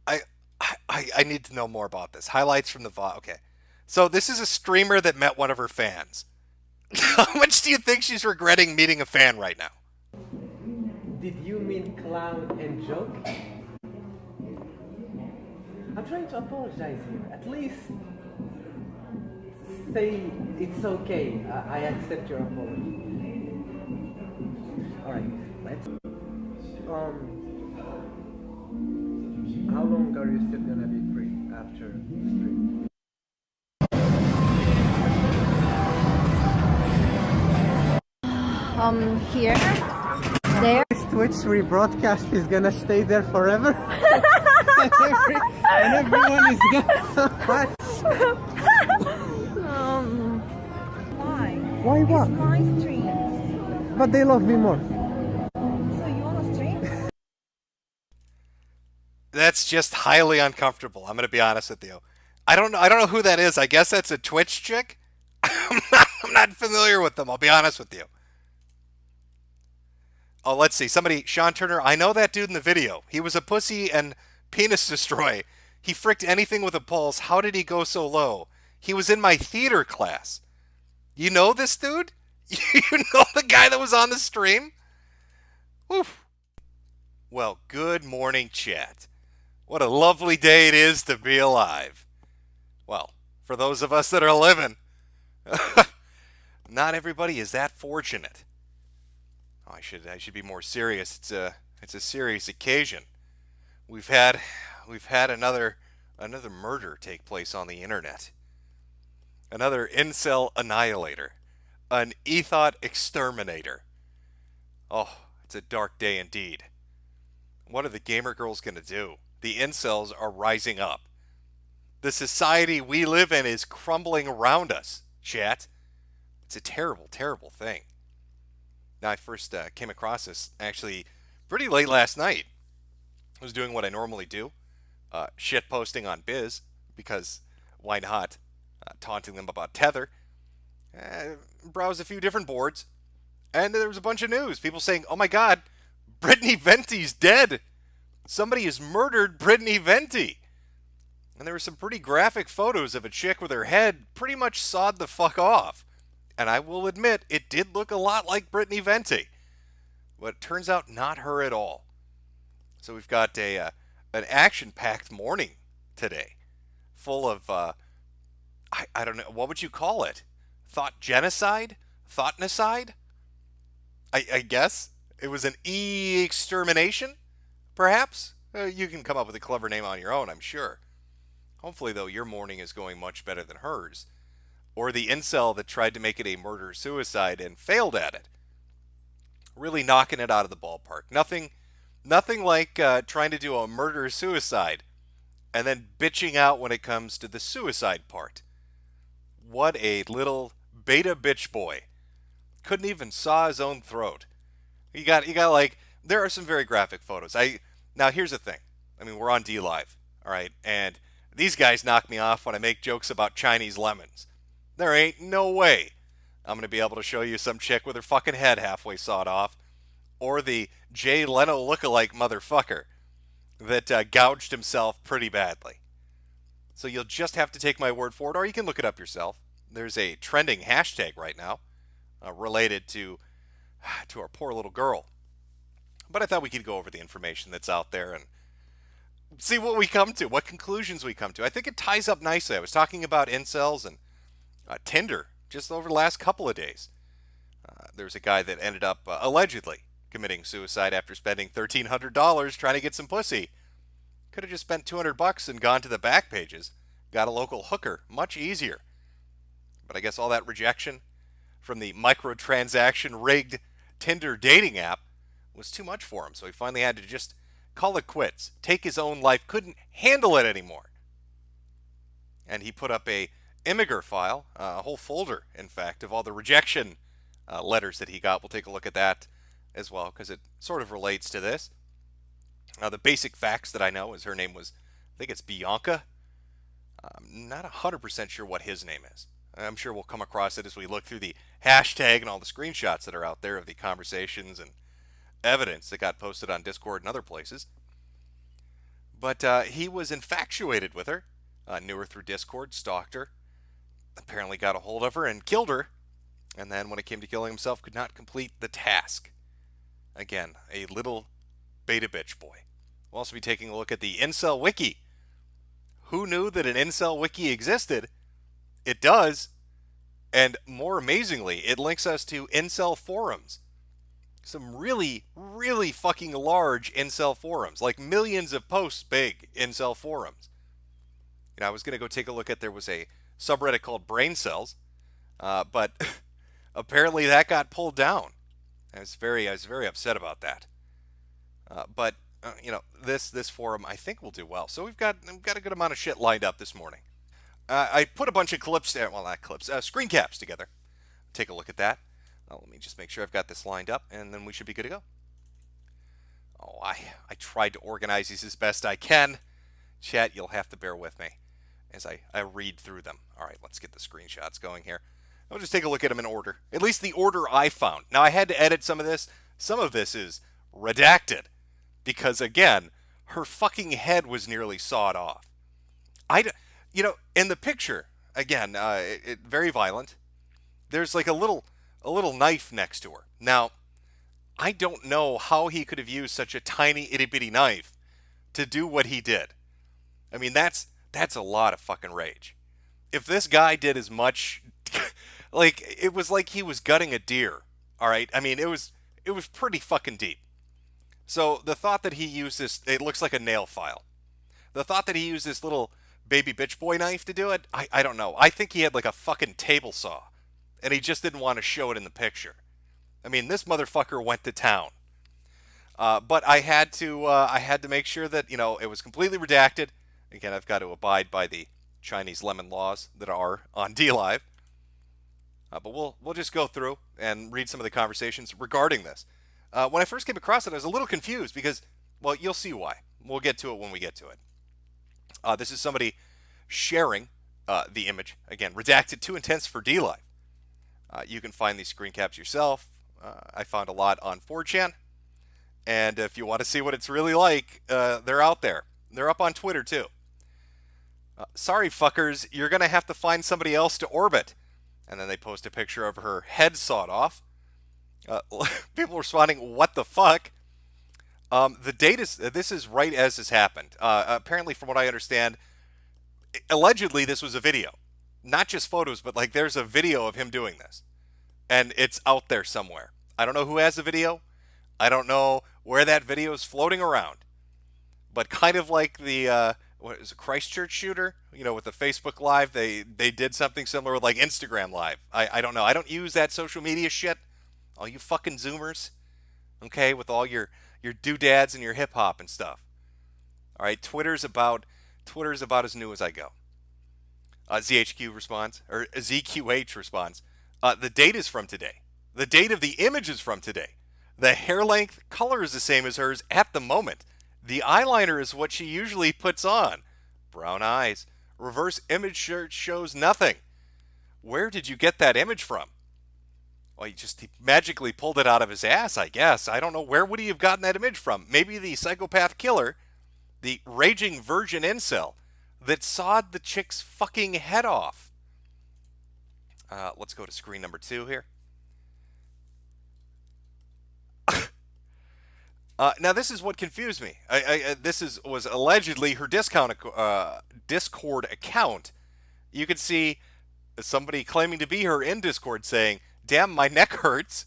I need to know more about this. Highlights from the VOD. Okay. So this is a streamer that met one of her fans. How much do you think she's regretting meeting a fan right now? Did you mean clown and joke? I'm trying to apologize here. At least say it's okay. I accept your apology. Alright, let's... how long are you still gonna be free after the stream? Here, there. This Twitch rebroadcast is gonna stay there forever? and everyone is gonna watch. Why? Why what? It's my stream. But they love me more. So you wanna stream? That's just highly uncomfortable. I'm going to be honest with you. I don't know who that is. I guess that's a Twitch chick. I'm not familiar with them. I'll be honest with you. Oh, let's see. Somebody, Sean Turner. I know that dude in the video. He was a pussy and penis destroy. He fricked anything with a pulse. How did he go so low? He was in my theater class. You know this dude? You know the guy that was on the stream? Oof. Well, good morning, chat. What a lovely day it is to be alive. Well, for those of us that are living, not everybody is that fortunate. Oh, I should be more serious. It's a serious occasion. We've had another murder take place on the internet. Another incel annihilator, an ethot exterminator. Oh, it's a dark day indeed. What are the gamer girls gonna do? The incels are rising up. The society we live in is crumbling around us, chat. It's a terrible, terrible thing. Now, I first came across this actually pretty late last night. I was doing what I normally do, shit posting on Biz, because why not? Taunting them about Tether. Browsed a few different boards, and there was a bunch of news. People saying, oh my god, Brittany Venti's dead. Somebody has murdered Brittany Venti. And there were some pretty graphic photos of a chick with her head pretty much sawed the fuck off. And I will admit, it did look a lot like Brittany Venti. But it turns out not her at all. So we've got an action-packed morning today. Full of, I don't know, what would you call it? Thought genocide? Thoughtnicide? I guess? It was an e-extermination, perhaps? You can come up with a clever name on your own, I'm sure. Hopefully, though, your morning is going much better than hers. Or the incel that tried to make it a murder-suicide and failed at it. Really knocking it out of the ballpark. Nothing like trying to do a murder-suicide and then bitching out when it comes to the suicide part. What a little beta bitch boy. Couldn't even saw his own throat. You got like, there are some very graphic photos. Now here's the thing. I mean, we're on D Live, all right? And these guys knock me off when I make jokes about Chinese lemons. There ain't no way I'm going to be able to show you some chick with her fucking head halfway sawed off, or the Jay Leno lookalike motherfucker that gouged himself pretty badly. So you'll just have to take my word for it, or you can look it up yourself. There's a trending hashtag right now related to our poor little girl. But I thought we could go over the information that's out there and see what we come to, what conclusions we come to. I think it ties up nicely. I was talking about incels and Tinder just over the last couple of days. There's a guy that ended up allegedly committing suicide after spending $1,300 trying to get some pussy. Could have just spent $200 and gone to the back pages. Got a local hooker. Much easier. But I guess all that rejection from the microtransaction rigged Tinder dating app was too much for him. So he finally had to just call it quits. Take his own life. Couldn't handle it anymore. And he put up a Imgur file, a whole folder, in fact, of all the rejection letters that he got. We'll take a look at that as well, because it sort of relates to this. The basic facts that I know is her name was, I think it's Bianca. I'm not 100% sure what his name is. I'm sure we'll come across it as we look through the hashtag and all the screenshots that are out there of the conversations and evidence that got posted on Discord and other places. But he was infatuated with her, knew her through Discord, stalked her, apparently got a hold of her and killed her, and then when it came to killing himself, could not complete the task. Again, a little beta bitch boy. We'll also be taking a look at the Incel Wiki. Who knew that an Incel Wiki existed? It does, and more amazingly, it links us to Incel forums. Some really, really fucking large Incel forums, like millions of posts big Incel forums. You know, I was going to go take a look at, there was a subreddit called Brain Cells, but apparently that got pulled down. I was very upset about that. But you know, this forum I think will do well. So we've got a good amount of shit lined up this morning. I put a bunch of clips there, well not clips, screen caps together. Take a look at that. Let me just make sure I've got this lined up, and then we should be good to go. Oh, I tried to organize these as best I can. Chat, you'll have to bear with me as I read through them. All right, let's get the screenshots going here. I'll just take a look at them in order. At least the order I found. Now, I had to edit some of this. Some of this is redacted. Because, again, her fucking head was nearly sawed off. You know, in the picture, again, very violent. There's like a little knife next to her. Now, I don't know how he could have used such a tiny itty-bitty knife to do what he did. I mean, that's a lot of fucking rage. If this guy did as much, like, it was like he was gutting a deer, all right? I mean, it was pretty fucking deep. So the thought that he used this, it looks like a nail file. The thought that he used this little baby bitch boy knife to do it, I don't know. I think he had like a fucking table saw, and he just didn't want to show it in the picture. I mean, this motherfucker went to town. But I had to make sure that, you know, it was completely redacted. Again, I've got to abide by the Chinese lemon laws that are on DLive. But we'll just go through and read some of the conversations regarding this. When I first came across it, I was a little confused because, well, you'll see why. We'll get to it when we get to it. This is somebody sharing the image. Again, redacted, too intense for DLive. You can find these screen caps yourself. I found a lot on 4chan. And if you want to see what it's really like, they're out there. They're up on Twitter, too. Sorry, fuckers, you're going to have to find somebody else to orbit. And then they post a picture of her head sawed off. People responding, what the fuck? The date is, this is right as this happened. Apparently, from what I understand, allegedly this was a video. Not just photos, but like there's a video of him doing this. And it's out there somewhere. I don't know who has the video. I don't know where that video is floating around. But kind of like the, what is a Christchurch shooter? You know, with the Facebook Live, they did something similar with like Instagram Live. I don't know. I don't use that social media shit. All you fucking Zoomers. Okay, with all your doodads and your hip hop and stuff. All right, Twitter's about as new as I go. ZHQ responds, or ZQH responds. The date is from today. The date of the image is from today. The hair length, color is the same as hers at the moment. The eyeliner is what she usually puts on. Brown eyes. Reverse image shirt shows nothing. Where did you get that image from? Well, he magically pulled it out of his ass, I guess. I don't know. Where would he have gotten that image from? Maybe the psychopath killer, the raging virgin incel that sawed the chick's fucking head off. Let's go to screen number 2 here. Now, this is what confused me. This was allegedly her Discord account. You could see somebody claiming to be her in Discord saying, damn, my neck hurts,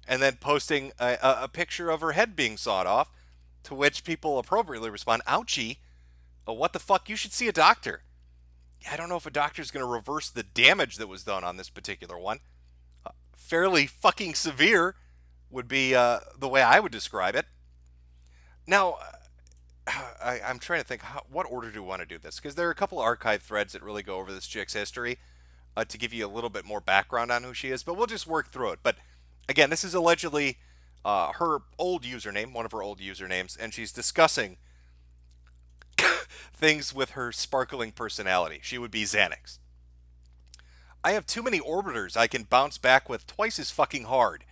and then posting a picture of her head being sawed off, to which people appropriately respond, ouchie, what the fuck, you should see a doctor. I don't know if a doctor's going to reverse the damage that was done on this particular one. Fairly fucking severe would be the way I would describe it. Now, I'm trying to think, what order do we want to do this? Because there are a couple archive threads that really go over this chick's history to give you a little bit more background on who she is, but we'll just work through it. But again, this is allegedly her old username, one of her old usernames, and she's discussing things with her sparkling personality. She would be Xanax. I have too many orbiters I can bounce back with twice as fucking hard.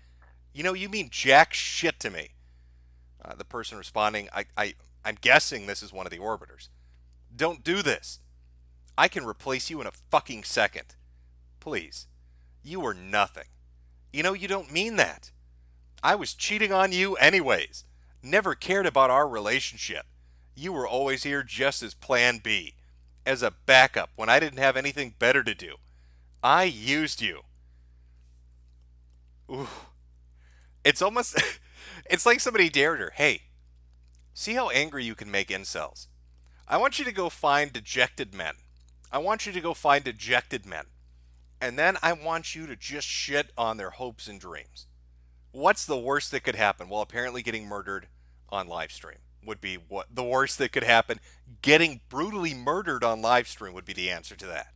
You know, you mean jack shit to me. The person responding, I'm guessing this is one of the orbiters. Don't do this. I can replace you in a fucking second. Please. You are nothing. You know, you don't mean that. I was cheating on you anyways. Never cared about our relationship. You were always here just as plan B. As a backup when I didn't have anything better to do. I used you. Ooh. It's almost... It's like somebody dared her. Hey, see how angry you can make incels. I want you to go find dejected men. I want you to go find dejected men. And then I want you to just shit on their hopes and dreams. What's the worst that could happen? Well, apparently getting murdered on live stream would be what the worst that could happen. Getting brutally murdered on live stream would be the answer to that.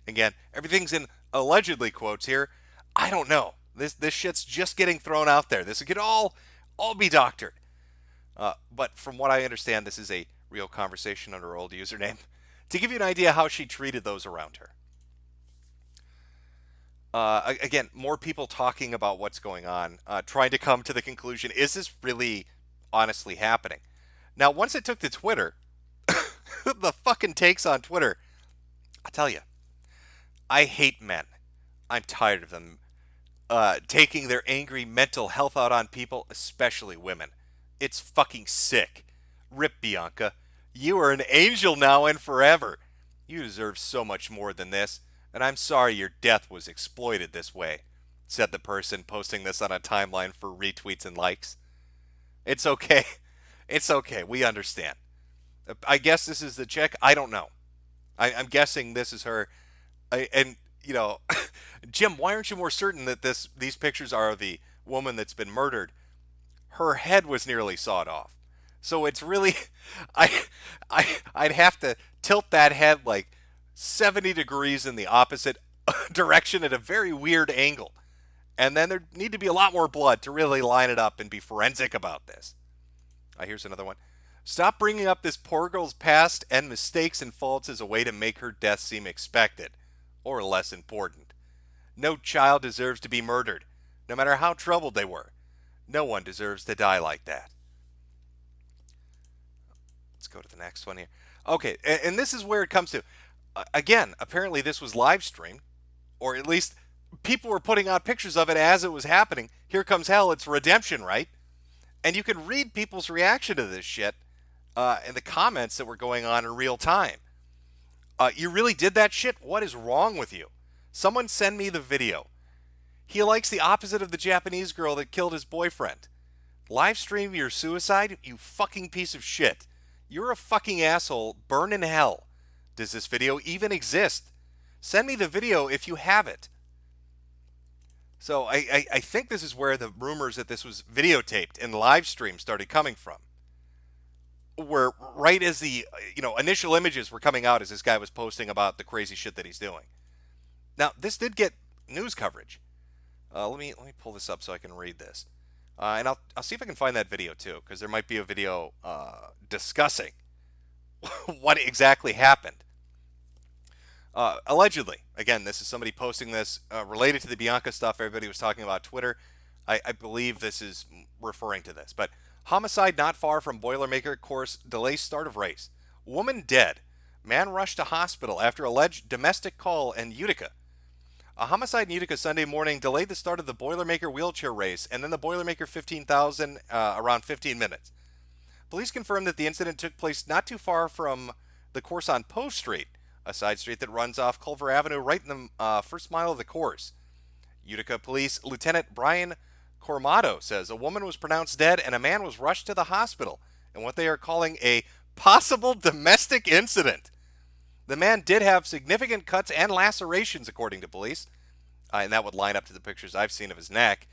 Again, everything's in allegedly quotes here. I don't know. This shit's just getting thrown out there. This could all be doctored. But from what I understand, this is a real conversation under her old username. To give you an idea how she treated those around her. Again, more people talking about what's going on, trying to come to the conclusion, is this really honestly happening? Now, once it took to Twitter, the fucking takes on Twitter, I tell you, I hate men. I'm tired of them taking their angry mental health out on people, especially women. It's fucking sick. Rip, Bianca. You are an angel now and forever. You deserve so much more than this, and I'm sorry your death was exploited this way, said the person posting this on a timeline for retweets and likes. It's okay. It's okay. We understand. I guess this is the chick. I don't know. I'm guessing this is her. And, you know, Jim, why aren't you more certain that these pictures are the woman that's been murdered? Her head was nearly sawed off. So it's really, I'd have to tilt that head like 70 degrees in the opposite direction at a very weird angle. And then there'd need to be a lot more blood to really line it up and be forensic about this. Here's another one. Stop bringing up this poor girl's past and mistakes and faults as a way to make her death seem expected or less important. No child deserves to be murdered, no matter how troubled they were. No one deserves to die like that. Let's go to the next one here. Okay, and this is where it comes to. Again, apparently this was live streamed, or at least people were putting out pictures of it as it was happening. Here comes hell, it's redemption, right? And you can read people's reaction to this shit in the comments that were going on in real time. You really did that shit? What is wrong with you? Someone send me the video. He likes the opposite of the Japanese girl that killed his boyfriend. Live stream your suicide? You fucking piece of shit. You're a fucking asshole. Burn in hell. Does this video even exist? Send me the video if you have it. So I think this is where the rumors that this was videotaped and live stream started coming from. Where right as the initial images were coming out as this guy was posting about the crazy shit that he's doing. Now, this did get news coverage. Let me pull this up so I can read this. And I'll see if I can find that video too, because there might be a video discussing what exactly happened. Allegedly, again, this is somebody posting this related to the Bianca stuff everybody was talking about Twitter. I believe this is referring to this. But homicide not far from Boilermaker course delays start of race. Woman dead. Man rushed to hospital after alleged domestic call in Utica. A homicide in Utica Sunday morning delayed the start of the Boilermaker wheelchair race and then the Boilermaker 15,000 around 15 minutes. Police confirmed that the incident took place not too far from the course on Post Street, a side street that runs off Culver Avenue right in the first mile of the course. Utica Police Lieutenant Brian Cormado says a woman was pronounced dead and a man was rushed to the hospital in what they are calling a possible domestic incident. The man did have significant cuts and lacerations, according to police, and that would line up to the pictures I've seen of his neck.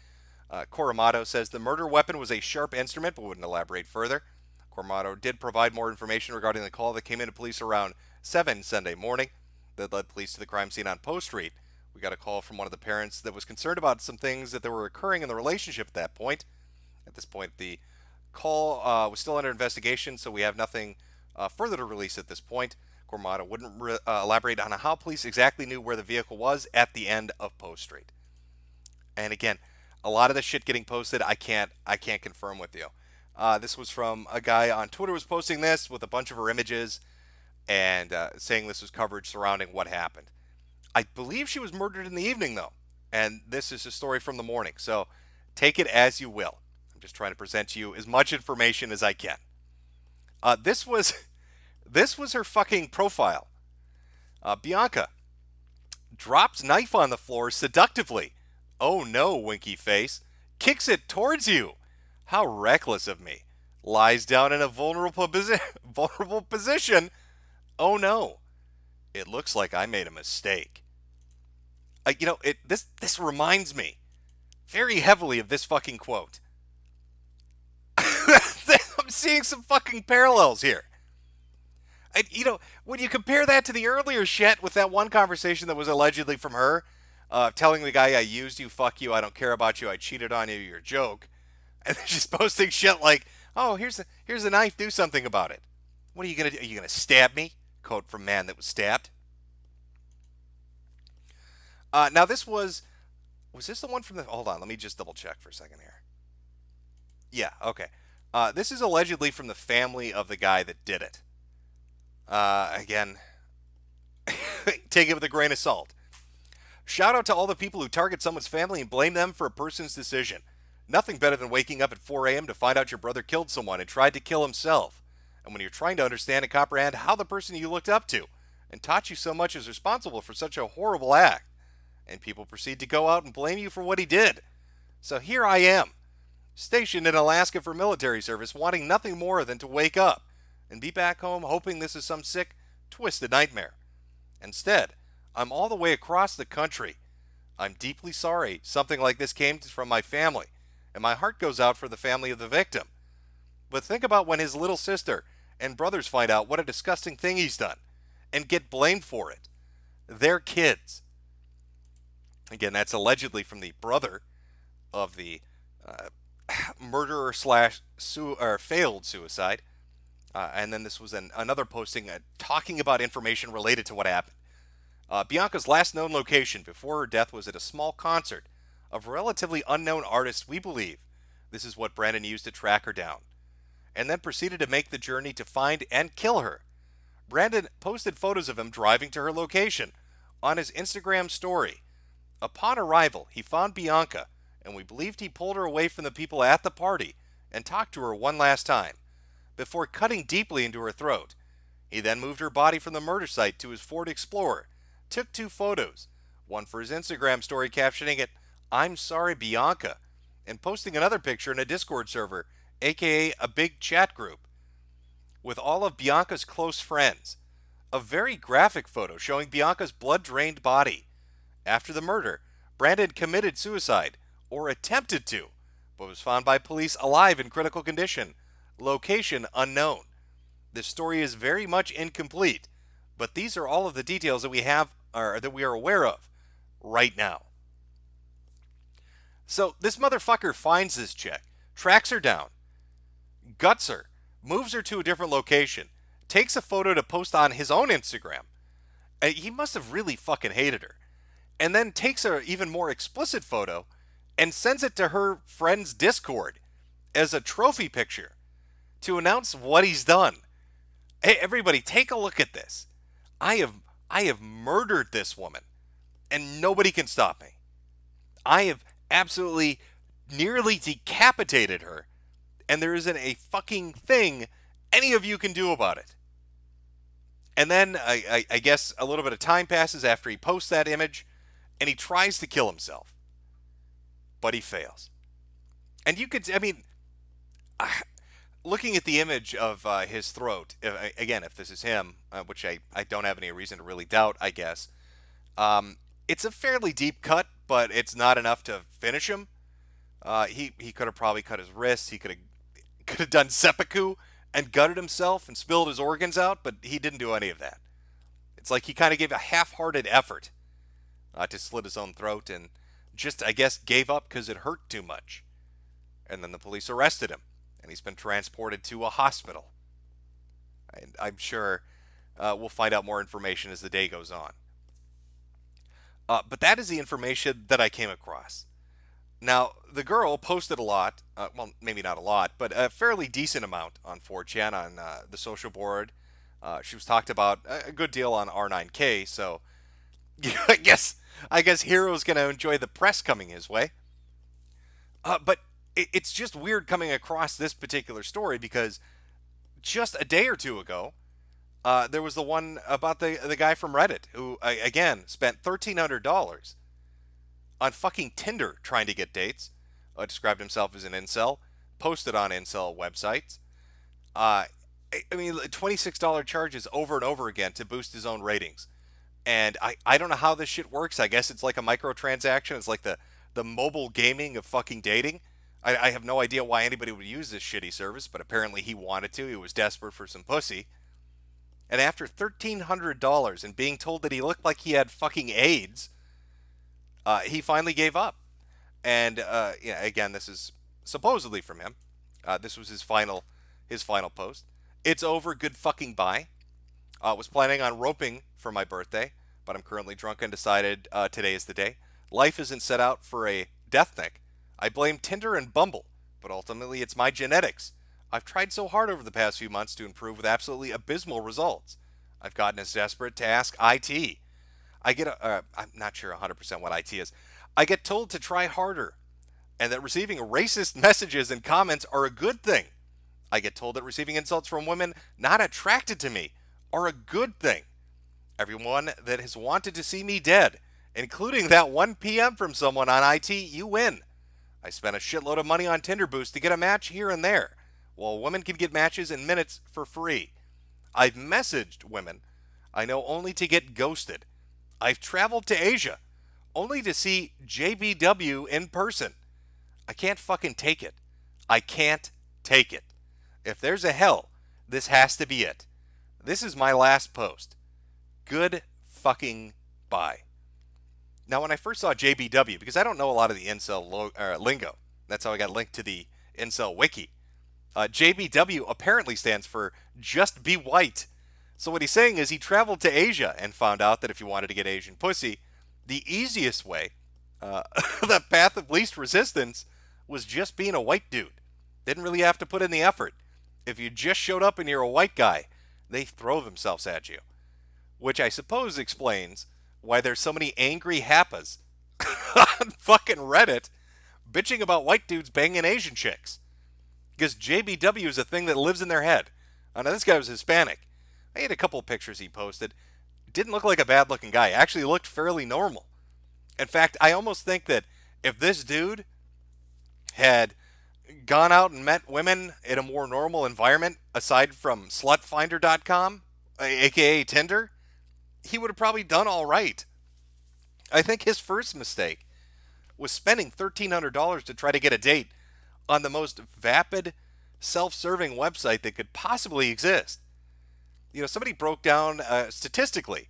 Cormado says the murder weapon was a sharp instrument, but wouldn't elaborate further. Cormado did provide more information regarding the call that came into police around 7 Sunday morning that led police to the crime scene on Post Street. We got a call from one of the parents that was concerned about some things that were occurring in the relationship at that point. At this point, the call was still under investigation, so we have nothing further to release at this point. Cormado wouldn't elaborate on how police exactly knew where the vehicle was at the end of Post Street. And again, a lot of the shit getting posted, I can't confirm with you. This was from a guy on Twitter was posting this with a bunch of her images and saying this was coverage surrounding what happened. I believe she was murdered in the evening, though, and this is a story from the morning, so take it as you will. I'm just trying to present to you as much information as I can. This was her fucking profile. Bianca drops knife on the floor seductively. Oh no, winky face. Kicks it towards you. How reckless of me. Lies down in a vulnerable position. Oh no. It looks like I made a mistake. This reminds me very heavily of this fucking quote. I'm seeing some fucking parallels here. When you compare that to the earlier shit with that one conversation that was allegedly from her, telling the guy, I used you, fuck you, I don't care about you, I cheated on you, you're a joke. And then she's posting shit like, oh, here's a knife, do something about it. What are you going to do? Are you going to stab me? Quote from man that was stabbed. Now this was this the one from the, hold on, let me just double check for a second here. Yeah, okay. This is allegedly from the family of the guy that did it. Again, take it with a grain of salt. Shout out to all the people who target someone's family and blame them for a person's decision. Nothing better than waking up at 4 a.m. to find out your brother killed someone and tried to kill himself. And when you're trying to understand and comprehend how the person you looked up to and taught you so much is responsible for such a horrible act, and people proceed to go out and blame you for what he did. So here I am, stationed in Alaska for military service, wanting nothing more than to wake up and be back home hoping this is some sick, twisted nightmare. Instead, I'm all the way across the country. I'm deeply sorry something like this came from my family, and my heart goes out for the family of the victim. But think about when his little sister and brothers find out what a disgusting thing he's done and get blamed for it. They're kids. Again, that's allegedly from the brother of the murderer / failed suicide. And then this was another posting talking about information related to what happened. Bianca's last known location before her death was at a small concert of a relatively unknown artist we believe This is what Brandon used to track her down, and then proceeded to make the journey to find and kill her. Brandon posted photos of him driving to her location on his Instagram story. Upon arrival, he found Bianca, and we believed he pulled her away from the people at the party and talked to her one last time, before cutting deeply into her throat. He then moved her body from the murder site to his Ford Explorer, took 2 photos, one for his Instagram story captioning it, "I'm sorry Bianca," and posting another picture in a Discord server, aka a big chat group, with all of Bianca's close friends. A very graphic photo showing Bianca's blood-drained body. After the murder, Brandon committed suicide, or attempted to, but was found by police alive in critical condition. Location unknown. This story is very much incomplete, but these are all of the details that we have, or that we are aware of right now. So this motherfucker finds this chick, tracks her down, guts her, moves her to a different location, takes a photo to post on his own Instagram. He must have really fucking hated her. And then takes an even more explicit photo and sends it to her friend's Discord as a trophy picture to announce what he's done. Hey, everybody, take a look at this. I have murdered this woman, and nobody can stop me. I have absolutely nearly decapitated her, and there isn't a fucking thing any of you can do about it. And then, I guess, a little bit of time passes after he posts that image, and he tries to kill himself. But he fails. And you could, I mean, looking at the image of his throat, again, if this is him, which I don't have any reason to really doubt, I guess, it's a fairly deep cut, but it's not enough to finish him. He could have probably cut his wrists. He could have done seppuku and gutted himself and spilled his organs out, but he didn't do any of that. It's like he kind of gave a half-hearted effort to slit his own throat and just, I guess, gave up because it hurt too much. And then the police arrested him, and he's been transported to a hospital. And I'm sure we'll find out more information as the day goes on. But that is the information that I came across. Now, the girl posted a lot, well, maybe not a lot, but a fairly decent amount on 4chan, on the social board. She was talked about a good deal on R9K, so I guess Hero's going to enjoy the press coming his way. But it's just weird coming across this particular story because just a day or two ago, there was the one about the guy from Reddit who, again, spent $1,300 on fucking Tinder trying to get dates, described himself as an incel, posted on incel websites. I mean, $26 charges over and over again to boost his own ratings. And I don't know how this shit works. I guess it's like a microtransaction. It's like the mobile gaming of fucking dating. I have no idea why anybody would use this shitty service, but apparently he wanted to. He was desperate for some pussy. And after $1,300 and being told that he looked like he had fucking AIDS, he finally gave up. And yeah, again, this is supposedly from him. This was his final post. It's over. Good fucking bye. Was planning on roping for my birthday, but I'm currently drunk and decided today is the day. Life isn't set out for a death nick. I blame Tinder and Bumble, but ultimately it's my genetics. I've tried so hard over the past few months to improve with absolutely abysmal results. I've gotten as desperate to ask IT. I'm not sure 100% what IT is. I get told to try harder, and that receiving racist messages and comments are a good thing. I get told that receiving insults from women not attracted to me are a good thing. Everyone that has wanted to see me dead, including that 1 p.m. from someone on IT, you win. I spent a shitload of money on Tinder Boost to get a match here and there, while women can get matches in minutes for free. I've messaged women I know only to get ghosted. I've traveled to Asia only to see JBW in person. I can't fucking take it. I can't take it. If there's a hell, this has to be it. This is my last post. Good fucking bye. Now, when I first saw JBW, because I don't know a lot of the incel lingo, that's how I got linked to the Incel Wiki. JBW apparently stands for Just Be White. So what he's saying is he traveled to Asia and found out that if you wanted to get Asian pussy, the easiest way, the path of least resistance, was just being a white dude. Didn't really have to put in the effort. If you just showed up and you're a white guy, they throw themselves at you. Which I suppose explains why there's so many angry happas on fucking Reddit bitching about white dudes banging Asian chicks. Because JBW is a thing that lives in their head. Now, this guy was Hispanic. I had a couple of pictures he posted. Didn't look like a bad-looking guy. Actually looked fairly normal. In fact, I almost think that if this dude had gone out and met women in a more normal environment, aside from slutfinder.com, aka Tinder, he would have probably done all right. I think his first mistake was spending $1,300 to try to get a date on the most vapid, self-serving website that could possibly exist. You know, somebody broke down statistically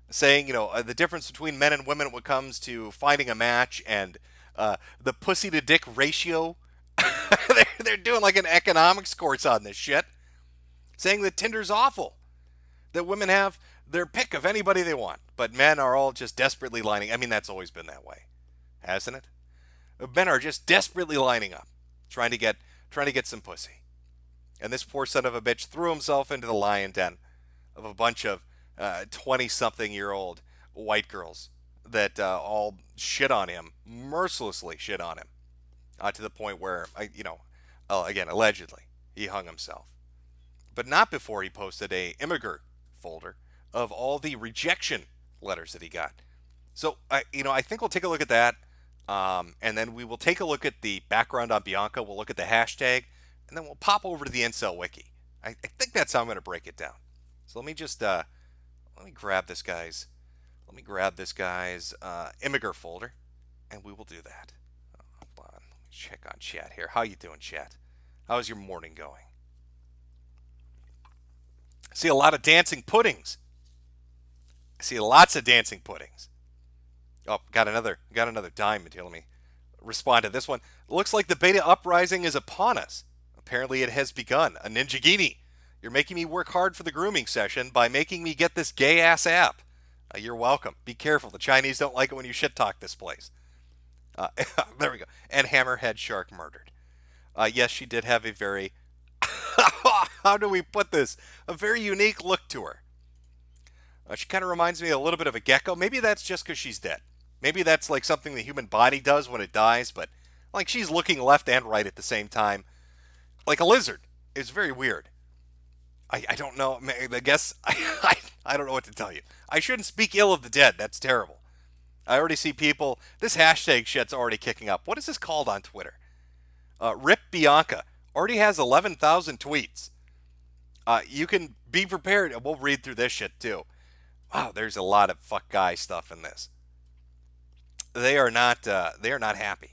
saying, you know, the difference between men and women when it comes to finding a match and the pussy to dick ratio. They're doing like an economics course on this shit, saying that Tinder's awful, that women have their pick of anybody they want, but men are all just desperately lining. I mean, that's always been that way, hasn't it? Men are just desperately lining up, trying to get some pussy. And this poor son of a bitch threw himself into the lion den of a bunch of 20-something-year-old white girls that all shit on him, mercilessly shit on him, to the point where, again, allegedly, he hung himself. But not before he posted a immigrant folder of all the rejection letters that he got. So, I think we'll take a look at that, and then we will take a look at the background on Bianca. We'll look at the hashtag, and then we'll pop over to the Incel Wiki. I think that's how I'm going to break it down. So let me just let me grab this guy's immigrant folder, and we will do that. Hold on, let me check on chat here. How you doing, chat? How's your morning going? I see a lot of dancing puddings. I see lots of dancing puddings. Oh, got another diamond here. Let me respond to this one. Looks like the beta uprising is upon us. Apparently it has begun. A Ninjagini. You're making me work hard for the grooming session by making me get this gay-ass app. You're welcome. Be careful. The Chinese don't like it when you shit-talk this place. There we go. And Hammerhead Shark murdered. Yes, she did have a very... how do we put this? A very unique look to her. She kind of reminds me a little bit of a gecko. Maybe that's just because she's dead. Maybe that's like something the human body does when it dies, but like she's looking left and right at the same time. Like a lizard. It's very weird. I don't know. I guess I don't know what to tell you. I shouldn't speak ill of the dead. That's terrible. I already see people. This hashtag shit's already kicking up. What is this called on Twitter? Rip Bianca already has 11,000 tweets. You can be prepared. We'll read through this shit too. Wow, there's a lot of fuck guy stuff in this. They are not happy.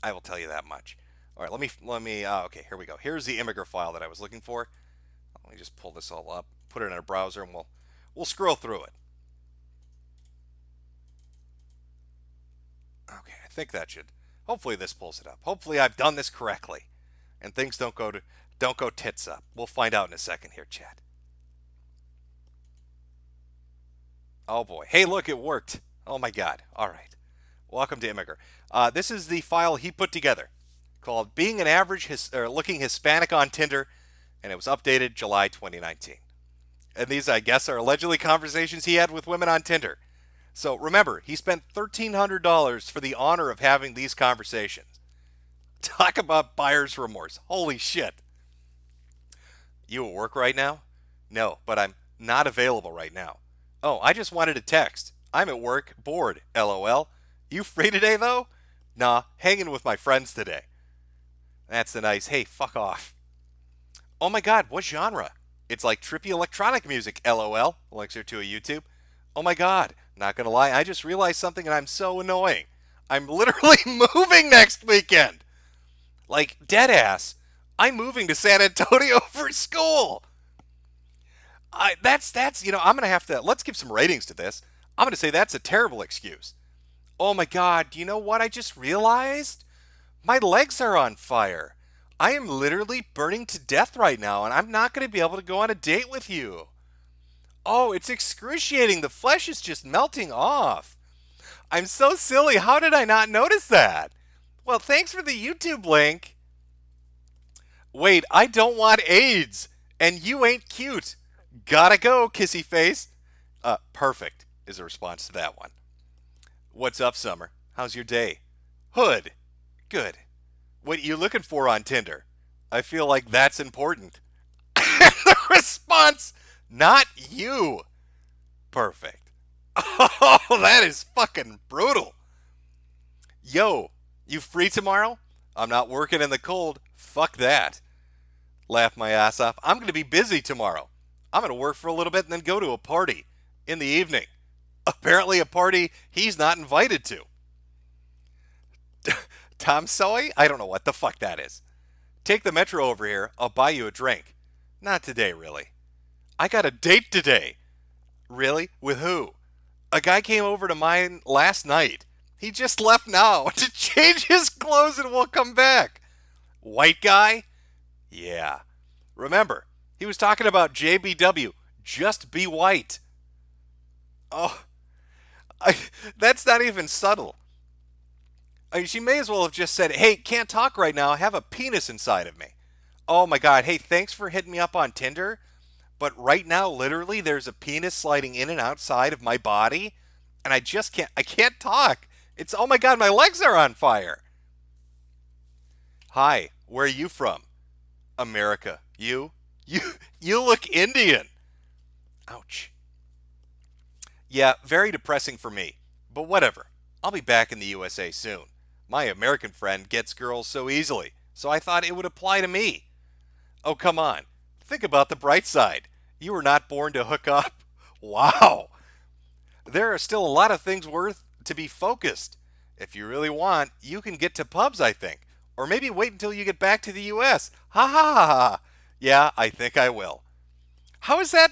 I will tell you that much. All right, let me. Okay, here we go. Here's the immigrant file that I was looking for. Let me just pull this all up, put it in a browser, and we'll scroll through it. Okay, I think that should. Hopefully this pulls it up. Hopefully I've done this correctly, and things don't go tits up. We'll find out in a second here, chat. Oh boy. Hey, look, it worked. Oh my God. All right. Welcome to Immigrant. This is the file he put together called Being an Average Looking Hispanic on Tinder, and it was updated July 2019. And these, I guess, are allegedly conversations he had with women on Tinder. So remember, he spent $1,300 for the honor of having these conversations. Talk about buyer's remorse. Holy shit. You at work right now? No, but I'm not available right now. Oh, I just wanted to text. I'm at work, bored, LOL. You free today, though? Nah, hanging with my friends today. That's the nice, hey, fuck off. Oh my God, what genre? It's like trippy electronic music, LOL. Elixir to a YouTube. Oh my God, not gonna lie, I just realized something and I'm so annoying. I'm literally moving next weekend. Like, dead ass. I'm moving to San Antonio for school. That's I'm going to have to, let's give some ratings to this. I'm going to say that's a terrible excuse. Oh my God, do you know what I just realized? My legs are on fire. I am literally burning to death right now, and I'm not going to be able to go on a date with you. Oh, it's excruciating. The flesh is just melting off. I'm so silly. How did I not notice that? Well, thanks for the YouTube link. Wait, I don't want AIDS, and you ain't cute. Gotta go, kissy face. Perfect is a response to that one. What's up, Summer? How's your day? Hood. Good. What you looking for on Tinder? I feel like that's important. The response, not you. Perfect. Oh, that is fucking brutal. Yo, you free tomorrow? I'm not working in the cold. Fuck that. Laugh my ass off. I'm going to be busy tomorrow. I'm going to work for a little bit and then go to a party in the evening. Apparently a party he's not invited to. Tom Soy? I don't know what the fuck that is. Take the metro over here. I'll buy you a drink. Not today, really. I got a date today. Really? With who? A guy came over to mine last night. He just left now to change his clothes and will come back. White guy? Yeah. Remember, he was talking about JBW. Just be white. Oh, that's not even subtle. I mean, she may as well have just said, hey, can't talk right now. I have a penis inside of me. Oh my God. Hey, thanks for hitting me up on Tinder. But right now, literally, there's a penis sliding in and outside of my body. And I can't talk. It's, oh my God, my legs are on fire. Hi, where are you from? America. You look Indian. Ouch. Yeah, very depressing for me. But whatever. I'll be back in the USA soon. My American friend gets girls so easily, so I thought it would apply to me. Oh, come on. Think about the bright side. You were not born to hook up. Wow. There are still a lot of things worth to be focused. If you really want, you can get to pubs, I think. Or maybe wait until you get back to the US. Ha ha ha ha. Yeah, I think I will. How is that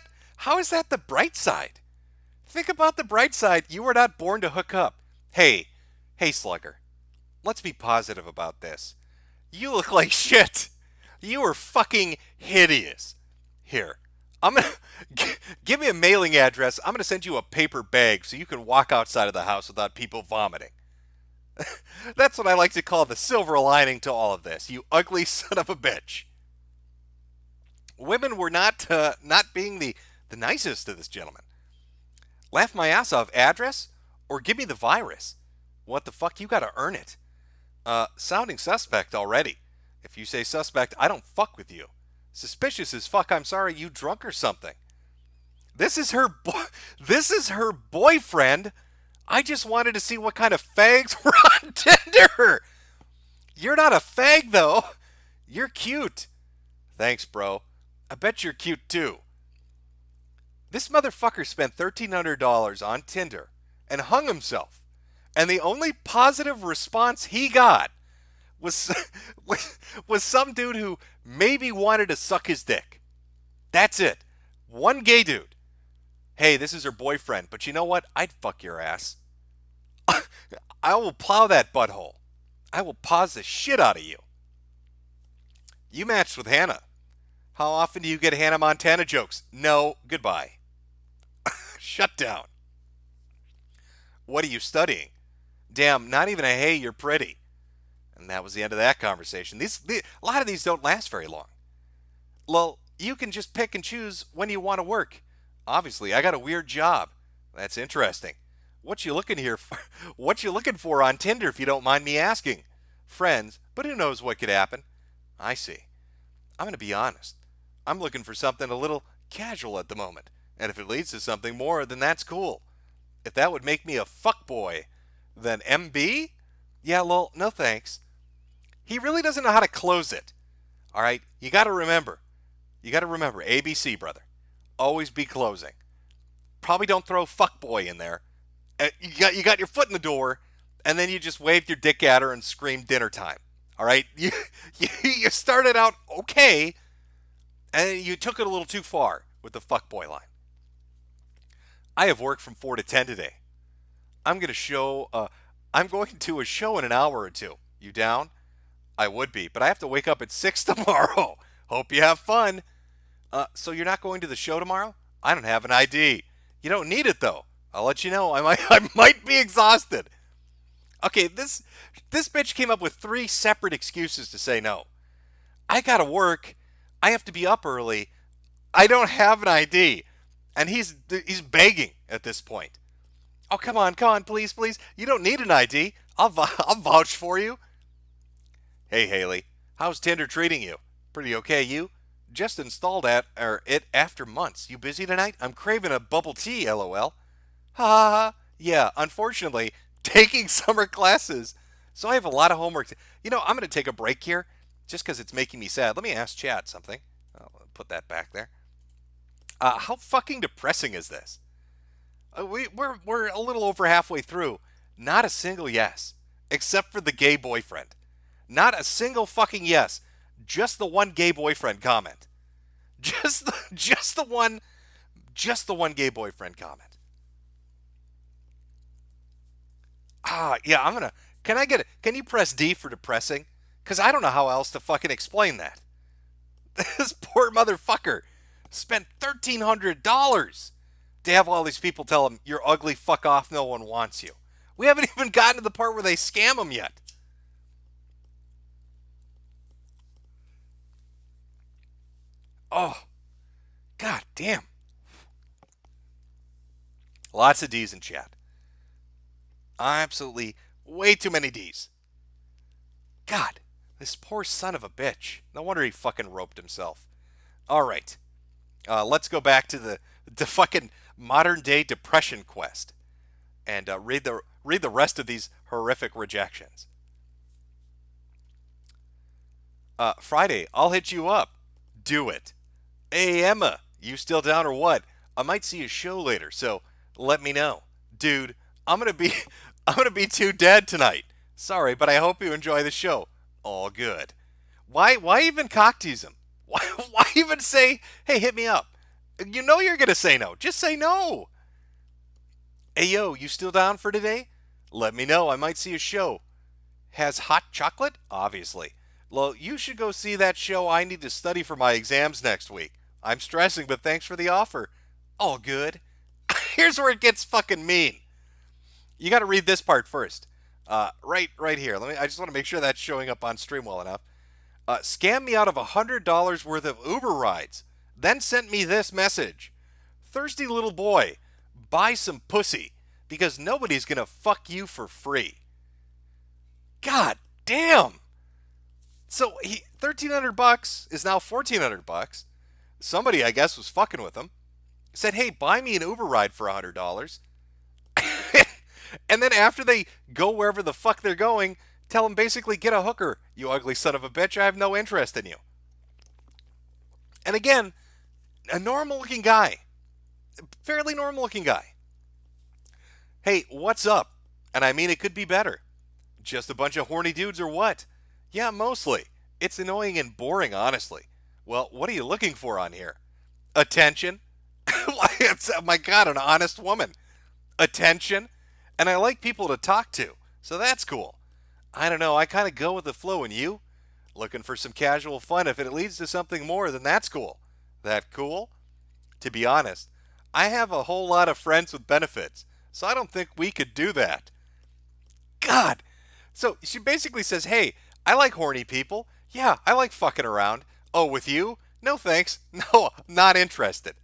the bright side? Think about the bright side. You were not born to hook up. Hey, Slugger. Let's be positive about this. You look like shit. You are fucking hideous. Here, I'm going to give me a mailing address. I'm going to send you a paper bag so you can walk outside of the house without people vomiting. That's what I like to call the silver lining to all of this. You ugly son of a bitch. Women were not being the nicest to this gentleman. Laugh my ass off. Address? Or give me the virus. What the fuck? You gotta earn it. Sounding suspect already. If you say suspect, I don't fuck with you. Suspicious as fuck. I'm sorry, you drunk or something. This is her boyfriend. I just wanted to see what kind of fags were on Tinder. You're not a fag though. You're cute. Thanks, bro. I bet you're cute too. This motherfucker spent $1,300 on Tinder and hung himself. And the only positive response he got was some dude who maybe wanted to suck his dick. That's it. One gay dude. Hey, this is her boyfriend, but you know what? I'd fuck your ass. I will plow that butthole. I will pause the shit out of you. You matched with Hannah. How often do you get Hannah Montana jokes? No, goodbye. Shut down. What are you studying? Damn, not even a hey, you're pretty. And that was the end of that conversation. A lot of these don't last very long. Well, you can just pick and choose when you want to work. Obviously, I got a weird job. That's interesting. What you looking for on Tinder, if you don't mind me asking? Friends, but who knows what could happen? I see. I'm going to be honest. I'm looking for something a little casual at the moment. And if it leads to something more, then that's cool. If that would make me a fuckboy, then MB? Yeah, lol, no thanks. He really doesn't know how to close it. All right, you got to remember. ABC, brother. Always be closing. Probably don't throw fuckboy in there. You got your foot in the door, and then you just waved your dick at her and screamed dinner time. All right, you started out okay, and you took it a little too far with the fuckboy line. I have work from 4 to 10 today. I'm going to a show in an hour or two. You down? I would be, but I have to wake up at 6 tomorrow. Hope you have fun. So you're not going to the show tomorrow? I don't have an ID. You don't need it though. I'll let you know. I might be exhausted. Okay, this bitch came up with 3 separate excuses to say no. I gotta work. I have to be up early. I don't have an ID. And he's begging at this point. Oh, come on, please. You don't need an ID. I'll vouch for you. Hey, Haley. How's Tinder treating you? Pretty okay, you? Just installed it after months. You busy tonight? I'm craving a bubble tea, lol. Ha ha ha. Yeah, unfortunately, taking summer classes. So I have a lot of homework. I'm going to take a break here just because it's making me sad. Let me ask chat something. I'll put that back there. How fucking depressing is this? We're a little over halfway through. Not a single yes, except for the gay boyfriend. Not a single fucking yes. Just the one gay boyfriend comment. Just the one gay boyfriend comment. Yeah, can you press D for depressing? Because I don't know how else to fucking explain that. This poor motherfucker spent $1,300 to have all these people tell him, you're ugly, fuck off, no one wants you. We haven't even gotten to the part where they scam him yet. Oh, god damn. Lots of D's in chat. Absolutely way too many D's. God, this poor son of a bitch. No wonder he fucking roped himself. All right. Let's go back to the fucking modern day depression quest and read the rest of these horrific rejections. Friday, I'll hit you up. Do it. Hey, Emma, you still down or what? I might see a show later, so let me know. Dude, I'm gonna be too dead tonight. Sorry, but I hope you enjoy the show. All good. Why even cock tease him? Why even say, hey, hit me up? You know you're gonna say no. Just say no. Hey, yo, you still down for today? Let me know. I might see a show. Has hot chocolate? Obviously. Well, you should go see that show. I need to study for my exams next week. I'm stressing, but thanks for the offer. All good. Here's where it gets fucking mean. You got to read this part first. Right here. I just want to make sure that's showing up on stream well enough. Scam me out of $100 worth of Uber rides. Then sent me this message. Thirsty little boy, buy some pussy because nobody's going to fuck you for free. God damn. So $1,300 is now $1,400. Somebody, I guess, was fucking with him. Said, hey, buy me an Uber ride for $100. And then after they go wherever the fuck they're going, tell them basically, get a hooker, you ugly son of a bitch. I have no interest in you. And again, a normal-looking guy. Fairly normal-looking guy. Hey, what's up? And I mean, it could be better. Just a bunch of horny dudes or what? Yeah, mostly. It's annoying and boring, honestly. Well, what are you looking for on here? Attention? Oh my God, an honest woman. Attention? And I like people to talk to, so that's cool. I don't know, I kind of go with the flow, and you? Looking for some casual fun. If it leads to something more, then that's cool. That cool? To be honest, I have a whole lot of friends with benefits, so I don't think we could do that. God! So she basically says, hey, I like horny people. Yeah, I like fucking around. Oh, with you? No thanks. No, not interested.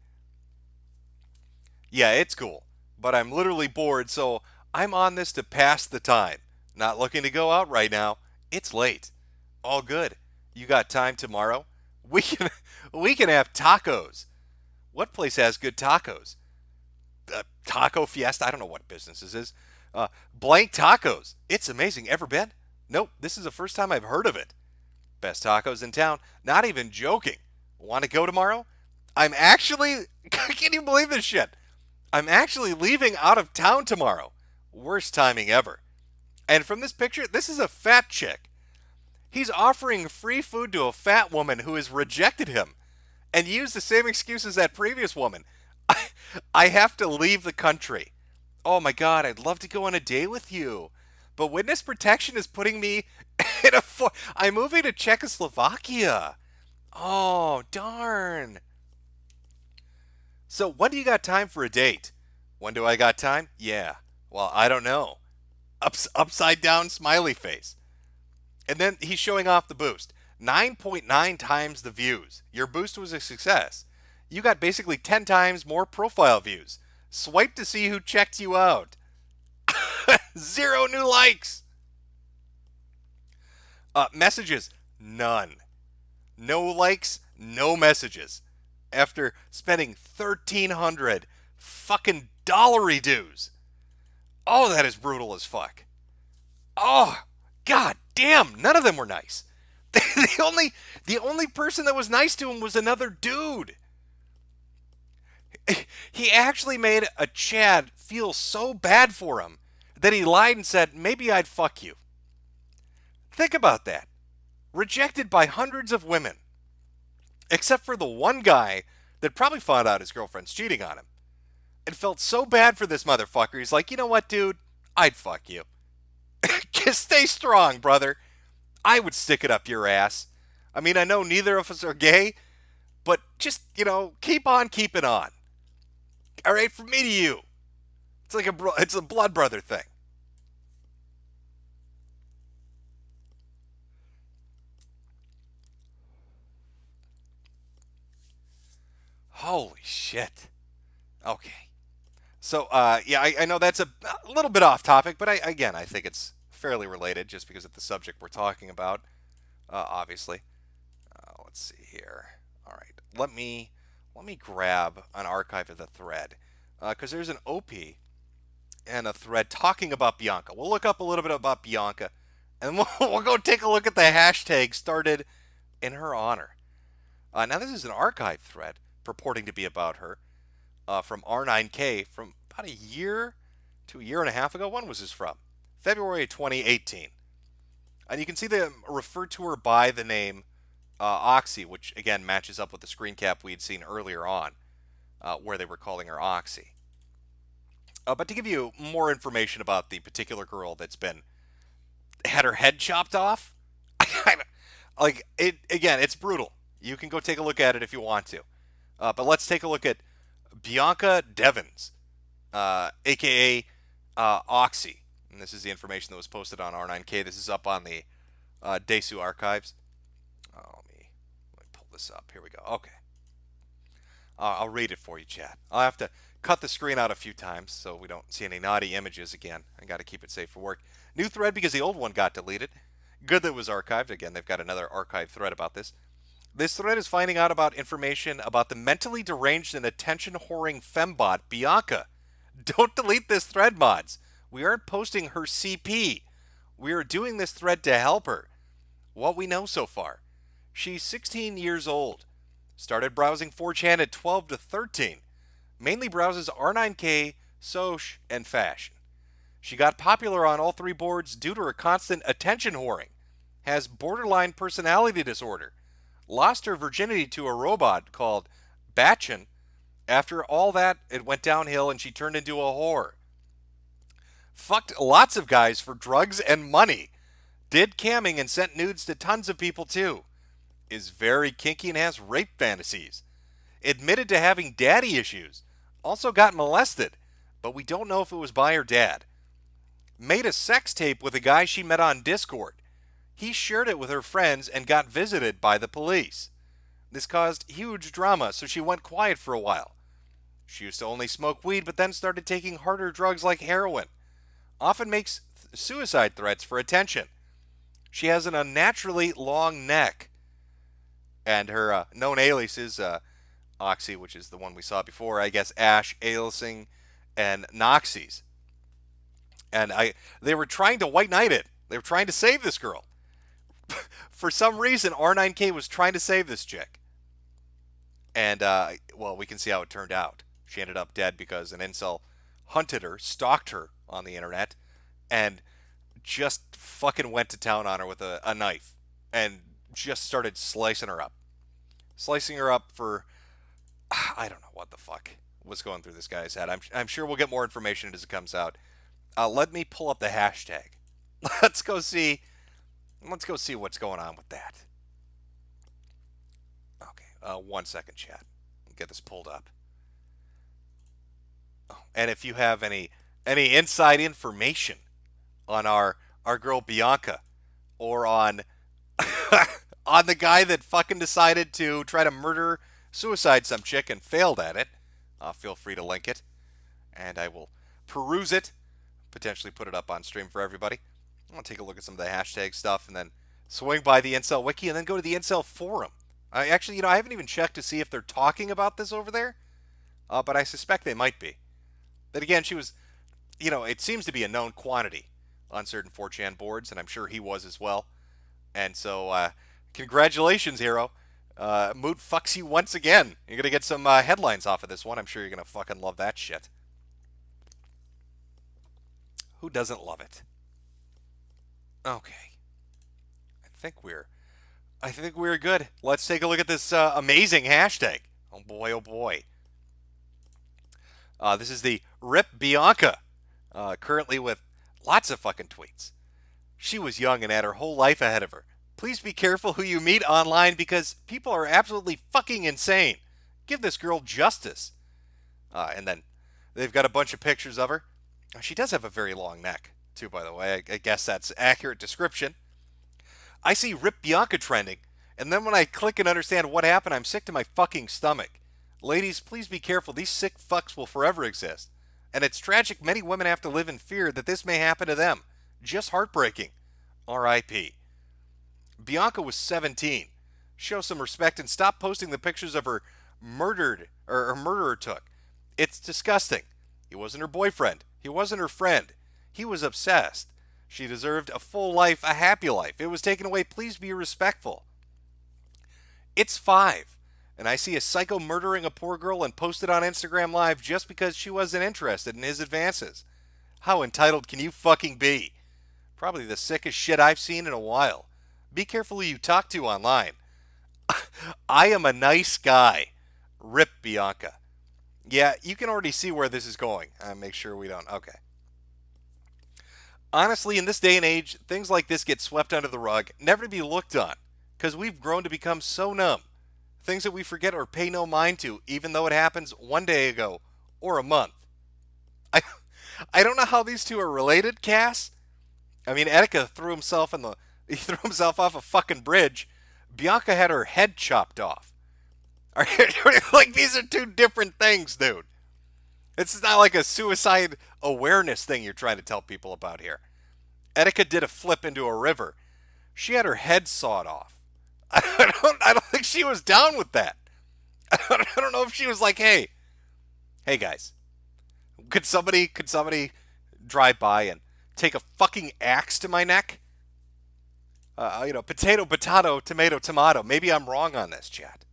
Yeah, it's cool, but I'm literally bored, so I'm on this to pass the time. Not looking to go out right now. It's late. All good. You got time tomorrow? We can have tacos. What place has good tacos? Taco Fiesta? I don't know what business this is. Blank Tacos. It's amazing. Ever been? Nope. This is the first time I've heard of it. Best tacos in town. Not even joking. Want to go tomorrow? I'm actually... Can you believe this shit? I'm actually leaving out of town tomorrow. Worst timing ever. And from this picture, this is a fat chick. He's offering free food to a fat woman who has rejected him and used the same excuse as that previous woman. I have to leave the country. Oh my God, I'd love to go on a date with you. But witness protection is putting me in I'm moving to Czechoslovakia. Oh, darn. So when do you got time for a date? When do I got time? Yeah. Well, I don't know. upside down smiley face. And then he's showing off the boost. 9.9 times the views. Your boost was a success. You got basically 10 times more profile views. Swipe to see who checked you out. 0 new likes. Messages, none. No likes, no messages. After spending 1,300 fucking dollary dues. Oh, that is brutal as fuck. Oh, god damn, none of them were nice. The only person that was nice to him was another dude. He actually made a Chad feel so bad for him that he lied and said, maybe I'd fuck you. Think about that. Rejected by hundreds of women. Except for the one guy that probably found out his girlfriend's cheating on him. And felt so bad for this motherfucker, he's like, you know what, dude? I'd fuck you. Stay strong, brother. I would stick it up your ass. I mean, I know neither of us are gay, but just, keep on keeping on. All right, from me to you. It's like it's a blood brother thing. Holy shit. Okay. So, I know that's a little bit off topic, but I think it's fairly related just because of the subject we're talking about, obviously. Let's see here. All right. Let me grab an archive of the thread, because there's an OP and a thread talking about Bianca. We'll look up a little bit about Bianca, and we'll go take a look at the hashtag started in her honor. Now, this is an archive thread purporting to be about her. From R9K from about a year to a year and a half ago. When was this from? February 2018. And you can see they refer to her by the name Oxy, which again matches up with the screen cap we had seen earlier on, where they were calling her Oxy. But to give you more information about the particular girl that's had her head chopped off, it's brutal. You can go take a look at it if you want to. But let's take a look at Bianca Devins, a.k.a. Oxy. And this is the information that was posted on R9K. This is up on the Desu archives. Let me pull this up. Here we go. Okay. I'll read it for you, chat. I'll have to cut the screen out a few times so we don't see any naughty images again. I got to keep it safe for work. New thread because the old one got deleted. Good that it was archived. Again, they've got another archive thread about this. This thread is finding out about information about the mentally deranged and attention-whoring fembot, Bianca. Don't delete this thread, mods. We aren't posting her CP. We are doing this thread to help her. What we know so far. She's 16 years old. Started browsing 4chan at 12 to 13. Mainly browses R9K, Soch, and Fashion. She got popular on all three boards due to her constant attention whoring. Has borderline personality disorder. Lost her virginity to a robot called Batchin. After all that, it went downhill and she turned into a whore. Fucked lots of guys for drugs and money. Did camming and sent nudes to tons of people too. Is very kinky and has rape fantasies. Admitted to having daddy issues. Also got molested, but we don't know if it was by her dad. Made a sex tape with a guy she met on Discord. He shared it with her friends and got visited by the police. This caused huge drama, so she went quiet for a while. She used to only smoke weed, but then started taking harder drugs like heroin. Often makes suicide threats for attention. She has an unnaturally long neck. And her known alias is Oxy, which is the one we saw before. I guess Ash, Ailsing, and Noxys. And they were trying to white knight it. They were trying to save this girl. For some reason, R9K was trying to save this chick. And, we can see how it turned out. She ended up dead because an incel hunted her, stalked her on the internet, and just fucking went to town on her with a knife. And just started slicing her up. Slicing her up for... I don't know what the fuck was going through this guy's head. I'm sure we'll get more information as it comes out. Let me pull up the hashtag. Let's go see what's going on with that. Okay, 1 second, chat. Get this pulled up. Oh, and if you have any inside information on our girl Bianca, or on on the guy that fucking decided to try to suicide some chick and failed at it, feel free to link it, and I will peruse it, potentially put it up on stream for everybody. I'll take a look at some of the hashtag stuff, and then swing by the Incel Wiki, and then go to the Incel Forum. I actually, I haven't even checked to see if they're talking about this over there, but I suspect they might be. Then again, she was, it seems to be a known quantity on certain 4chan boards, and I'm sure he was as well. And so, congratulations, hero. Mood fucks you once again. You're going to get some headlines off of this one. I'm sure you're going to fucking love that shit. Who doesn't love it? Okay. I think we're good. Let's take a look at this amazing hashtag. Oh boy, oh boy. This is the Rip Bianca, currently with lots of fucking tweets. She was young and had her whole life ahead of her. Please be careful who you meet online because people are absolutely fucking insane. Give this girl justice. And then they've got a bunch of pictures of her. She does have a very long neck, too, by the way. I guess that's accurate description. I see Rip Bianca trending, and then when I click and understand what happened, I'm sick to my fucking stomach. Ladies, please be careful. These sick fucks will forever exist. And it's tragic many women have to live in fear that this may happen to them. Just heartbreaking. R.I.P. Bianca was 17. Show some respect and stop posting the pictures of her murderer took. It's disgusting. He wasn't her boyfriend. He wasn't her friend. He was obsessed. She deserved a full life, a happy life. It was taken away. Please be respectful. It's 5. And I see a psycho murdering a poor girl and post it on Instagram Live just because she wasn't interested in his advances. How entitled can you fucking be? Probably the sickest shit I've seen in a while. Be careful who you talk to online. I am a nice guy. Rip Bianca. Yeah, you can already see where this is going. Make sure we don't. Okay. Honestly, in this day and age, things like this get swept under the rug, never to be looked on, because we've grown to become so numb. Things that we forget or pay no mind to, even though it happens one day ago or a month. I don't know how these two are related, Cass. I mean, Etika threw himself off a fucking bridge. Bianca had her head chopped off. Like, these are two different things, dude. It's not like a suicide awareness thing you're trying to tell people about here. Etika did a flip into a river. She had her head sawed off. I don't think she was down with that. I don't know if she was like, hey guys, could somebody drive by and take a fucking axe to my neck? Potato, tomato, tomato. Maybe I'm wrong on this, chat.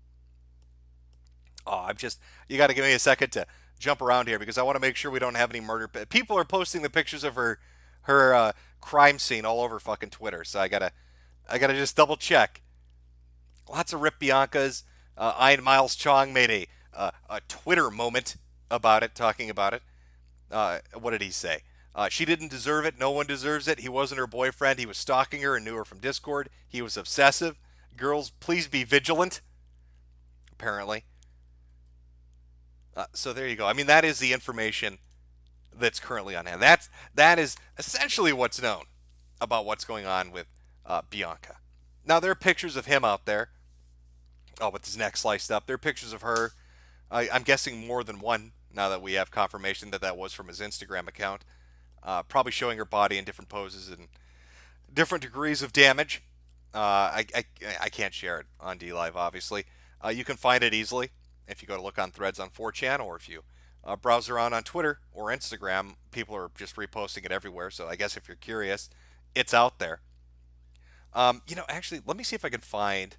You got to give me a second to jump around here because I want to make sure we don't have any murder. People are posting the pictures of her crime scene all over fucking Twitter, so I gotta just double check. Lots of Rip Biancas. Ian Miles Chong made a Twitter moment about it, talking about it. What did he say? She didn't deserve it. No one deserves it. He wasn't her boyfriend. He was stalking her and knew her from Discord. He was obsessive. Girls, please be vigilant. Apparently. So there you go. I mean, that is the information that's currently on hand. That is essentially what's known about what's going on with Bianca. Now, there are pictures of him out there. With his neck sliced up. There are pictures of her. I'm guessing more than one now that we have confirmation that was from his Instagram account. Probably showing her body in different poses and different degrees of damage. I can't share it on DLive, obviously. You can find it easily if you go to look on threads on 4chan, or if you browse around on Twitter or Instagram. People are just reposting it everywhere, so I guess if you're curious, it's out there. Actually, let me see if I can find...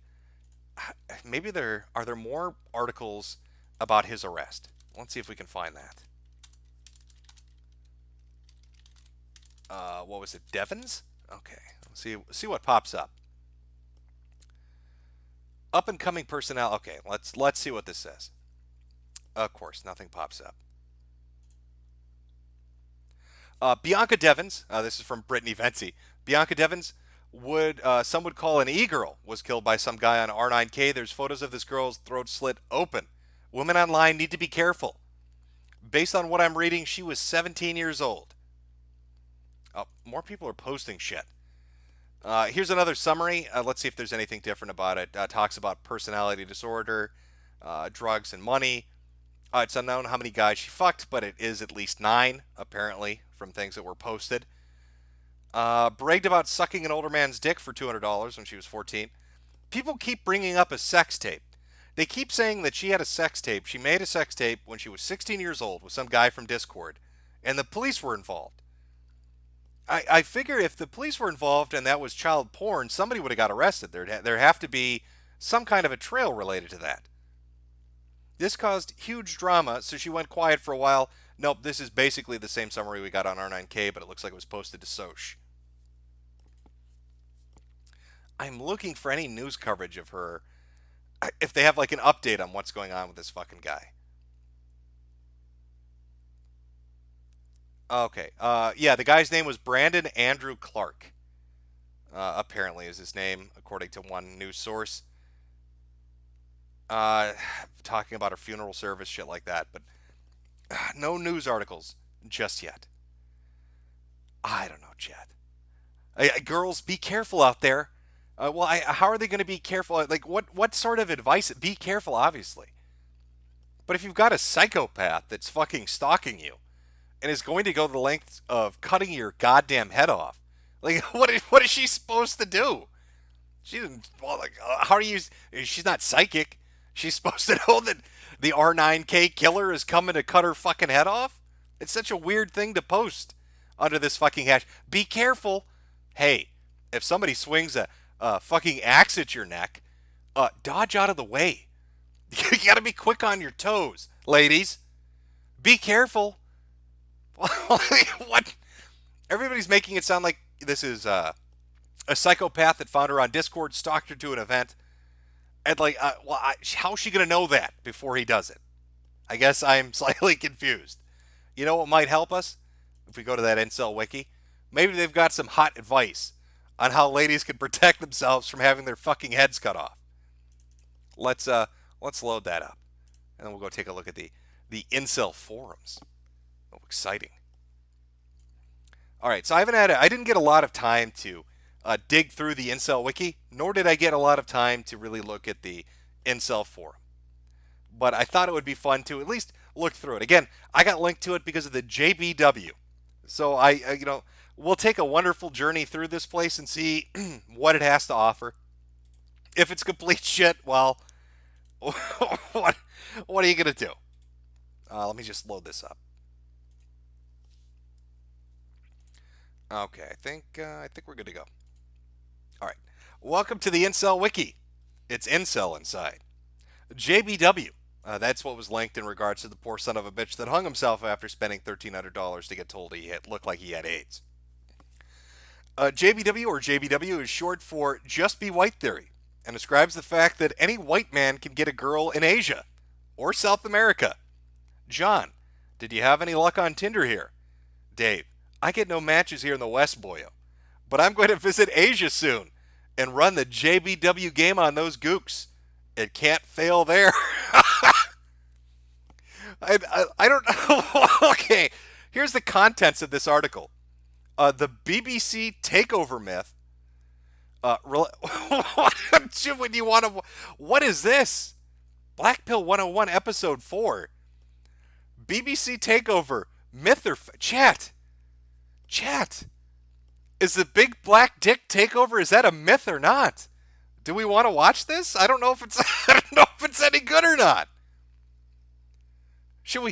Maybe are there more articles about his arrest. Let's see if we can find that. What was it? Devins? Okay. Let's see what pops up. Up and coming personnel. Okay, let's see what this says. Of course, nothing pops up. Bianca Devins. This is from Brittany Vency. Bianca Devins, some would call an e-girl, was killed by some guy on R9K. There's photos of this girl's throat slit open. Women online need to be careful. Based on what I'm reading, she was 17 years old. Oh, more people are posting shit. Here's another summary. Let's see if there's anything different about it. Talks about personality disorder, drugs, and money. It's unknown how many guys she fucked, but it is at least 9, apparently, from things that were posted. Bragged about sucking an older man's dick for $200 when she was 14. People keep bringing up a sex tape. They keep saying that she had a sex tape. She made a sex tape when she was 16 years old with some guy from Discord, and the police were involved. I figure if the police were involved and that was child porn, somebody would have got arrested. There'd have to be some kind of a trail related to that. This caused huge drama, so she went quiet for a while. Nope, this is basically the same summary we got on R9K, but it looks like it was posted to Soch. I'm looking for any news coverage of her, if they have like an update on what's going on with this fucking guy. Okay, yeah, the guy's name was Brandon Andrew Clark. Apparently is his name, according to one news source. Talking about her funeral service, shit like that, but no news articles just yet. I don't know, Chad. Girls, be careful out there. How are they going to be careful? Like, what sort of advice? Be careful, obviously. But if you've got a psychopath that's fucking stalking you and is going to go to the length of cutting your goddamn head off, like, what is she supposed to do? She didn't. Well, like, how do you? She's not psychic. She's supposed to know that the R9K killer is coming to cut her fucking head off? It's such a weird thing to post under this fucking hash. Be careful. Hey, if somebody swings a fucking axe at your neck, dodge out of the way. You gotta be quick on your toes, ladies. Be careful. What? Everybody's making it sound like this is a psychopath that found her on Discord, stalked her to an event. And like, how's she gonna know that before he does it? I guess I'm slightly confused. You know what might help us? If we go to that Incel Wiki, maybe they've got some hot advice on how ladies can protect themselves from having their fucking heads cut off. Let's load that up, and then we'll go take a look at the Incel forums. Oh, exciting! All right, so I didn't get a lot of time to dig through the Incel Wiki, nor did I get a lot of time to really look at the Incel forum. But I thought it would be fun to at least look through it. Again, I got linked to it because of the JBW. So we'll take a wonderful journey through this place and see what it has to offer. If it's complete shit, well, what are you gonna do? Let me just load this up. Okay, I think we're good to go. All right, welcome to the Incel Wiki. It's Incel inside. JBW. That's what was linked in regards to the poor son of a bitch that hung himself after spending $1,300 to get told he looked like he had AIDS. JBW, or JBW, is short for Just Be White Theory, and describes the fact that any white man can get a girl in Asia or South America. John, did you have any luck on Tinder here? Dave, I get no matches here in the West, boyo, but I'm going to visit Asia soon and run the JBW game on those gooks. It can't fail there. I don't know. Okay, here's the contents of this article. The BBC takeover myth. What is this? Black Pill 101 episode 4. BBC takeover myth or chat. Is the big black dick takeover, is that a myth or not? Do we want to watch this? I don't know if it's any good or not. Should we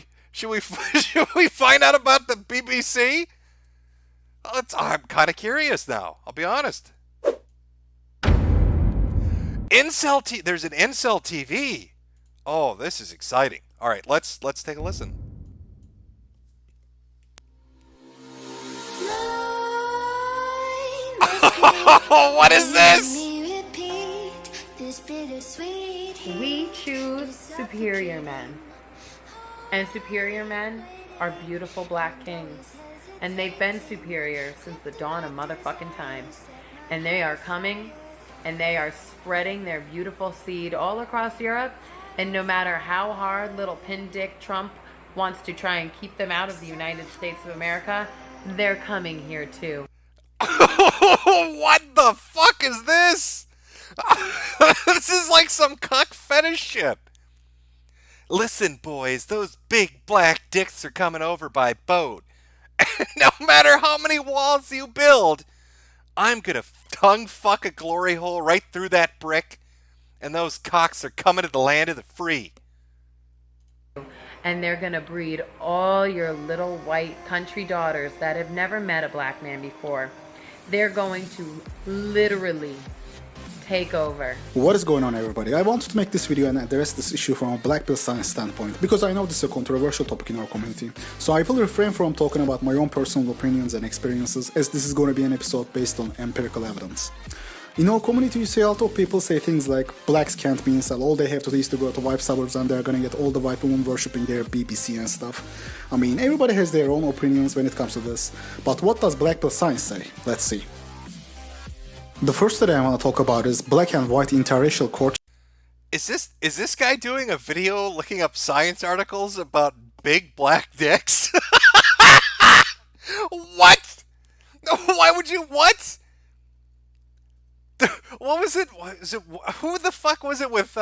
find out about the BBC? I'm kind of curious now. I'll be honest. There's an Incel TV. Oh, this is exciting. All right, let's take a listen. What is this? We choose superior men. And superior men are beautiful black kings. And they've been superior since the dawn of motherfucking time. And they are coming, and they are spreading their beautiful seed all across Europe. And no matter how hard little pin dick Trump wants to try and keep them out of the United States of America, they're coming here too. What the fuck is this? This is like some cuck fetish shit. Listen, boys, those big black dicks are coming over by boat. No matter how many walls you build, I'm gonna tongue fuck a glory hole right through that brick, and those cocks are coming to the land of the free. And they're gonna breed all your little white country daughters that have never met a black man before. They're going to literally take over. What is going on, everybody? I wanted to make this video and address this issue from a black pill science standpoint because I know this is a controversial topic in our community. So I will refrain from talking about my own personal opinions and experiences, as this is going to be an episode based on empirical evidence. In our community, you see a lot of people say things like blacks can't be incel, all they have to do is to go to white suburbs and they're gonna get all the white women worshipping their BBC and stuff. I mean, everybody has their own opinions when it comes to this, but what does black pill science say? Let's see. The first study I want to talk about is black and white interracial courtship. Is this guy doing a video looking up science articles about big black dicks? What? Why would you what? What was it? Who the fuck was it with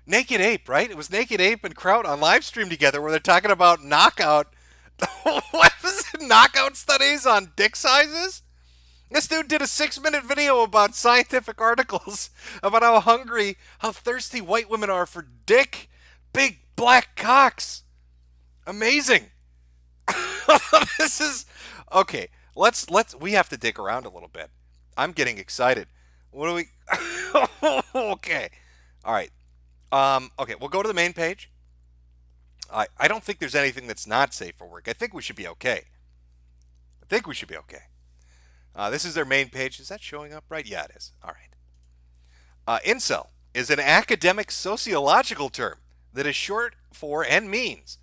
Naked Ape, right? It was Naked Ape and Kraut on live stream together where they're talking about knockout. What was it? Knockout studies on dick sizes? This dude did a 6-minute video about scientific articles about how thirsty white women are for dick, big black cocks. Amazing. This is okay. We have to dig around a little bit. I'm getting excited. What do we? Okay. All right. Okay, we'll go to the main page. I don't think there's anything that's not safe for work. I think we should be okay. This is their main page. Is that showing up right? Yeah, it is. All right. Incel is an academic sociological term that is short for and means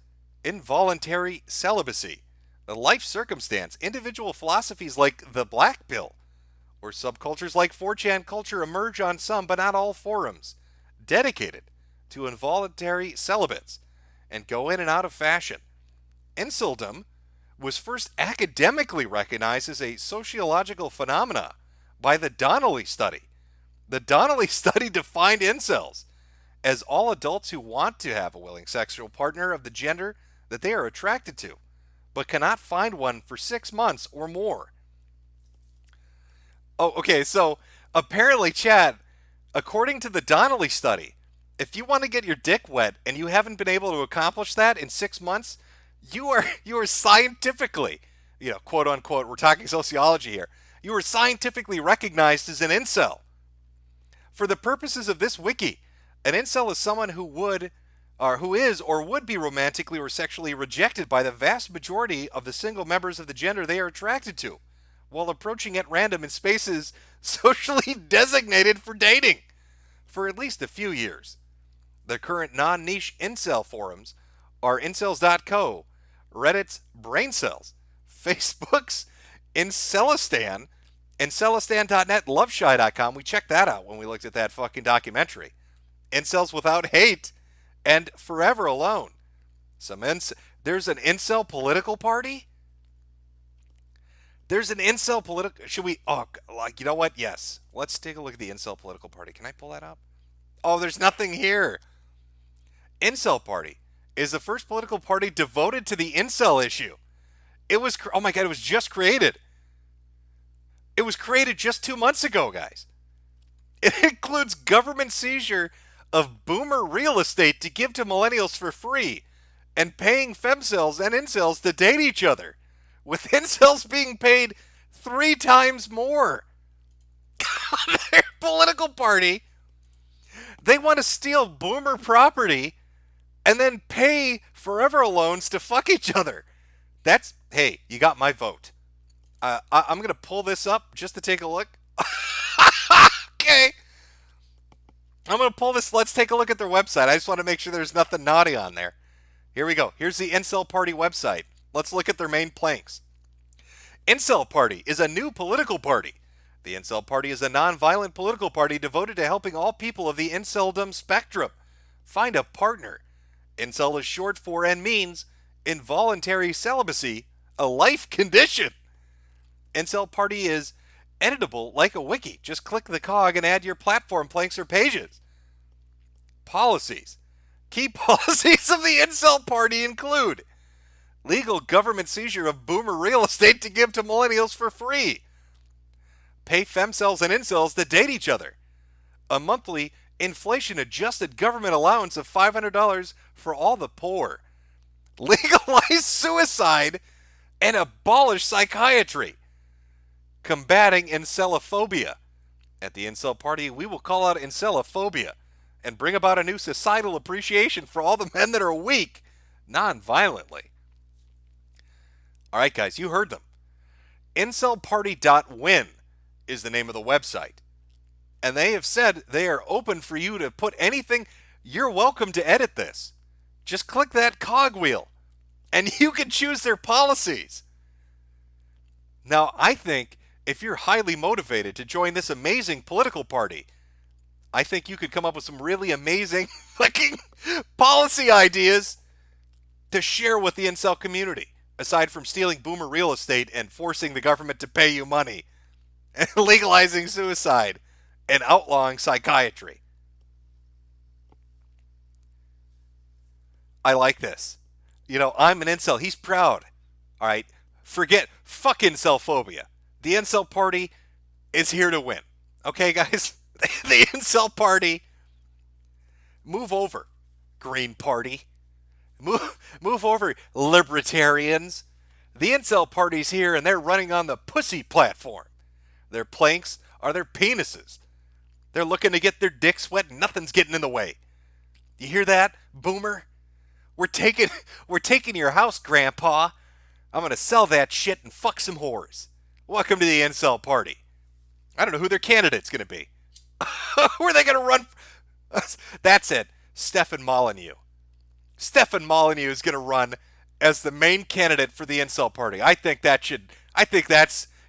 involuntary celibacy, a life circumstance. Individual philosophies like the black pill or subcultures like 4chan culture emerge on some but not all forums dedicated to involuntary celibates and go in and out of fashion. Inceldom was first academically recognized as a sociological phenomena by the Donnelly study. The Donnelly study defined incels as all adults who want to have a willing sexual partner of the gender that they are attracted to, but cannot find one for 6 months or more. Oh, okay, so apparently, Chad, according to the Donnelly study, if you want to get your dick wet and you haven't been able to accomplish that in 6 months, you are scientifically, quote unquote, we're talking sociology here, you are scientifically recognized as an incel. For the purposes of this wiki, an incel is someone who is or would be romantically or sexually rejected by the vast majority of the single members of the gender they are attracted to, while approaching at random in spaces socially designated for dating for at least a few years. The current non-niche incel forums are incels.co, Reddit's Braincells, Facebook's Incelistan, Incelistan.net, Loveshy.com. We checked that out when we looked at that fucking documentary. Incels Without Hate, and Forever Alone. There's an incel political party? There's an incel political... Should we... Oh, you know what? Yes. Let's take a look at the incel political party. Can I pull that up? Oh, there's nothing here. Incel Party is the first political party devoted to the incel issue. It was... Oh my god, it was just created. It was created just 2 months ago, guys. It includes government seizure of boomer real estate to give to millennials for free, and paying femcels and incels to date each other, with incels being paid 3 times more. Their political party, they want to steal boomer property and then pay Forever Alones to fuck each other. That's, hey, you got my vote. I'm going to pull this up just to take a look. Okay. I'm going to pull this. Let's take a look at their website. I just want to make sure there's nothing naughty on there. Here we go. Here's the Incel Party website. Let's look at their main planks. Incel Party is a new political party. The Incel Party is a non-violent political party devoted to helping all people of the inceldom spectrum find a partner. Incel is short for and means involuntary celibacy, a life condition. Incel Party is editable like a wiki. Just click the cog and add your platform links or pages. Policies. Key policies of the Incel Party include legal government seizure of boomer real estate to give to millennials for free. Pay femcels and incels to date each other. A monthly inflation-adjusted government allowance of $500 for all the poor. Legalize suicide and abolish psychiatry. Combating incelophobia. At the Incel Party, we will call out incelophobia and bring about a new societal appreciation for all the men that are weak, non-violently. All right, guys, you heard them. Incelparty.win is the name of the website. And they have said they are open for you to put anything. You're welcome to edit this. Just click that cogwheel, and you can choose their policies. Now, I think if you're highly motivated to join this amazing political party, I think you could come up with some really amazing fucking policy ideas to share with the incel community, aside from stealing boomer real estate and forcing the government to pay you money, and legalizing suicide, and outlawing psychiatry. I like this. You know, I'm an incel. He's proud. All right? Fuck incel phobia. The Incel Party is here to win. Okay, guys? The Incel Party. Move over, Green Party. Move over, libertarians. The Incel Party's here, and they're running on the pussy platform. Their planks are their penises. They're looking to get their dicks wet, and nothing's getting in the way. You hear that, boomer? We're taking your house, Grandpa. I'm going to sell that shit and fuck some whores. Welcome to the Incel Party. I don't know who their candidate's going to be. Who are they going to run? That's it. Stefan Molyneux. Stefan Molyneux is going to run as the main candidate for the Incel Party. I think that's,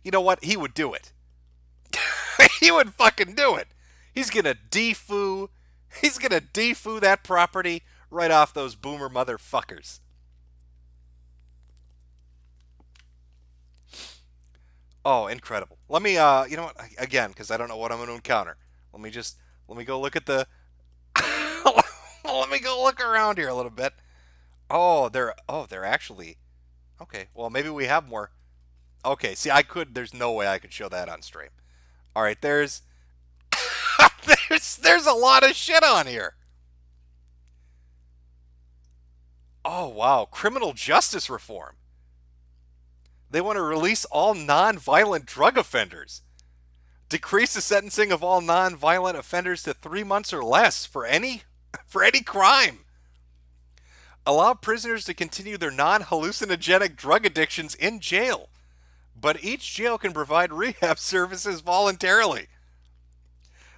you know what? He would do it. He would fucking do it. He's going to defoo that property right off those boomer motherfuckers. Oh, incredible. Let me, you know what, again, because I don't know what I'm going to encounter. Let me go look at the, let me go look around here a little bit. They're actually, okay, well, maybe we have more. Okay, see, there's no way I could show that on stream. All right, there's a lot of shit on here. Oh, wow, criminal justice reform. They want to release all non-violent drug offenders. Decrease the sentencing of all non-violent offenders to 3 months or less for any crime. Allow prisoners to continue their non-hallucinogenic drug addictions in jail, but each jail can provide rehab services voluntarily.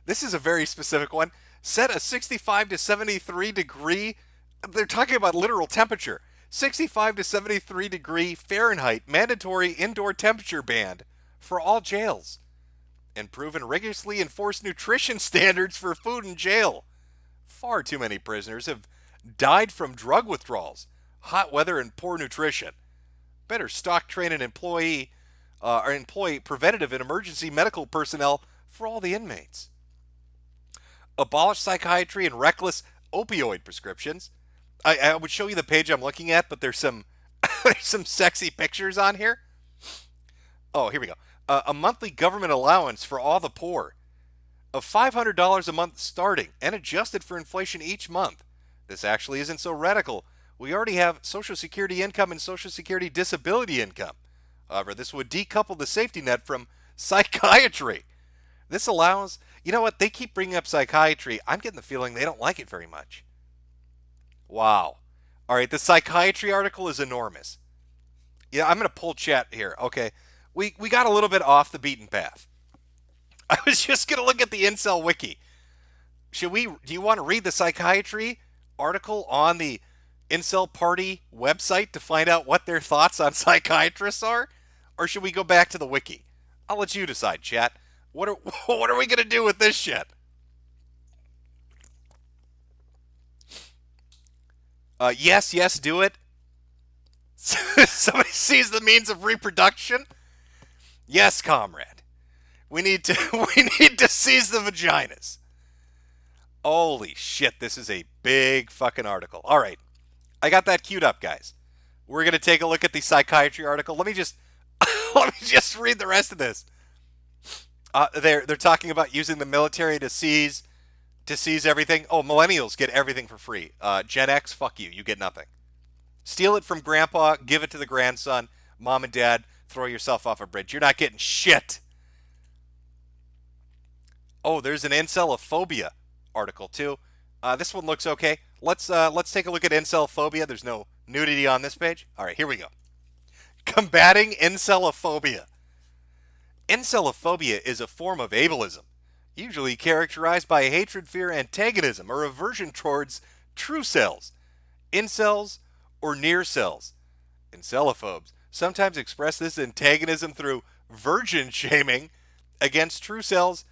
This is a very specific one. Set a 65 to 73 degree, they're talking about literal temperature, 65 to 73 degree Fahrenheit mandatory indoor temperature band for all jails. Improve and rigorously enforce nutrition standards for food in jail. Far too many prisoners have died from drug withdrawals, hot weather, and poor nutrition. Better stock train and employ preventative and emergency medical personnel for all the inmates. Abolish psychiatry and reckless opioid prescriptions. I would show you the page I'm looking at, but there's some sexy pictures on here. Oh, here we go. A monthly government allowance for all the poor of $500 a month starting and adjusted for inflation each month. This actually isn't so radical. We already have Social Security income and Social Security disability income. However, this would decouple the safety net from psychiatry. This allows, you know what, they keep bringing up psychiatry. I'm getting the feeling they don't like it very much. Wow. All right, the psychiatry article is enormous. Yeah, I'm going to pull chat here. Okay, we got a little bit off the beaten path. I was just going to look at the Incel Wiki. Do you want to read the psychiatry article on the Incel Party website to find out what their thoughts on psychiatrists are? Or should we go back to the wiki? I'll let you decide, chat. What are we going to do with this shit? Yes, do it. Somebody sees the means of reproduction. Yes, comrade. We need to we need to seize the vaginas. Holy shit, this is a big fucking article. All right. I got that queued up, guys. We're going to take a look at the psychiatry article. Let me just let me just read the rest of this. They're talking about using the military to seize everything. Oh, millennials get everything for free. Gen X, fuck you. You get nothing. Steal it from grandpa, give it to the grandson. Mom and dad, throw yourself off a bridge. You're not getting shit. Oh, there's an incelophobia article too. This one looks okay. Let's take a look at incelophobia. There's no nudity on this page. All right, here we go. Combating incelophobia. Incelophobia is a form of ableism, usually characterized by hatred, fear, antagonism, or aversion towards true cells, incels, or near cells. Incelophobes sometimes express this antagonism through virgin shaming against true cells,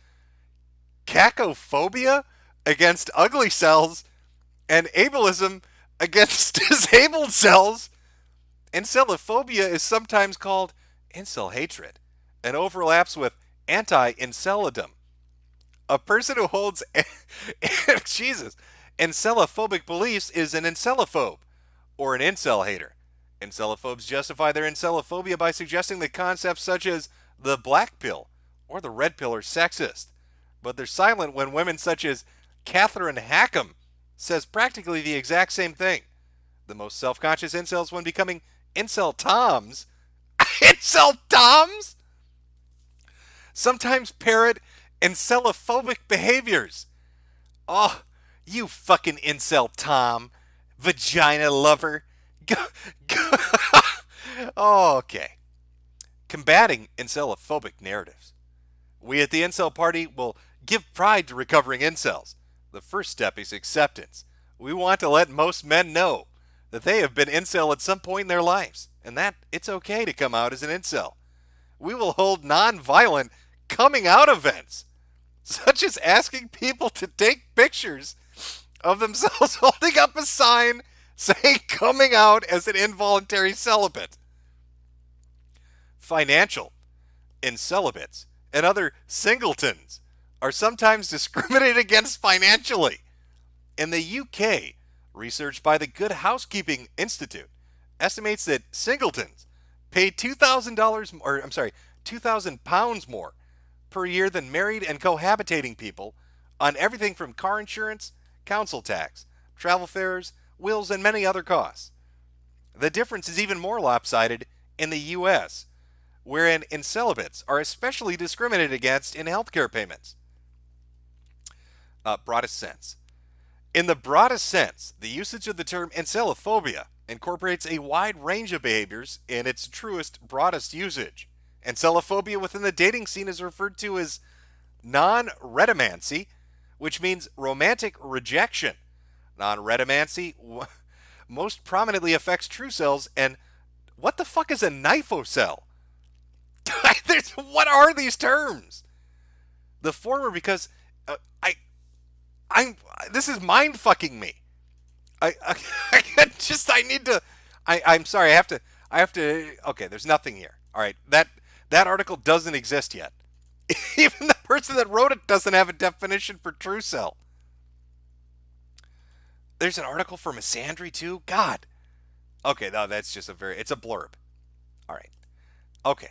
cacophobia against ugly cells, and ableism against disabled cells. Incelophobia is sometimes called incel hatred and overlaps with anti-incelidom. A person who holds incelophobic beliefs is an incelophobe or an incel hater. Incelophobes justify their incelophobia by suggesting that concepts such as the black pill or the red pill are sexist, but they're silent when women such as Catherine Hackham says practically the exact same thing. The most self-conscious incels when becoming incel toms incel toms sometimes parrot incelophobic behaviors. Oh, you fucking incel tom, vagina lover. Oh, okay. Combating incelophobic narratives. We at the Incel Party will give pride to recovering incels. The first step is acceptance. We want to let most men know that they have been incel at some point in their lives, and that it's okay to come out as an incel. We will hold non-violent coming out events, such as asking people to take pictures of themselves holding up a sign saying coming out as an involuntary celibate. Financial incelibates and other singletons are sometimes discriminated against financially. In the UK, research by the Good Housekeeping Institute estimates that singletons pay £2,000 more per year than married and cohabitating people on everything from car insurance, council tax, travel fares, wills, and many other costs. The difference is even more lopsided in the US, wherein incelibates are especially discriminated against in healthcare payments. Broadest sense. In the broadest sense, the usage of the term incelophobia incorporates a wide range of behaviors in its truest, broadest usage. Incelophobia within the dating scene is referred to as non-redimancy, which means romantic rejection. Non-redimancy most prominently affects true cells, and what the fuck is a knifocell? What are these terms? The former because this is mind fucking me. I'm sorry. I have to. Okay, there's nothing here. All right, that article doesn't exist yet. Even the person that wrote it doesn't have a definition for true cell. There's an article for misandry too. God. Okay, no, that's just it's a blurb. All right. Okay.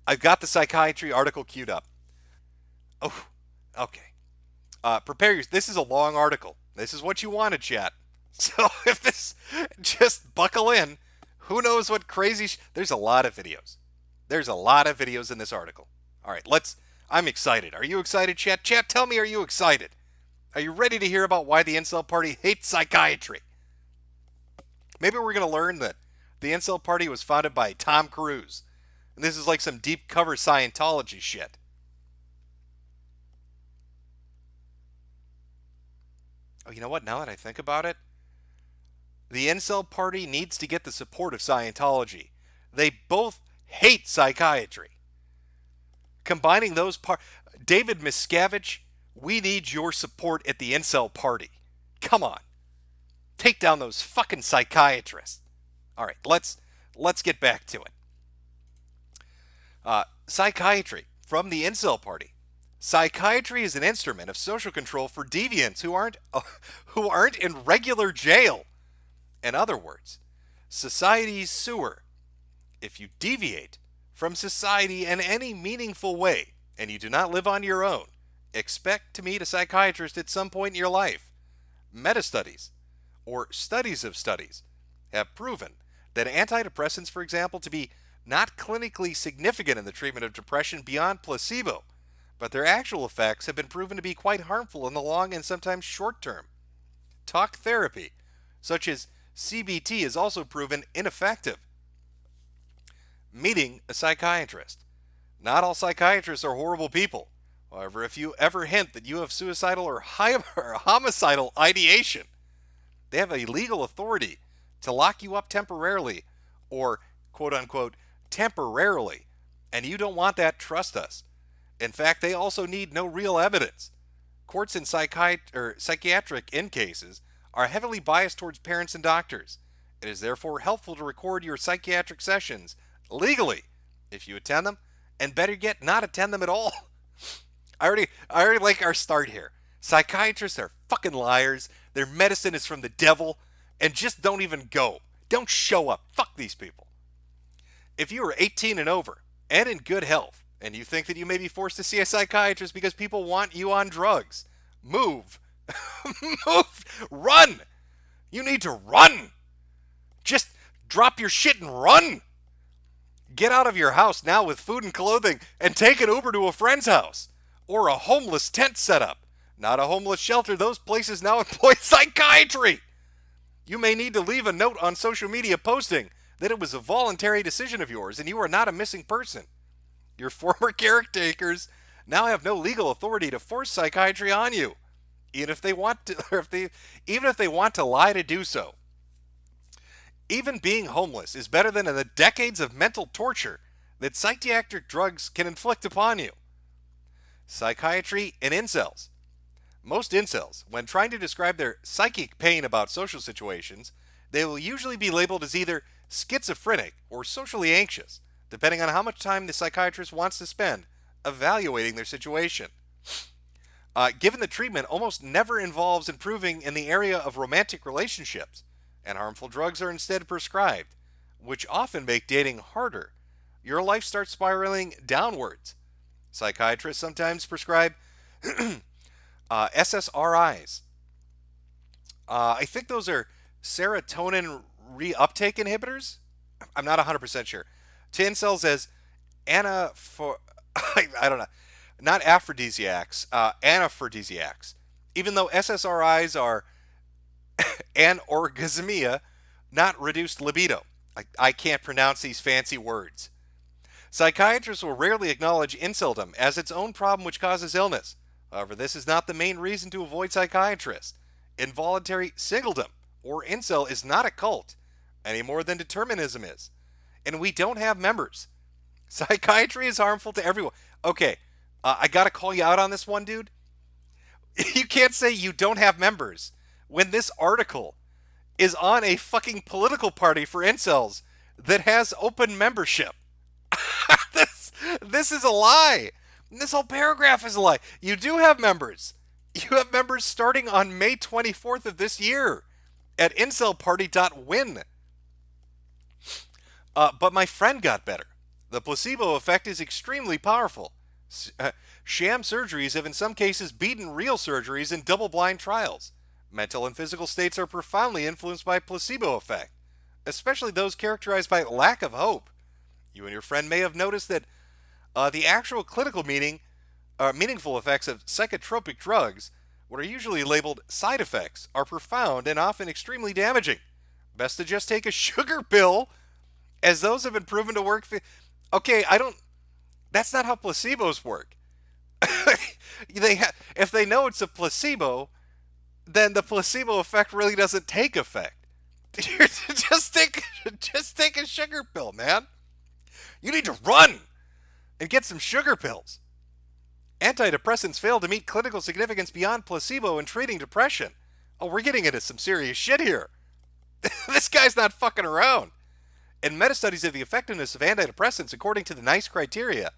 I've got the psychiatry article queued up. Oh, okay. This is a long article. This is what you wanted, chat. So if this, just buckle in. Who knows what crazy, there's a lot of videos. There's a lot of videos in this article. All right, I'm excited. Are you excited, chat? Chat, tell me, are you excited? Are you ready to hear about why the Incel Party hates psychiatry? Maybe we're going to learn that the Incel Party was founded by Tom Cruise. And this is like some deep cover Scientology shit. Oh, you know what? Now that I think about it, the Incel Party needs to get the support of Scientology. They both hate psychiatry. Combining those David Miscavige, we need your support at the Incel Party. Come on. Take down those fucking psychiatrists. All right, let's get back to it. Psychiatry from the Incel Party. Psychiatry is an instrument of social control for deviants who aren't in regular jail. In other words, society's sewer. If you deviate from society in any meaningful way and you do not live on your own, expect to meet a psychiatrist at some point in your life. Meta-studies, or studies of studies, have proven that antidepressants, for example, to be not clinically significant in the treatment of depression beyond placebo, but their actual effects have been proven to be quite harmful in the long and sometimes short term. Talk therapy, such as CBT, is also proven ineffective. Meeting a psychiatrist. Not all psychiatrists are horrible people. However, if you ever hint that you have suicidal or homicidal ideation, they have a legal authority to lock you up temporarily, or quote-unquote temporarily, and you don't want that, trust us. In fact, they also need no real evidence. Courts in psychiatric in cases are heavily biased towards parents and doctors. It is therefore helpful to record your psychiatric sessions legally if you attend them, and better yet, not attend them at all. I already like our start here. Psychiatrists are fucking liars. Their medicine is from the devil, and just don't even go. Don't show up. Fuck these people. If you are 18 and over and in good health, and you think that you may be forced to see a psychiatrist because people want you on drugs, move. Move. Run. You need to run. Just drop your shit and run. Get out of your house now with food and clothing and take an Uber to a friend's house. Or a homeless tent setup. Not a homeless shelter. Those places now employ psychiatry. You may need to leave a note on social media posting that it was a voluntary decision of yours and you are not a missing person. Your former caretakers now have no legal authority to force psychiatry on you, even if they want to, even if they want to lie to do so. Even being homeless is better than the decades of mental torture that psychiatric drugs can inflict upon you. Psychiatry and incels. Most incels, when trying to describe their psychic pain about social situations, they will usually be labeled as either schizophrenic or socially anxious, depending on how much time the psychiatrist wants to spend evaluating their situation. Given the treatment almost never involves improving in the area of romantic relationships, and harmful drugs are instead prescribed, which often make dating harder, your life starts spiraling downwards. Psychiatrists sometimes prescribe SSRIs. I think those are serotonin reuptake inhibitors. I'm not 100% sure. To incels as I don't know, not aphrodisiacs, anaphrodisiacs. Even though SSRIs are anorgasmia, not reduced libido. I can't pronounce these fancy words. Psychiatrists will rarely acknowledge inceldom as its own problem which causes illness. However, this is not the main reason to avoid psychiatrists. Involuntary singledom, or incel, is not a cult, any more than determinism is. And we don't have members. Psychiatry is harmful to everyone. Okay, I gotta call you out on this one, dude. You can't say you don't have members when this article is on a fucking political party for incels that has open membership. This is a lie. This whole paragraph is a lie. You do have members. You have members starting on May 24th of this year at incelparty.win. But my friend got better. The placebo effect is extremely powerful. Sham surgeries have in some cases beaten real surgeries in double-blind trials. Mental and physical states are profoundly influenced by placebo effect, especially those characterized by lack of hope. You and your friend may have noticed that the actual clinical meaningful effects of psychotropic drugs, what are usually labeled side effects, are profound and often extremely damaging. Best to just take a sugar pill, as those have been proven to work. Okay, that's not how placebos work. If they know it's a placebo, then the placebo effect really doesn't take effect. just take a sugar pill, man. You need to run and get some sugar pills. Antidepressants fail to meet clinical significance beyond placebo in treating depression. Oh, we're getting into some serious shit here. This guy's not fucking around. and meta-studies of the effectiveness of antidepressants according to the NICE criteria.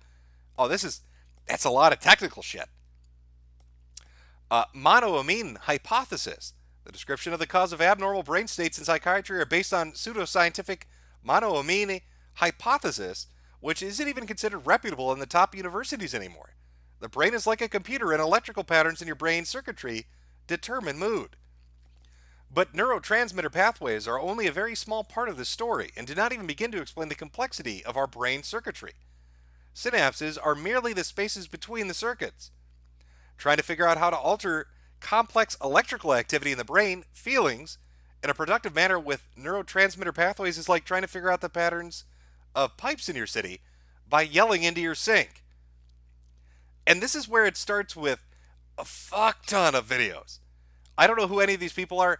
Oh, that's a lot of technical shit. Monoamine hypothesis. The description of the cause of abnormal brain states in psychiatry are based on pseudoscientific monoamine hypothesis, which isn't even considered reputable in the top universities anymore. The brain is like a computer, and electrical patterns in your brain circuitry determine mood. But neurotransmitter pathways are only a very small part of this story and do not even begin to explain the complexity of our brain circuitry. Synapses are merely the spaces between the circuits. Trying to figure out how to alter complex electrical activity in the brain, feelings, in a productive manner with neurotransmitter pathways is like trying to figure out the patterns of pipes in your city by yelling into your sink. And this is where it starts with a fuck ton of videos. I don't know who any of these people are.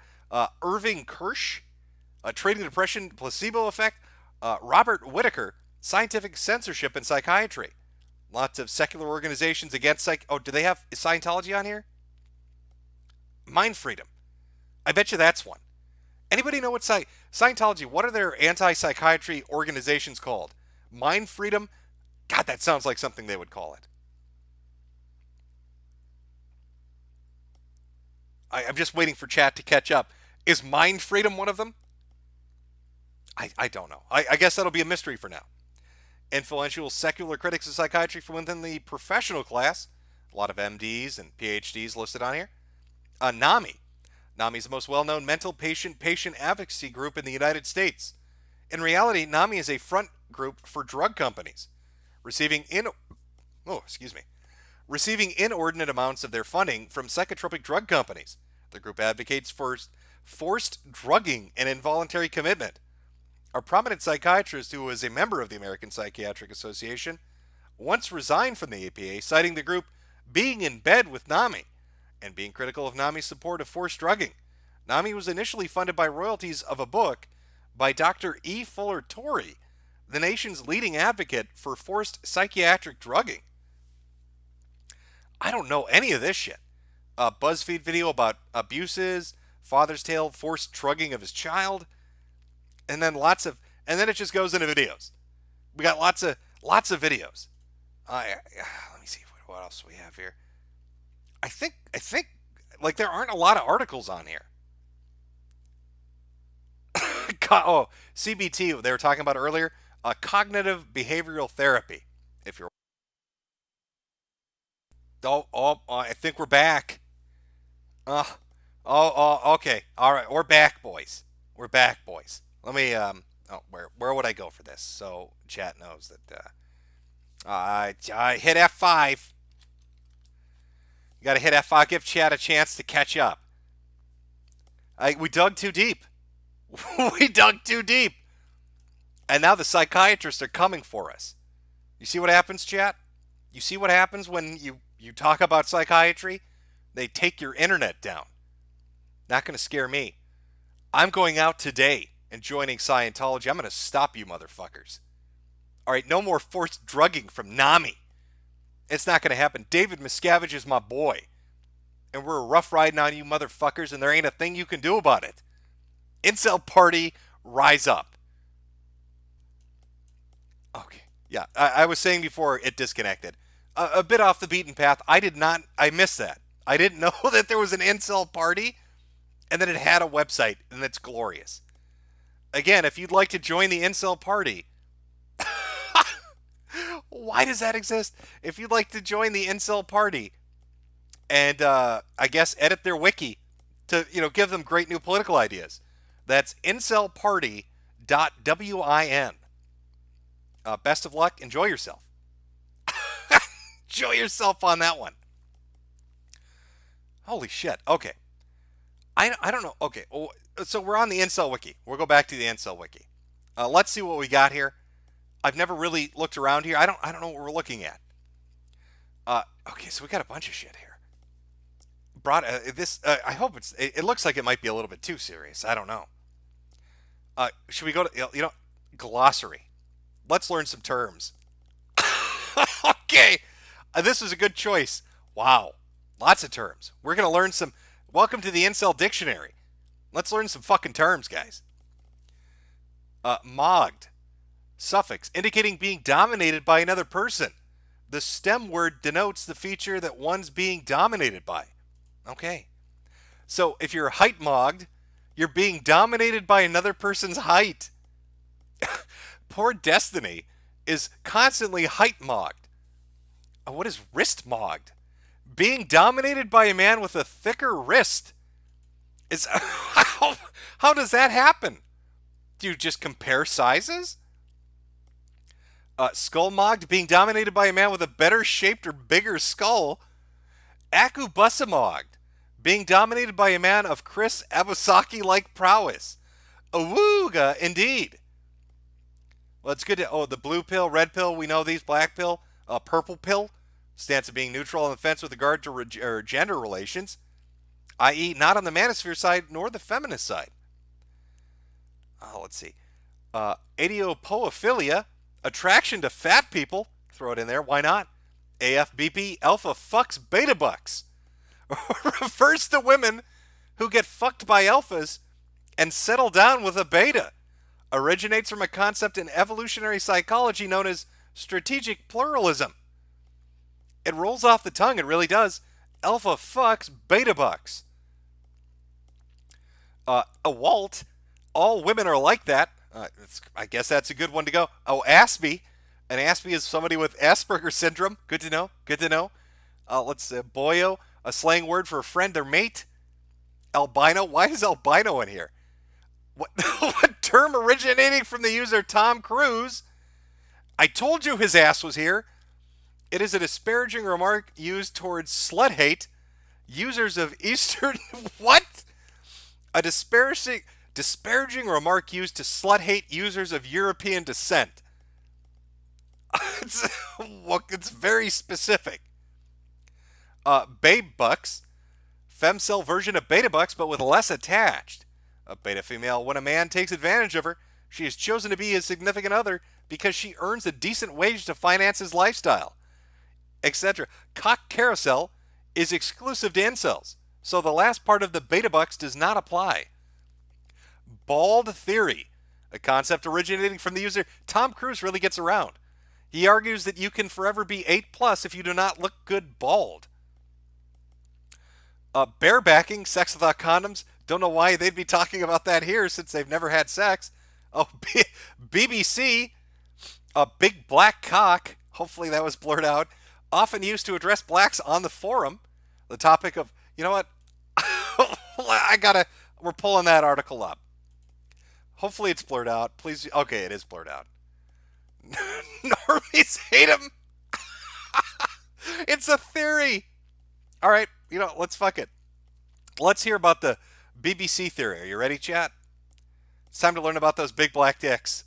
Irving Kirsch, Treating Depression, Placebo Effect. Robert Whitaker, Scientific Censorship in Psychiatry. Lots of secular organizations against Oh, do they have Scientology on here? Mind Freedom. I bet you that's one. Anybody know what Scientology, what are their anti-psychiatry organizations called? Mind Freedom? God, that sounds like something they would call it. I'm just waiting for chat to catch up. Is Mind Freedom one of them? I don't know. I guess that'll be a mystery for now. Influential secular critics of psychiatry from within the professional class. A lot of MDs and PhDs listed on here. NAMI. NAMI is the most well-known mental patient advocacy group in the United States. In reality, NAMI is a front group for drug companies, receiving inordinate amounts of their funding from psychotropic drug companies. The group advocates for forced drugging and involuntary commitment. A prominent psychiatrist who was a member of the American Psychiatric Association once resigned from the APA, citing the group being in bed with NAMI and being critical of NAMI's support of forced drugging. NAMI was initially funded by royalties of a book by Dr. E. Fuller Torrey, the nation's leading advocate for forced psychiatric drugging. I don't know any of this shit. A BuzzFeed video about abuses, father's tale, forced drugging of his child, and then it just goes into videos. We got lots of videos. Let me see what else we have here. I think like there aren't a lot of articles on here. Oh, CBT they were talking about earlier, cognitive behavioral therapy. If you're I think we're back. Okay. All right, we're back, boys. We're back, boys. Let me where would I go for this? So chat knows that I hit F5. You got to hit F5. Give chat a chance to catch up. We dug too deep. We dug too deep. And now the psychiatrists are coming for us. You see what happens, chat? You see what happens when you talk about psychiatry? They take your internet down. Not going to scare me. I'm going out today and joining Scientology. I'm going to stop you motherfuckers. All right, no more forced drugging from NAMI. It's not going to happen. David Miscavige is my boy. And we're rough riding on you motherfuckers, and there ain't a thing you can do about it. Incel party, rise up. Okay, yeah, I was saying before it disconnected. A bit off the beaten path. I missed that. I didn't know that there was an incel party and that it had a website, and that's glorious. Again, if you'd like to join the incel party, why does that exist? If you'd like to join the incel party and I guess edit their wiki to give them great new political ideas, that's incelparty.win. Best of luck. Enjoy yourself. Enjoy yourself on that one. Holy shit. Okay. I don't know. Okay. So we're on the Incel Wiki. We'll go back to the Incel Wiki. Let's see what we got here. I've never really looked around here. I don't know what we're looking at. Okay, so we got a bunch of shit here. I hope it looks like it might be a little bit too serious. I don't know. Should we go to glossary? Let's learn some terms. Okay. This was a good choice. Wow. Lots of terms. We're going to learn some. Welcome to the Incel Dictionary. Let's learn some fucking terms, guys. Mogged. suffix, indicating being dominated by another person. The stem word denotes the feature that one's being dominated by. Okay. So if you're height-mogged, you're being dominated by another person's height. Poor Destiny is constantly height-mogged. What is wrist-mogged? Being dominated by a man with a thicker wrist. Is how does that happen? Do you just compare sizes? Skull-mogged, being dominated by a man with a better shaped or bigger skull. Akubusa-mogged, being dominated by a man of Chris Abusaki-like prowess. Awooga, indeed. Well, it's good to... Oh, the blue pill, red pill, we know these. Black pill, purple pill. Stance of being neutral on the fence with regard to gender relations. I.e., not on the manosphere side nor the feminist side. Let's see. Adiopoophilia, attraction to fat people. Throw it in there. Why not? AFBP, alpha fucks beta bucks. Refers to women who get fucked by alphas and settle down with a beta. Originates from a concept in evolutionary psychology known as strategic pluralism. It rolls off the tongue, it really does. Alpha fucks beta bucks. A Walt, all women are like that. I guess that's a good one to go. Oh, Aspie. An Aspie is somebody with Asperger's syndrome. Good to know. Good to know. Let's see. Boyo, a slang word for a friend or mate. Albino. Why is albino in here? What term originating from the user Tom Cruise? I told you his ass was here. It is a disparaging remark used towards slut hate. Users of Eastern... What? A disparaging remark used to slut hate users of European descent. It's very specific. Babe bucks. Femcell version of beta bucks, but with less attached. A beta female, when a man takes advantage of her, she is chosen to be his significant other because she earns a decent wage to finance his lifestyle, etc. Cock carousel is exclusive to incels, so the last part of the beta bucks does not apply. Bald theory, a concept originating from the user Tom Cruise really gets around. He argues that you can forever be 8+ if you do not look good bald. Barebacking, sex without condoms. Don't know why they'd be talking about that here since they've never had sex. Oh, BBC, a big black cock. Hopefully that was blurred out. Often used to address blacks on the forum. The topic of, you know what? We're pulling that article up. Hopefully it's blurred out. Please. Okay, it is blurred out. Normies hate him. It's a theory. All right, let's fuck it. Let's hear about the BBC theory. Are you ready, chat? It's time to learn about those big black dicks.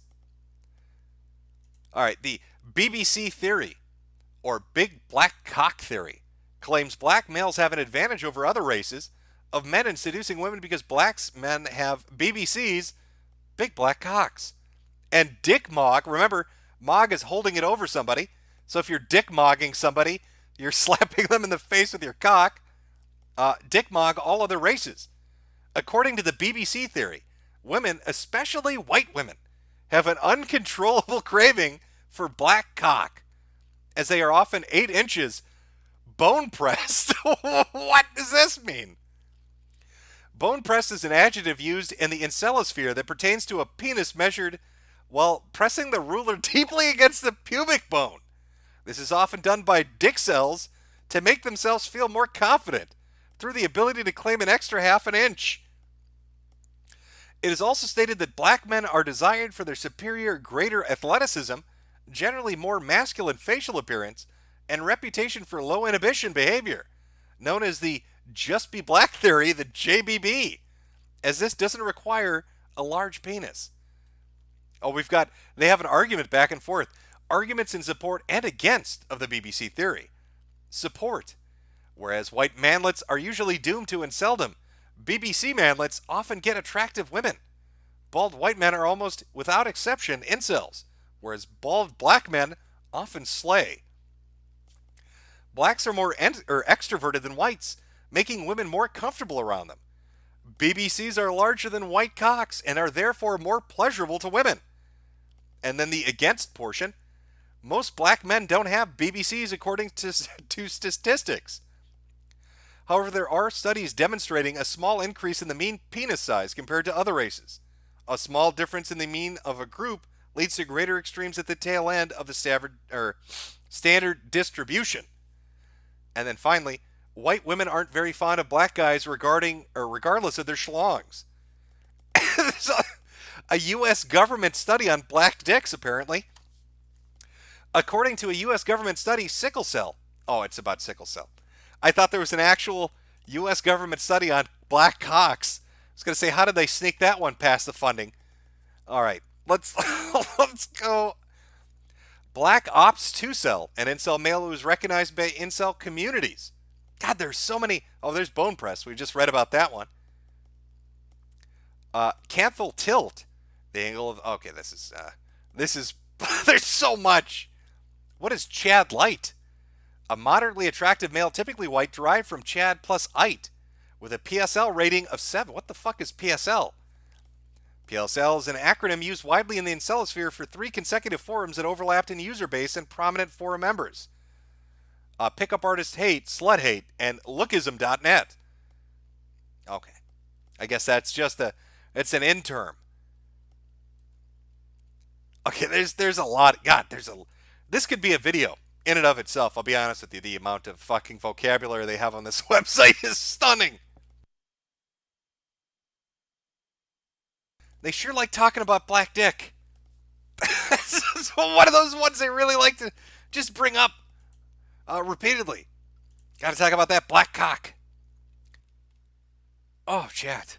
All right, the BBC theory, or big black cock theory, claims black males have an advantage over other races of men in seducing women because black men have BBCs, big black cocks. And dick mog, remember, mog is holding it over somebody, so if you're dick mogging somebody, you're slapping them in the face with your cock. Dick mog all other races. According to the BBC theory, women, especially white women, have an uncontrollable craving for black cock, as they are often 8 inches bone pressed. What does this mean? Bone pressed is an adjective used in the incelosphere that pertains to a penis measured while pressing the ruler deeply against the pubic bone. This is often done by dick cells to make themselves feel more confident through the ability to claim an extra half an inch. It is also stated that black men are desired for their superior, greater athleticism, generally more masculine facial appearance, and reputation for low inhibition behavior, known as the just be black theory, the JBB, as this doesn't require a large penis. Oh, they have an argument back and forth. Arguments in support and against of the BBC theory. Support. Whereas white manlets are usually doomed to inceldom, BBC manlets often get attractive women. Bald white men are almost without exception incels, whereas bald black men often slay. Blacks are more extroverted than whites, making women more comfortable around them. BBCs are larger than white cocks and are therefore more pleasurable to women. And then the against portion. Most black men don't have BBCs according to statistics. However, there are studies demonstrating a small increase in the mean penis size compared to other races. A small difference in the mean of a group leads to greater extremes at the tail end of the standard distribution. And then finally, white women aren't very fond of black guys regardless of their schlongs. There's a U.S. government study on black dicks, apparently. According to a U.S. government study, sickle cell. Oh, it's about sickle cell. I thought there was an actual U.S. government study on black cocks. I was going to say, how did they sneak that one past the funding? All right, let's go. Black Ops 2 cell, an incel male who is recognized by incel communities. God, there's so many. Oh, there's bone press. We just read about that one. Canthal tilt. The angle of... Okay, this is... there's so much. What is Chad light? A moderately attractive male, typically white, derived from Chad plus ite, with a PSL rating of 7. What the fuck is PSL? PSL is an acronym used widely in the Incelosphere for 3 consecutive forums that overlapped in user base and prominent forum members. Pickup Artist Hate, Slut Hate, and Lookism.net. Okay. I guess that's just it's an in term. Okay, there's a lot. God, this could be a video in and of itself. I'll be honest with you. The amount of fucking vocabulary they have on this website is stunning. They sure like talking about black dick. It's one of those ones they really like to just bring up repeatedly. Got to talk about that black cock. Oh, chat.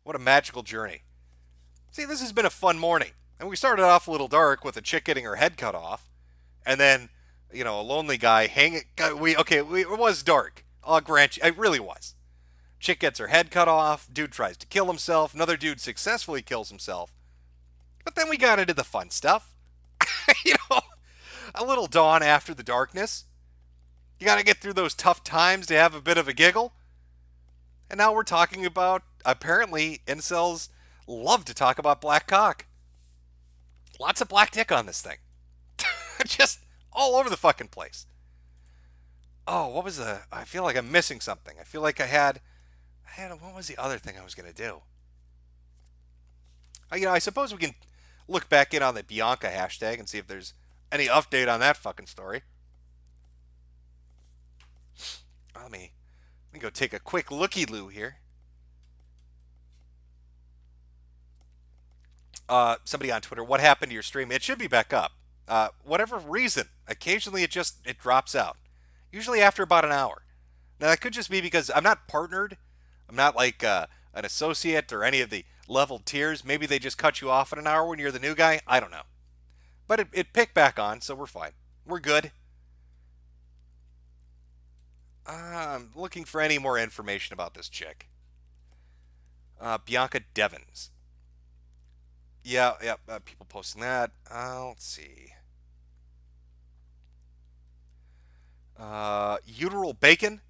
What a magical journey. See, this has been a fun morning. And we started off a little dark with a chick getting her head cut off. And then, a lonely guy hanging. It was dark. I'll grant you. It really was. Chick gets her head cut off. Dude tries to kill himself. Another dude successfully kills himself. But then we got into the fun stuff. A little dawn after the darkness. You got to get through those tough times to have a bit of a giggle. And now we're talking about, apparently, incels love to talk about black cock. Lots of black dick on this thing. Just all over the fucking place. Oh, what was I feel like I'm missing something. I feel like I had, what was the other thing I was going to do? I suppose we can look back in on the Bianca hashtag and see if there's any update on that fucking story. Let me go take a quick looky-loo here. Somebody on Twitter, what happened to your stream? It should be back up. Whatever reason, occasionally it drops out. Usually after about an hour. Now that could just be because I'm not partnered. I'm not like an associate or any of the leveled tiers. Maybe they just cut you off in an hour when you're the new guy. I don't know. But it picked back on, so we're fine. We're good. I'm looking for any more information about this chick. Bianca Devins. Yeah, people posting that. Let's see. Uteral bacon?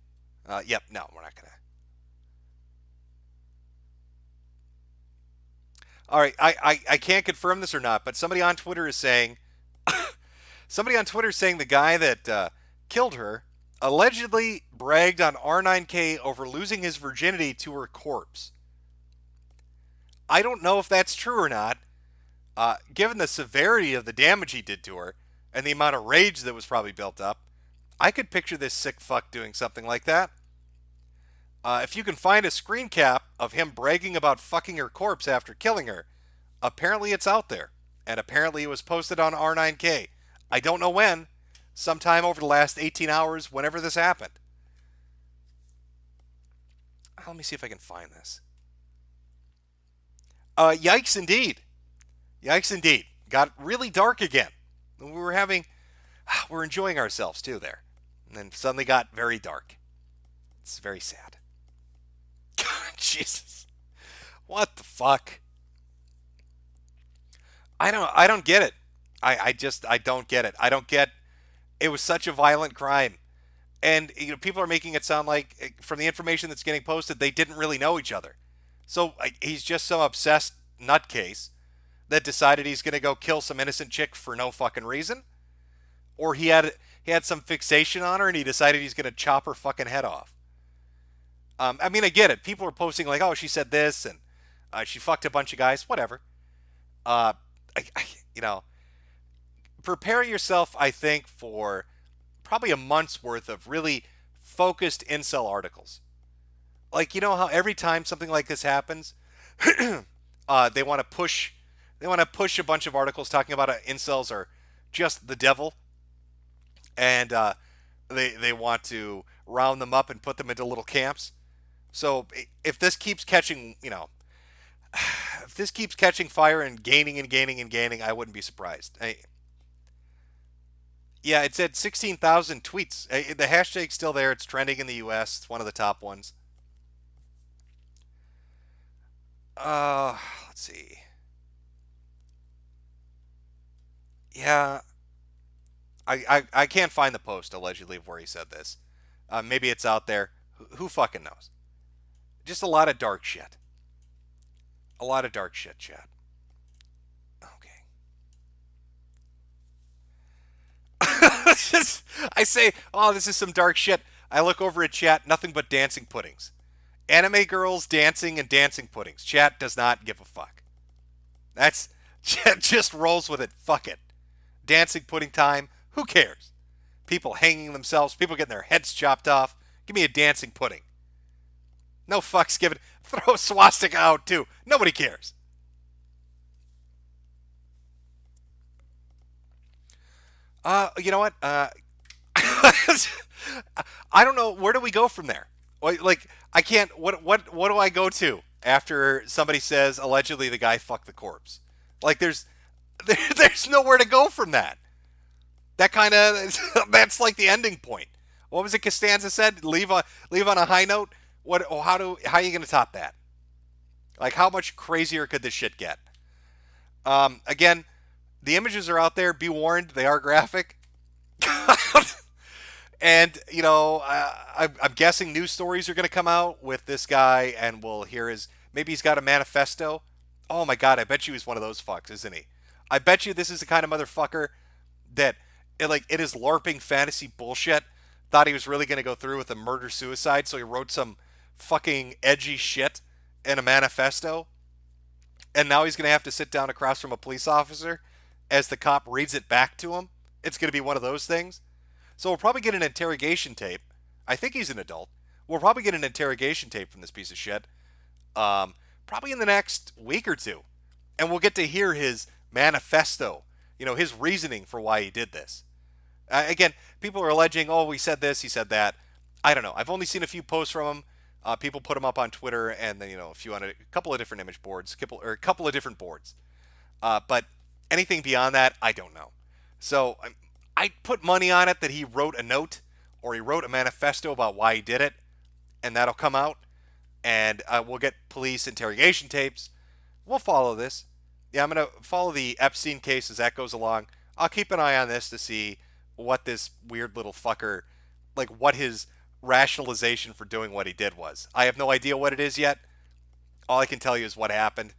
Yep, no, we're not gonna. All right, I can't confirm this or not, but somebody on Twitter is saying, the guy that killed her allegedly bragged on R9K over losing his virginity to her corpse. I don't know if that's true or not. Given the severity of the damage he did to her and the amount of rage that was probably built up, I could picture this sick fuck doing something like that. If you can find a screen cap of him bragging about fucking her corpse after killing her, apparently it's out there. And apparently it was posted on R9K. I don't know when. Sometime over the last 18 hours, whenever this happened. Let me see if I can find this. Yikes indeed. Yikes indeed. Got really dark again. We're enjoying ourselves too there. And then suddenly got very dark. It's very sad. Jesus. What the fuck? I don't get it. I don't get it. I don't get it was such a violent crime. And people are making it sound like from the information that's getting posted, they didn't really know each other. So he's just some obsessed nutcase that decided he's going to go kill some innocent chick for no fucking reason, or he had some fixation on her and he decided he's going to chop her fucking head off. I mean, I get it. People are posting like, "Oh, she said this and she fucked a bunch of guys." Whatever. You know, prepare yourself, I think, for probably a month's worth of really focused incel articles. Like, you know how every time something like this happens, they want to push a bunch of articles talking about incels are just the devil, and they want to round them up and put them into little camps. So if this keeps catching, if this keeps catching fire and gaining, I wouldn't be surprised. Yeah, it's at 16,000 tweets. The hashtag's still there. It's trending in the U.S. It's one of the top ones. Let's see. Yeah, I can't find the post allegedly of where he said this. Maybe it's out there. Who fucking knows? Just a lot of dark shit. A lot of dark shit, chat. I say, oh, this is some dark shit. I look over at chat, nothing but dancing puddings. Anime girls dancing and dancing puddings. Chat does not give a fuck. That's, chat just rolls with it. Fuck it. Dancing pudding time. Who cares? People hanging themselves. People getting their heads chopped off. Give me a dancing pudding. No fucks given. Throw a swastika out too. Nobody cares. You know what? I don't know. Where do we go from there? Like, I can't. What do I go to after somebody says allegedly the guy fucked the corpse? Like, there's nowhere to go from that. That kind of that's like the ending point. What was it Costanza said? Leave on a high note. How are you gonna top that? Like, how much crazier could this shit get? Again, the images are out there. Be warned, they are graphic. And, I'm guessing news stories are going to come out with this guy, and we'll hear maybe he's got a manifesto. Oh my God, I bet you he's one of those fucks, isn't he? I bet you this is the kind of motherfucker that, it is LARPing fantasy bullshit, thought he was really going to go through with a murder-suicide, so he wrote some fucking edgy shit in a manifesto, and now he's going to have to sit down across from a police officer as the cop reads it back to him. It's going to be one of those things. So we'll probably get an interrogation tape. I think he's an adult. We'll probably get an interrogation tape from this piece of shit. Probably in the next week or two. And we'll get to hear his manifesto. His reasoning for why he did this. Again, people are alleging, oh, he said this, he said that. I don't know. I've only seen a few posts from him. People put them up on Twitter and then, a few on a couple of different image boards, or a couple of different boards. But anything beyond that, I don't know. So I put money on it that he wrote a note or he wrote a manifesto about why he did it, and that'll come out, and we'll get police interrogation tapes. We'll follow this. Yeah, I'm going to follow the Epstein case as that goes along. I'll keep an eye on this to see what this weird little fucker, what his rationalization for doing what he did was. I have no idea what it is yet. All I can tell you is what happened.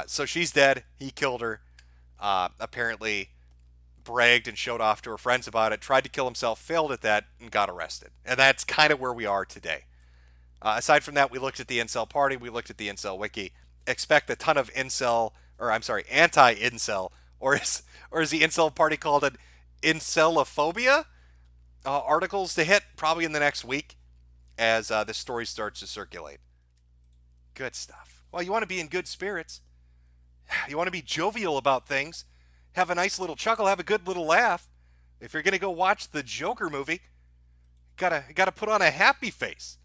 So she's dead. He killed her. Apparently bragged and showed off to her friends about it, tried to kill himself, failed at that, and got arrested. And that's kind of where we are today. Aside from that, we looked at the Incel Party, we looked at the Incel Wiki. Expect a ton of anti-incel, or is the Incel Party called it Incelophobia? Articles to hit probably in the next week as this story starts to circulate. Good stuff. Well, you want to be in good spirits. You want to be jovial about things. Have a nice little chuckle. Have a good little laugh. If you're going to go watch the Joker movie, gotta put on a happy face.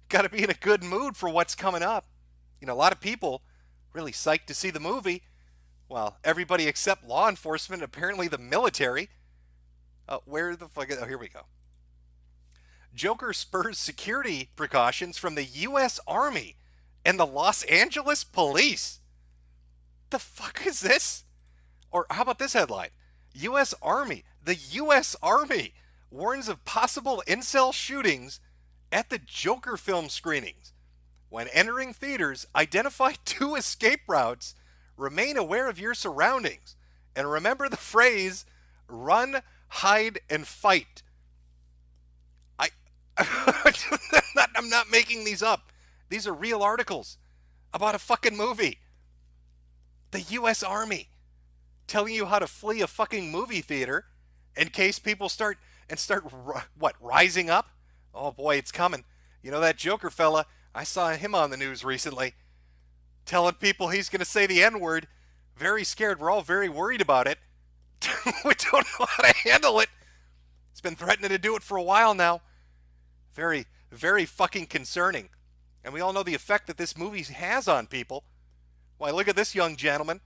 Gotta be in a good mood for what's coming up. A lot of people really psyched to see the movie. Well, everybody except law enforcement, apparently the military. Where the fuck? Oh, here we go. Joker spurs security precautions from the U.S. Army and the Los Angeles Police. The fuck is this? Or how about this headline? U.S. Army. The U.S. Army warns of possible incel shootings at the Joker film screenings. When entering theaters, identify 2 escape routes remain aware of your surroundings, and remember the phrase, run, hide, and fight. I'm not making these up. These are real articles about a fucking movie. The U.S. Army telling you how to flee a fucking movie theater in case people start rising up? Oh boy, it's coming. You know that Joker fella, I saw him on the news recently telling people he's going to say the N-word. Very scared. We're all very worried about it. We don't know how to handle it. He's been threatening to do it for a while now. Very, very fucking concerning. And we all know the effect that this movie has on people. Why, look at this young gentleman.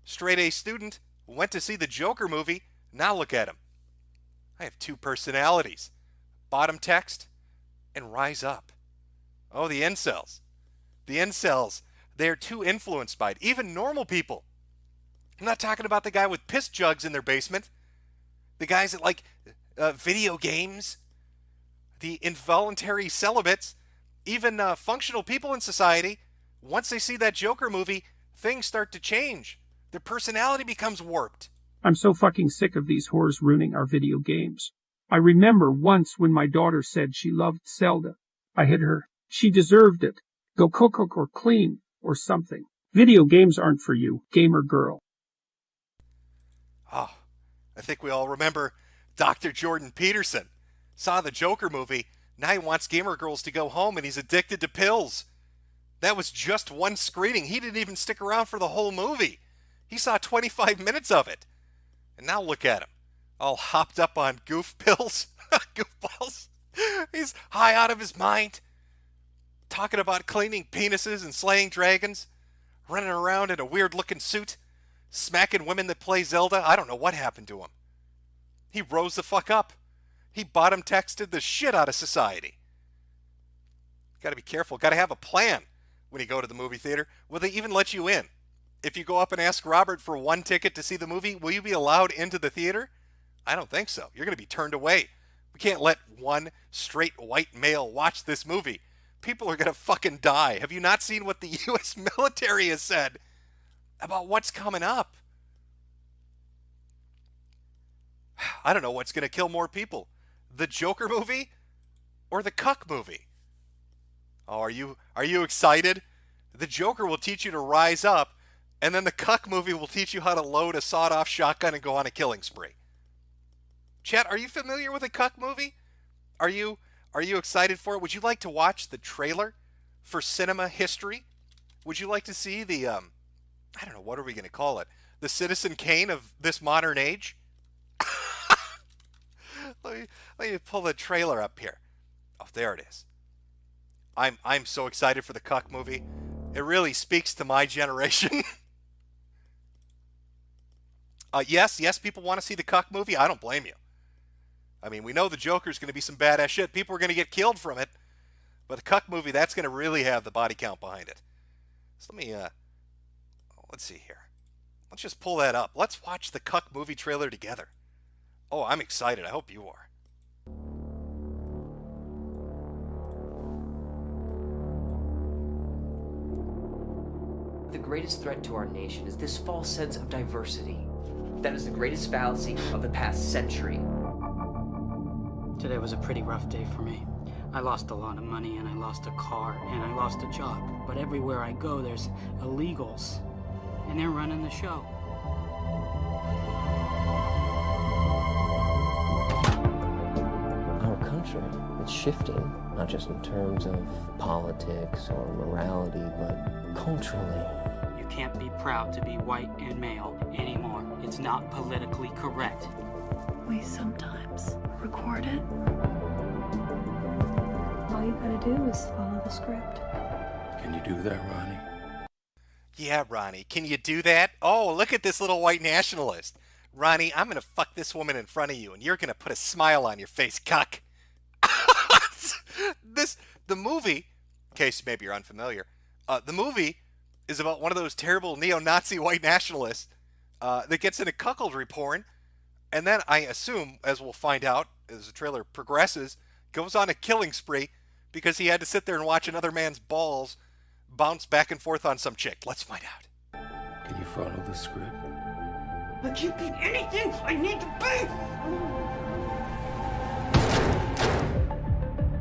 Straight A student, went to see the Joker movie. Now look at him. I have two personalities. Bottom text and rise up. Oh, the incels. The incels. They're too influenced by it. Even normal people. I'm not talking about the guy with piss jugs in their basement. The guys that like video games. The involuntary celibates. Even functional people in society. Once they see that Joker movie, things start to change. Their personality becomes warped. I'm so fucking sick of these whores ruining our video games. I remember once when my daughter said she loved Zelda. I hit her. She deserved it. Go cook or clean or something. Video games aren't for you, gamer girl. Oh, I think we all remember Dr. Jordan Peterson. Saw the Joker movie. Now he wants gamer girls to go home and he's addicted to pills. That was just one screening. He didn't even stick around for the whole movie. He saw 25 minutes of it. And now look at him. All hopped up on goof pills. Goofballs. He's high out of his mind. Talking about cleaning penises and slaying dragons. Running around in a weird looking suit. Smacking women that play Zelda. I don't know what happened to him. He rose the fuck up. He bottom texted the shit out of society. Got to be careful. Got to have a plan when you go to the movie theater. Will they even let you in? If you go up and ask Robert for one ticket to see the movie, will you be allowed into the theater? I don't think so. You're going to be turned away. We can't let one straight white male watch this movie. People are going to fucking die. Have you not seen what the U.S. military has said about what's coming up? I don't know what's going to kill more people. The Joker movie or the Cuck movie? Oh, are you excited? The Joker will teach you to rise up, and then the Cuck movie will teach you how to load a sawed-off shotgun and go on a killing spree. Chat, are you familiar with the Cuck movie? Are you excited for it? Would you like to watch the trailer for Cinema History? Would you like to see the, I don't know, what are we going to call it? The Citizen Kane of this modern age? Let me pull the trailer up here. Oh, there it is. I'm so excited for the Cuck movie. It really speaks to my generation. Yes, people want to see the Cuck movie. I don't blame you. I mean, we know the Joker's going to be some badass shit. People are going to get killed from it. But the Cuck movie, that's going to really have the body count behind it. So let me, let's see here. Let's just pull that up. Let's watch the Cuck movie trailer together. Oh, I'm excited. I hope you are. The greatest threat to our nation is this false sense of diversity. That is the greatest fallacy of the past century. Today was a pretty rough day for me. I lost a lot of money, and I lost a car, and I lost a job. But everywhere I go, there's illegals, and they're running the show. Our country is shifting, not just in terms of politics or morality, but culturally. You can't be proud to be white and male anymore. It's not politically correct. We sometimes record it. All you gotta do is follow the script. Can you do that, Ronnie? Yeah, Ronnie, can you do that? Oh, look at this little white nationalist. Ronnie, I'm going to fuck this woman in front of you, and you're going to put a smile on your face, cuck. The movie, in case maybe you're unfamiliar, the movie is about one of those terrible neo-Nazi white nationalists that gets into cuckoldry porn, and then I assume, as we'll find out as the trailer progresses, goes on a killing spree because he had to sit there and watch another man's balls bounce back and forth on some chick. Let's find out. Can you follow the script? I can't be anything I need to be!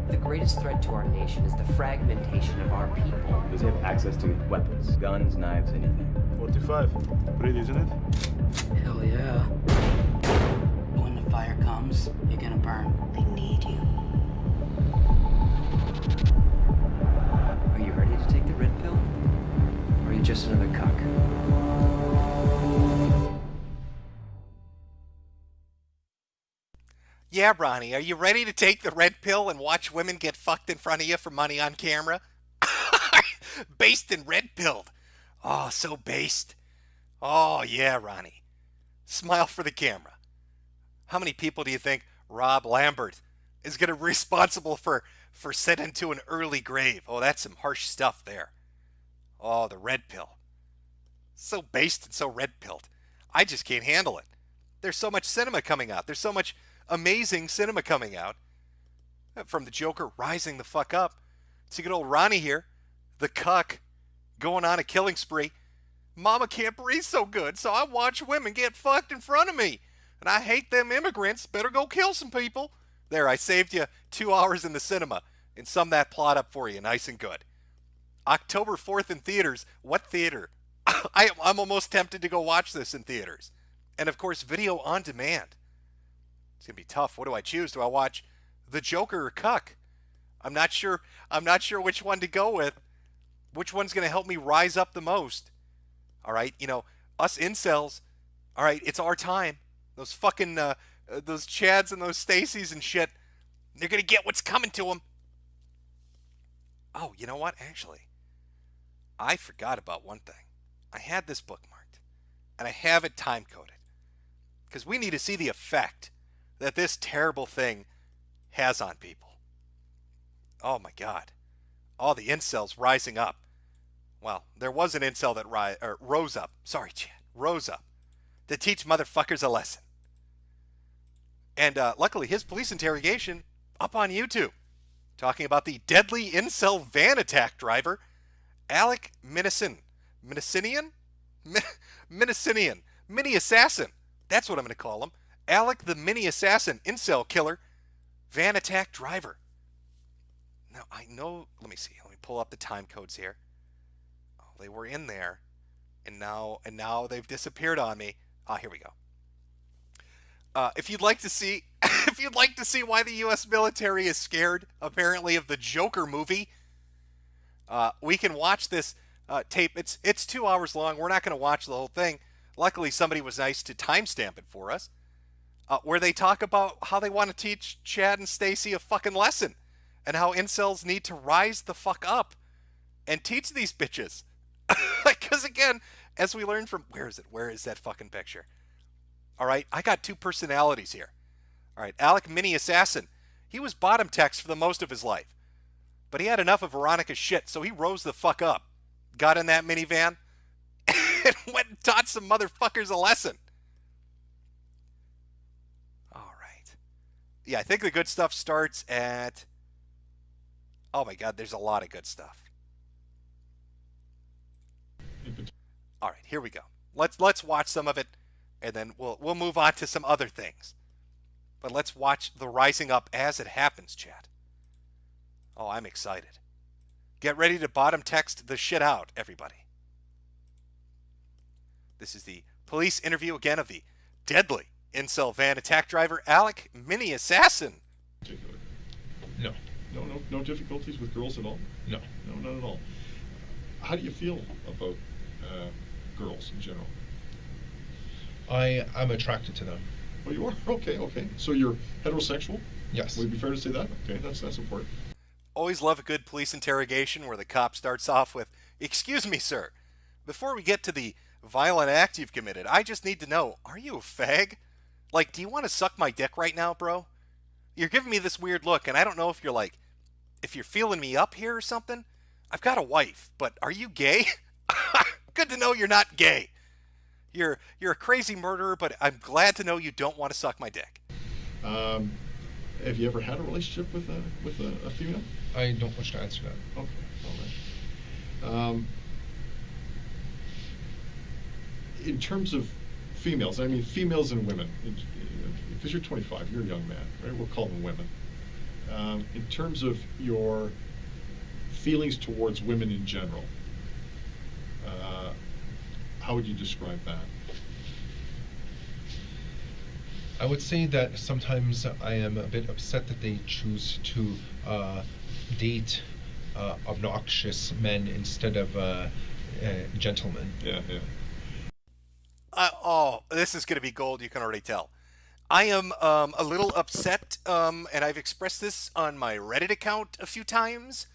The greatest threat to our nation is the fragmentation of our people. Does he have access to weapons, guns, knives, anything? 45. Pretty, isn't it? Hell yeah. When the fire comes, you're gonna burn. I need you. Are you ready to take the red pill? Or are you just another cuck? Yeah, Ronnie, are you ready to take the red pill and watch women get fucked in front of you for money on camera? Based and red pilled. Oh, so based. Oh, yeah, Ronnie. Smile for the camera. How many people do you think Rob Lambert is going to be responsible for sending to an early grave? Oh, that's some harsh stuff there. Oh, the red pill. So based and so red pilled. I just can't handle it. There's so much cinema coming out. There's so much amazing cinema coming out. From the Joker rising the fuck up to good old Ronnie here, the cuck, going on a killing spree. Mama can't breathe so good, so I watch women get fucked in front of me. And I hate them immigrants. Better go kill some people. There, I saved you 2 hours in the cinema and summed that plot up for you nice and good. October 4th in theaters. What theater? I'm almost tempted to go watch this in theaters. And of course, video on demand. It's going to be tough. What do I choose? Do I watch The Joker or Cuck? I'm not sure which one to go with. Which one's going to help me rise up the most? All right, you know, us incels. All right, it's our time. Those fucking those Chads and those Stacys and shit. They're going to get what's coming to them. Oh, you know what? Actually, I forgot about one thing. I had this bookmarked, and I have it time-coded. Because we need to see the effect that this terrible thing has on people. Oh, my God. All the incels rising up. Well, there was an incel that rose up. Sorry, Chad. Rose up to teach motherfuckers a lesson. And luckily, his police interrogation up on YouTube. Talking about the deadly incel van attack driver, Alek Minassian. Minassian. Mini assassin. That's what I'm going to call him. Alek the mini assassin, incel killer, van attack driver. Now, I know, let me see. Let me pull up the time codes here. Oh, they were in there. And now they've disappeared on me. Ah, here we go. If you'd like to see why the US military is scared, apparently, of the Joker movie, we can watch this tape. It's 2 hours long. We're not going to watch the whole thing. Luckily, somebody was nice to timestamp it for us. Where they talk about how they want to teach Chad and Stacy a fucking lesson. And how incels need to rise the fuck up and teach these bitches. Because again, as we learned from... Where is it? Where is that fucking picture? Alright, I got two personalities here. Alright, Alek Minassian. He was bottom text for the most of his life. But he had enough of Veronica's shit, so he rose the fuck up. Got in that minivan and went and taught some motherfuckers a lesson. Alright. Yeah, I think the good stuff starts at... Oh my God, there's a lot of good stuff. All right, here we go. Let's watch some of it, and then we'll move on to some other things. But let's watch the rising up as it happens, Chad. Oh, I'm excited. Get ready to bottom text the shit out, everybody. This is the police interview again of the deadly incel van attack driver Alek Minassian. No. No difficulties with girls at all? No, not at all. How do you feel about girls in general? I'm attracted to them. Oh, you are? Okay. So you're heterosexual? Yes. Would it be fair to say that? Okay, that's important. Always love a good police interrogation where the cop starts off with, "Excuse me, sir. Before we get to the violent act you've committed, I just need to know, are you a fag? Like, do you want to suck my dick right now, bro? You're giving me this weird look, and I don't know if you're feeling me up here or something. I've got a wife, but are you gay? Good to know you're not gay. You're a crazy murderer, but I'm glad to know you don't want to suck my dick." Have you ever had a relationship with a female? I don't wish to answer that. Okay, all right. in terms of females, I mean females and women, because you're 25, you're a young man, right? We'll call them women. In terms of your feelings towards women in general, how would you describe that? I would say that sometimes I am a bit upset that they choose to date obnoxious men instead of gentlemen. Yeah. Oh, this is going to be gold, you can already tell. I am a little upset, and I've expressed this on my Reddit account a few times,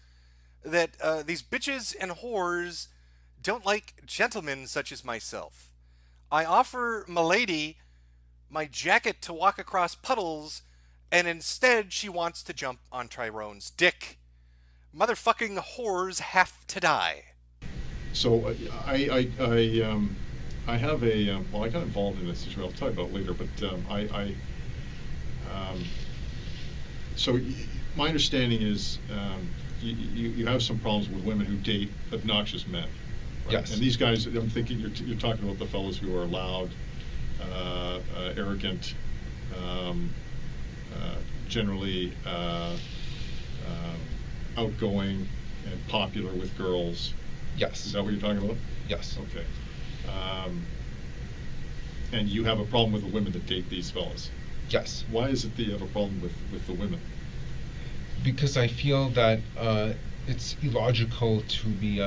that these bitches and whores don't like gentlemen such as myself. I offer m'lady my jacket to walk across puddles, and instead she wants to jump on Tyrone's dick. Motherfucking whores have to die. So I have a well, I got involved in this issue. I'll tell you about it later. But so my understanding is you have some problems with women who date obnoxious men. Right? Yes. And these guys, I'm thinking you're talking about the fellows who are loud, arrogant, generally outgoing and popular with girls. Yes. Is that what you're talking about? Yes. Okay. And you have a problem with the women that date these fellas? Yes. Why is it that you have a problem with the women? Because I feel that it's illogical to be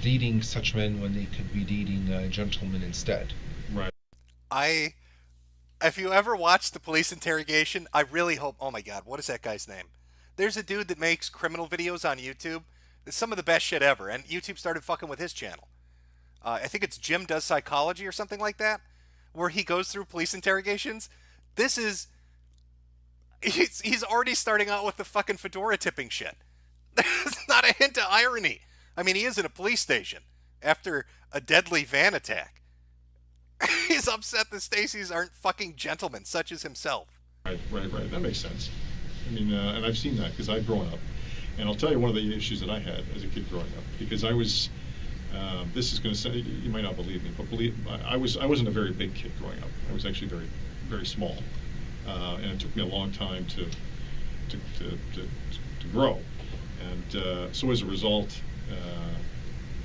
dating such men when they could be dating gentlemen instead. Right. If you ever watched the police interrogation, I really hope... Oh my god, what is that guy's name? There's a dude that makes criminal videos on YouTube. It's some of the best shit ever, and YouTube started fucking with his channel. I think it's Jim Does Psychology or something like that, where he goes through police interrogations. This is... He's already starting out with the fucking fedora tipping shit. There's not a hint of irony. I mean, he is in a police station after a deadly van attack. He's upset that Stacey's aren't fucking gentlemen, such as himself. Right. That makes sense. I mean, and I've seen that because I've grown up. And I'll tell you one of the issues that I had as a kid growing up, because I was, this is going to say, you might not believe me, but I wasn't a very big kid growing up. I was actually very, very small. And it took me a long time to grow. And so as a result,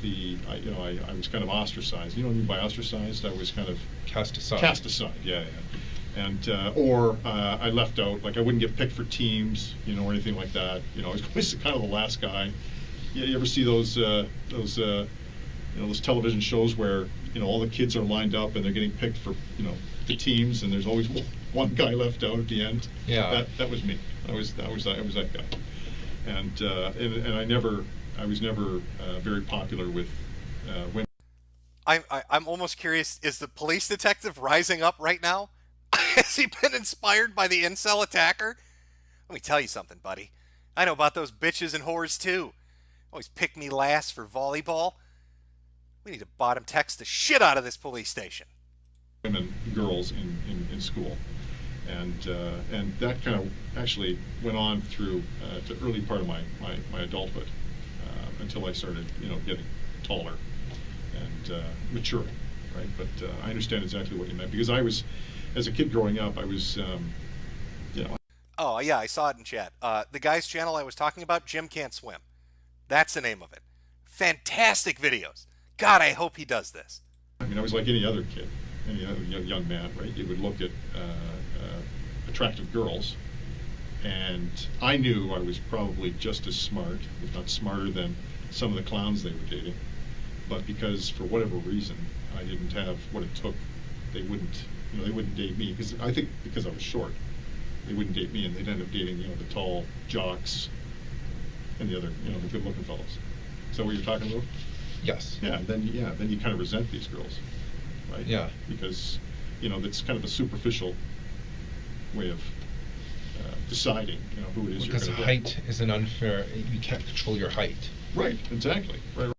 I was kind of ostracized. You know what I mean by ostracized? I was kind of cast aside. Cast aside, yeah. And or I left out, like I wouldn't get picked for teams, or anything like that. I was always kind of the last guy. You ever see those television shows where all the kids are lined up and they're getting picked for the teams, and there's always one guy left out at the end. Yeah. That was me. I was that guy. And I was never very popular with women. I'm almost curious, is the police detective rising up right now? Has he been inspired by the incel attacker? Let me tell you something, buddy. I know about those bitches and whores too. Always pick me last for volleyball. We need to bottom text the shit out of this police station. Women, girls in school. And that kind of actually went on through the early part of my adulthood, until I started, getting taller and maturing, right? But I understand exactly what you meant, because I was, as a kid growing up, I was, Oh, yeah, I saw it in chat. The guy's channel I was talking about, Jim Can't Swim. That's the name of it. Fantastic videos. God, I hope he does this. I mean, I was like any other kid, any other young man, right? You would look at attractive girls, and I knew I was probably just as smart, if not smarter, than some of the clowns they were dating. But because, for whatever reason, I didn't have what it took, they wouldn't date me. Because I think because I was short, they wouldn't date me, and they'd end up dating, the tall jocks and the other, the good-looking fellows. Is that what you're talking about? Yes. Yeah. Then you kind of resent these girls, right? Yeah. Because that's kind of a superficial way of deciding, who it is. Because you're height is an unfair. You can't control your height. Right. Exactly. Right.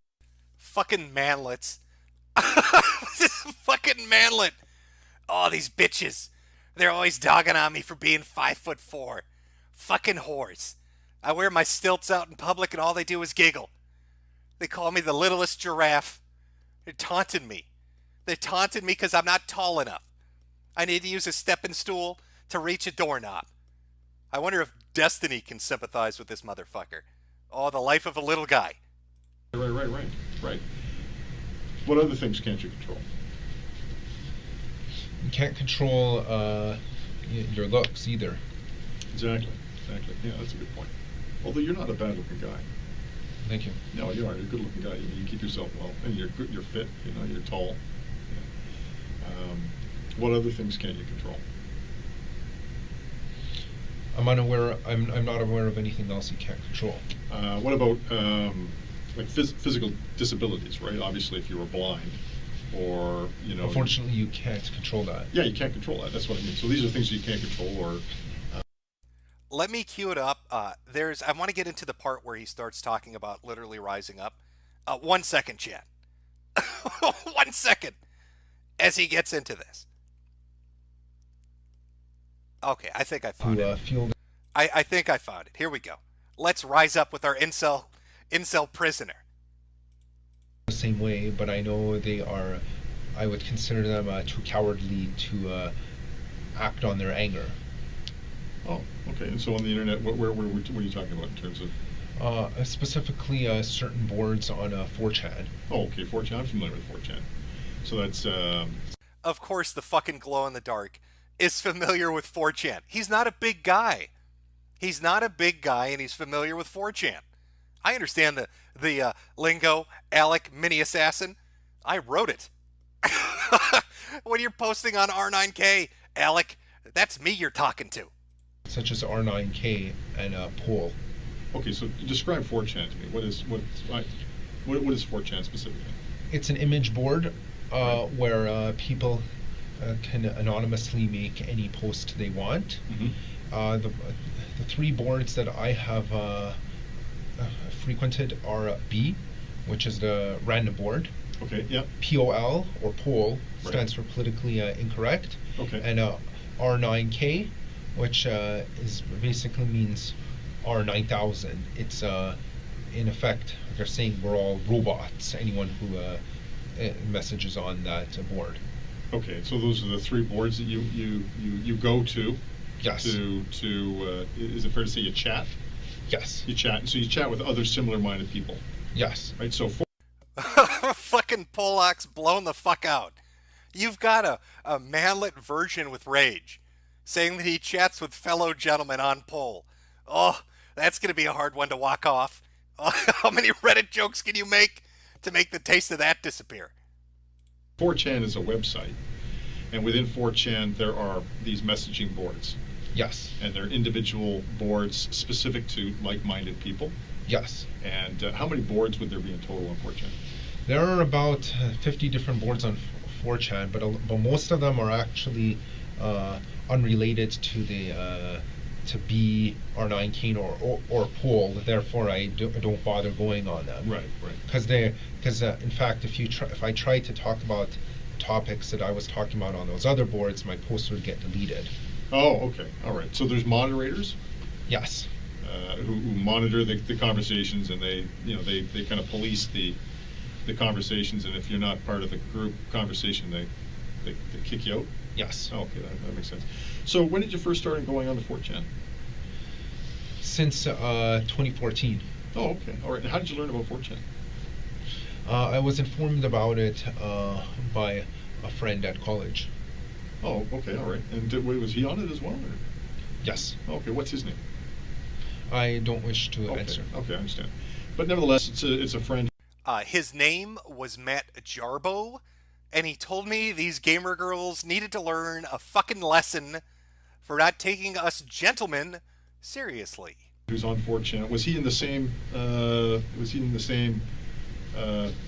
Fucking manlets. This fucking manlet. Oh, these bitches. They're always dogging on me for being 5'4". Fucking whores. I wear my stilts out in public and all they do is giggle. They call me the littlest giraffe. They're taunting me. They taunted me because I'm not tall enough. I need to use a stepping stool to reach a doorknob. I wonder if Destiny can sympathize with this motherfucker. Oh, the life of a little guy. Right. What other things can't you control? You can't control your looks either. Exactly. Yeah, that's a good point. Although you're not a bad-looking guy. Thank you. No, you are. You're a good-looking guy. You keep yourself well, and you're good. You're fit. You know, you're tall. Yeah. What other things can't you control? I'm unaware. I'm not aware of anything else you can't control. What about like physical disabilities? Right. Obviously, if you were blind, or you know. Unfortunately, you can't control that. Yeah, you can't control that. That's what I mean. So these are things you can't control, or. Let me cue it up. I want to get into the part where he starts talking about literally rising up. 1 second, chat. 1 second. As he gets into this. Okay, I think I found it. I think I found it. Here we go. Let's rise up with our incel prisoner. The same way, but I know they are. I would consider them too cowardly to act on their anger. Oh, okay. And so on the internet, what are you talking about in terms of? Specifically, certain boards on 4chan. Oh, okay, 4chan. I'm familiar with 4chan. So that's. Of course, the fucking glow-in-the-dark is familiar with 4chan. He's not a big guy. He's not a big guy, and he's familiar with 4chan. I understand the lingo, Alek Minassian. I wrote it. When you're posting on R9K, Alek, that's me you're talking to. Such as R9K and Pool. Okay, so describe 4chan to me. What is 4chan specifically? It's an image board where people can anonymously make any post they want. Mm-hmm. The 3 boards that I have frequented are B, which is the random board. Okay, yeah. POL, or poll, stands for politically incorrect. Okay. And R9K, which is basically means R9000. It's in effect they're saying we're all robots. Anyone who messages on that board. Okay, so those are the 3 boards that you go to. Yes. To is it fair to say you chat? Yes. You chat, so you chat with other similar-minded people. Yes. Right. So. Fucking Polak's blown the fuck out. You've got a manlet version with rage, saying that he chats with fellow gentlemen on Pol. Oh, that's going to be a hard one to walk off. How many Reddit jokes can you make to make the taste of that disappear? 4chan is a website, and within 4chan there are these messaging boards. Yes. And they're individual boards specific to like-minded people. Yes. And how many boards would there be in total on 4chan? There are about 50 different boards on 4chan, but most of them are actually unrelated to the to B R9K or Pool. Therefore, I don't bother going on them. Right. Because in fact, if I try to talk about topics that I was talking about on those other boards, my posts would get deleted. Oh, okay, all right. So there's moderators. Yes. Who monitor the conversations, and they kind of police the conversations, and if you're not part of the group conversation, they kick you out. Yes. Oh, okay, that makes sense. So when did you first start going on to 4chan? Since 2014. Oh, okay, all right. And how did you learn about 4chan? I was informed about it by a friend at college. Oh, okay, all right. And was he on it as well? Or? Yes. Okay, what's his name? I don't wish to answer. Okay, I understand. But nevertheless, it's a friend. His name was Matt Jarbo, and he told me these gamer girls needed to learn a fucking lesson for not taking us gentlemen seriously. Who's on 4chan? Was he in the same?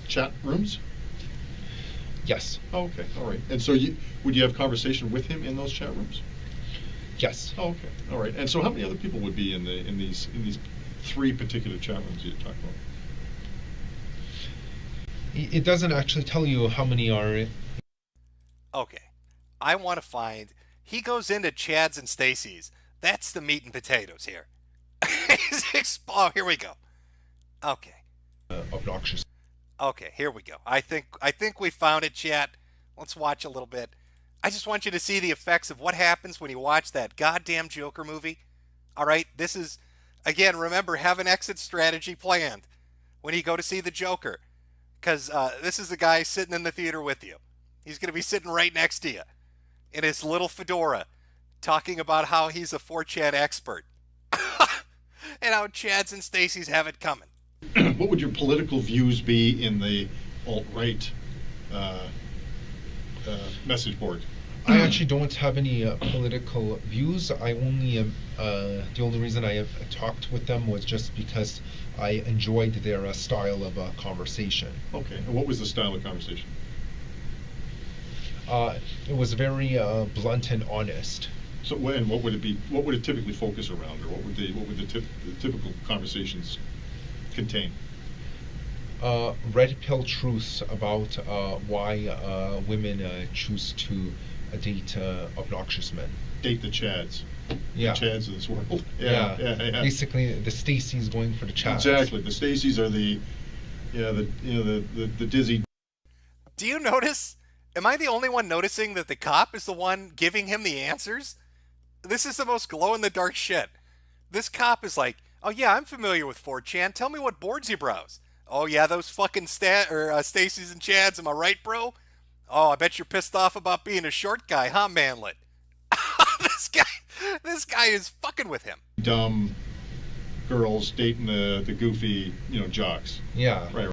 Chat rooms? Yes. Oh, okay, all right. And so would you have conversation with him in those chat rooms? Yes. Oh, okay, all right. And so how many other people would be in these 3 particular chat rooms you talked about? It doesn't actually tell you how many are. Okay, I want to find. He goes into Chad's and Stacy's. That's the meat and potatoes here. Oh, here we go. Okay. Obnoxious. Okay, here we go. I think we found it, chat. Let's watch a little bit. I just want you to see the effects of what happens when you watch that goddamn Joker movie. All right, this is, again, remember, have an exit strategy planned when you go to see the Joker. Because this is the guy sitting in the theater with you. He's going to be sitting right next to you in his little fedora talking about how he's a 4chan expert. And how Chads and Stacy's have it coming. What would your political views be in the alt-right message board? I actually don't have any political views. I only the only reason I have talked with them was just because I enjoyed their style of conversation. Okay, and what was the style of conversation? It was very blunt and honest. So, and what would it be? What would it typically focus around, or what would the typical conversations contain? Red pill truths about why women choose to date obnoxious men. Date the Chads. Yeah. The Chads of this world. Yeah. Yeah. Basically, the Stacy's going for the Chads. Exactly. The Stacy's are the dizzy. Do you notice? Am I the only one noticing that the cop is the one giving him the answers? This is the most glow-in-the-dark shit. This cop is like, oh yeah, I'm familiar with 4chan. Tell me what boards you browse. Oh yeah, those fucking Stacy's and Chads, am I right, bro? Oh, I bet you're pissed off about being a short guy, huh, manlet? This guy is fucking with him. Dumb girls dating the goofy, jocks. Yeah. Right.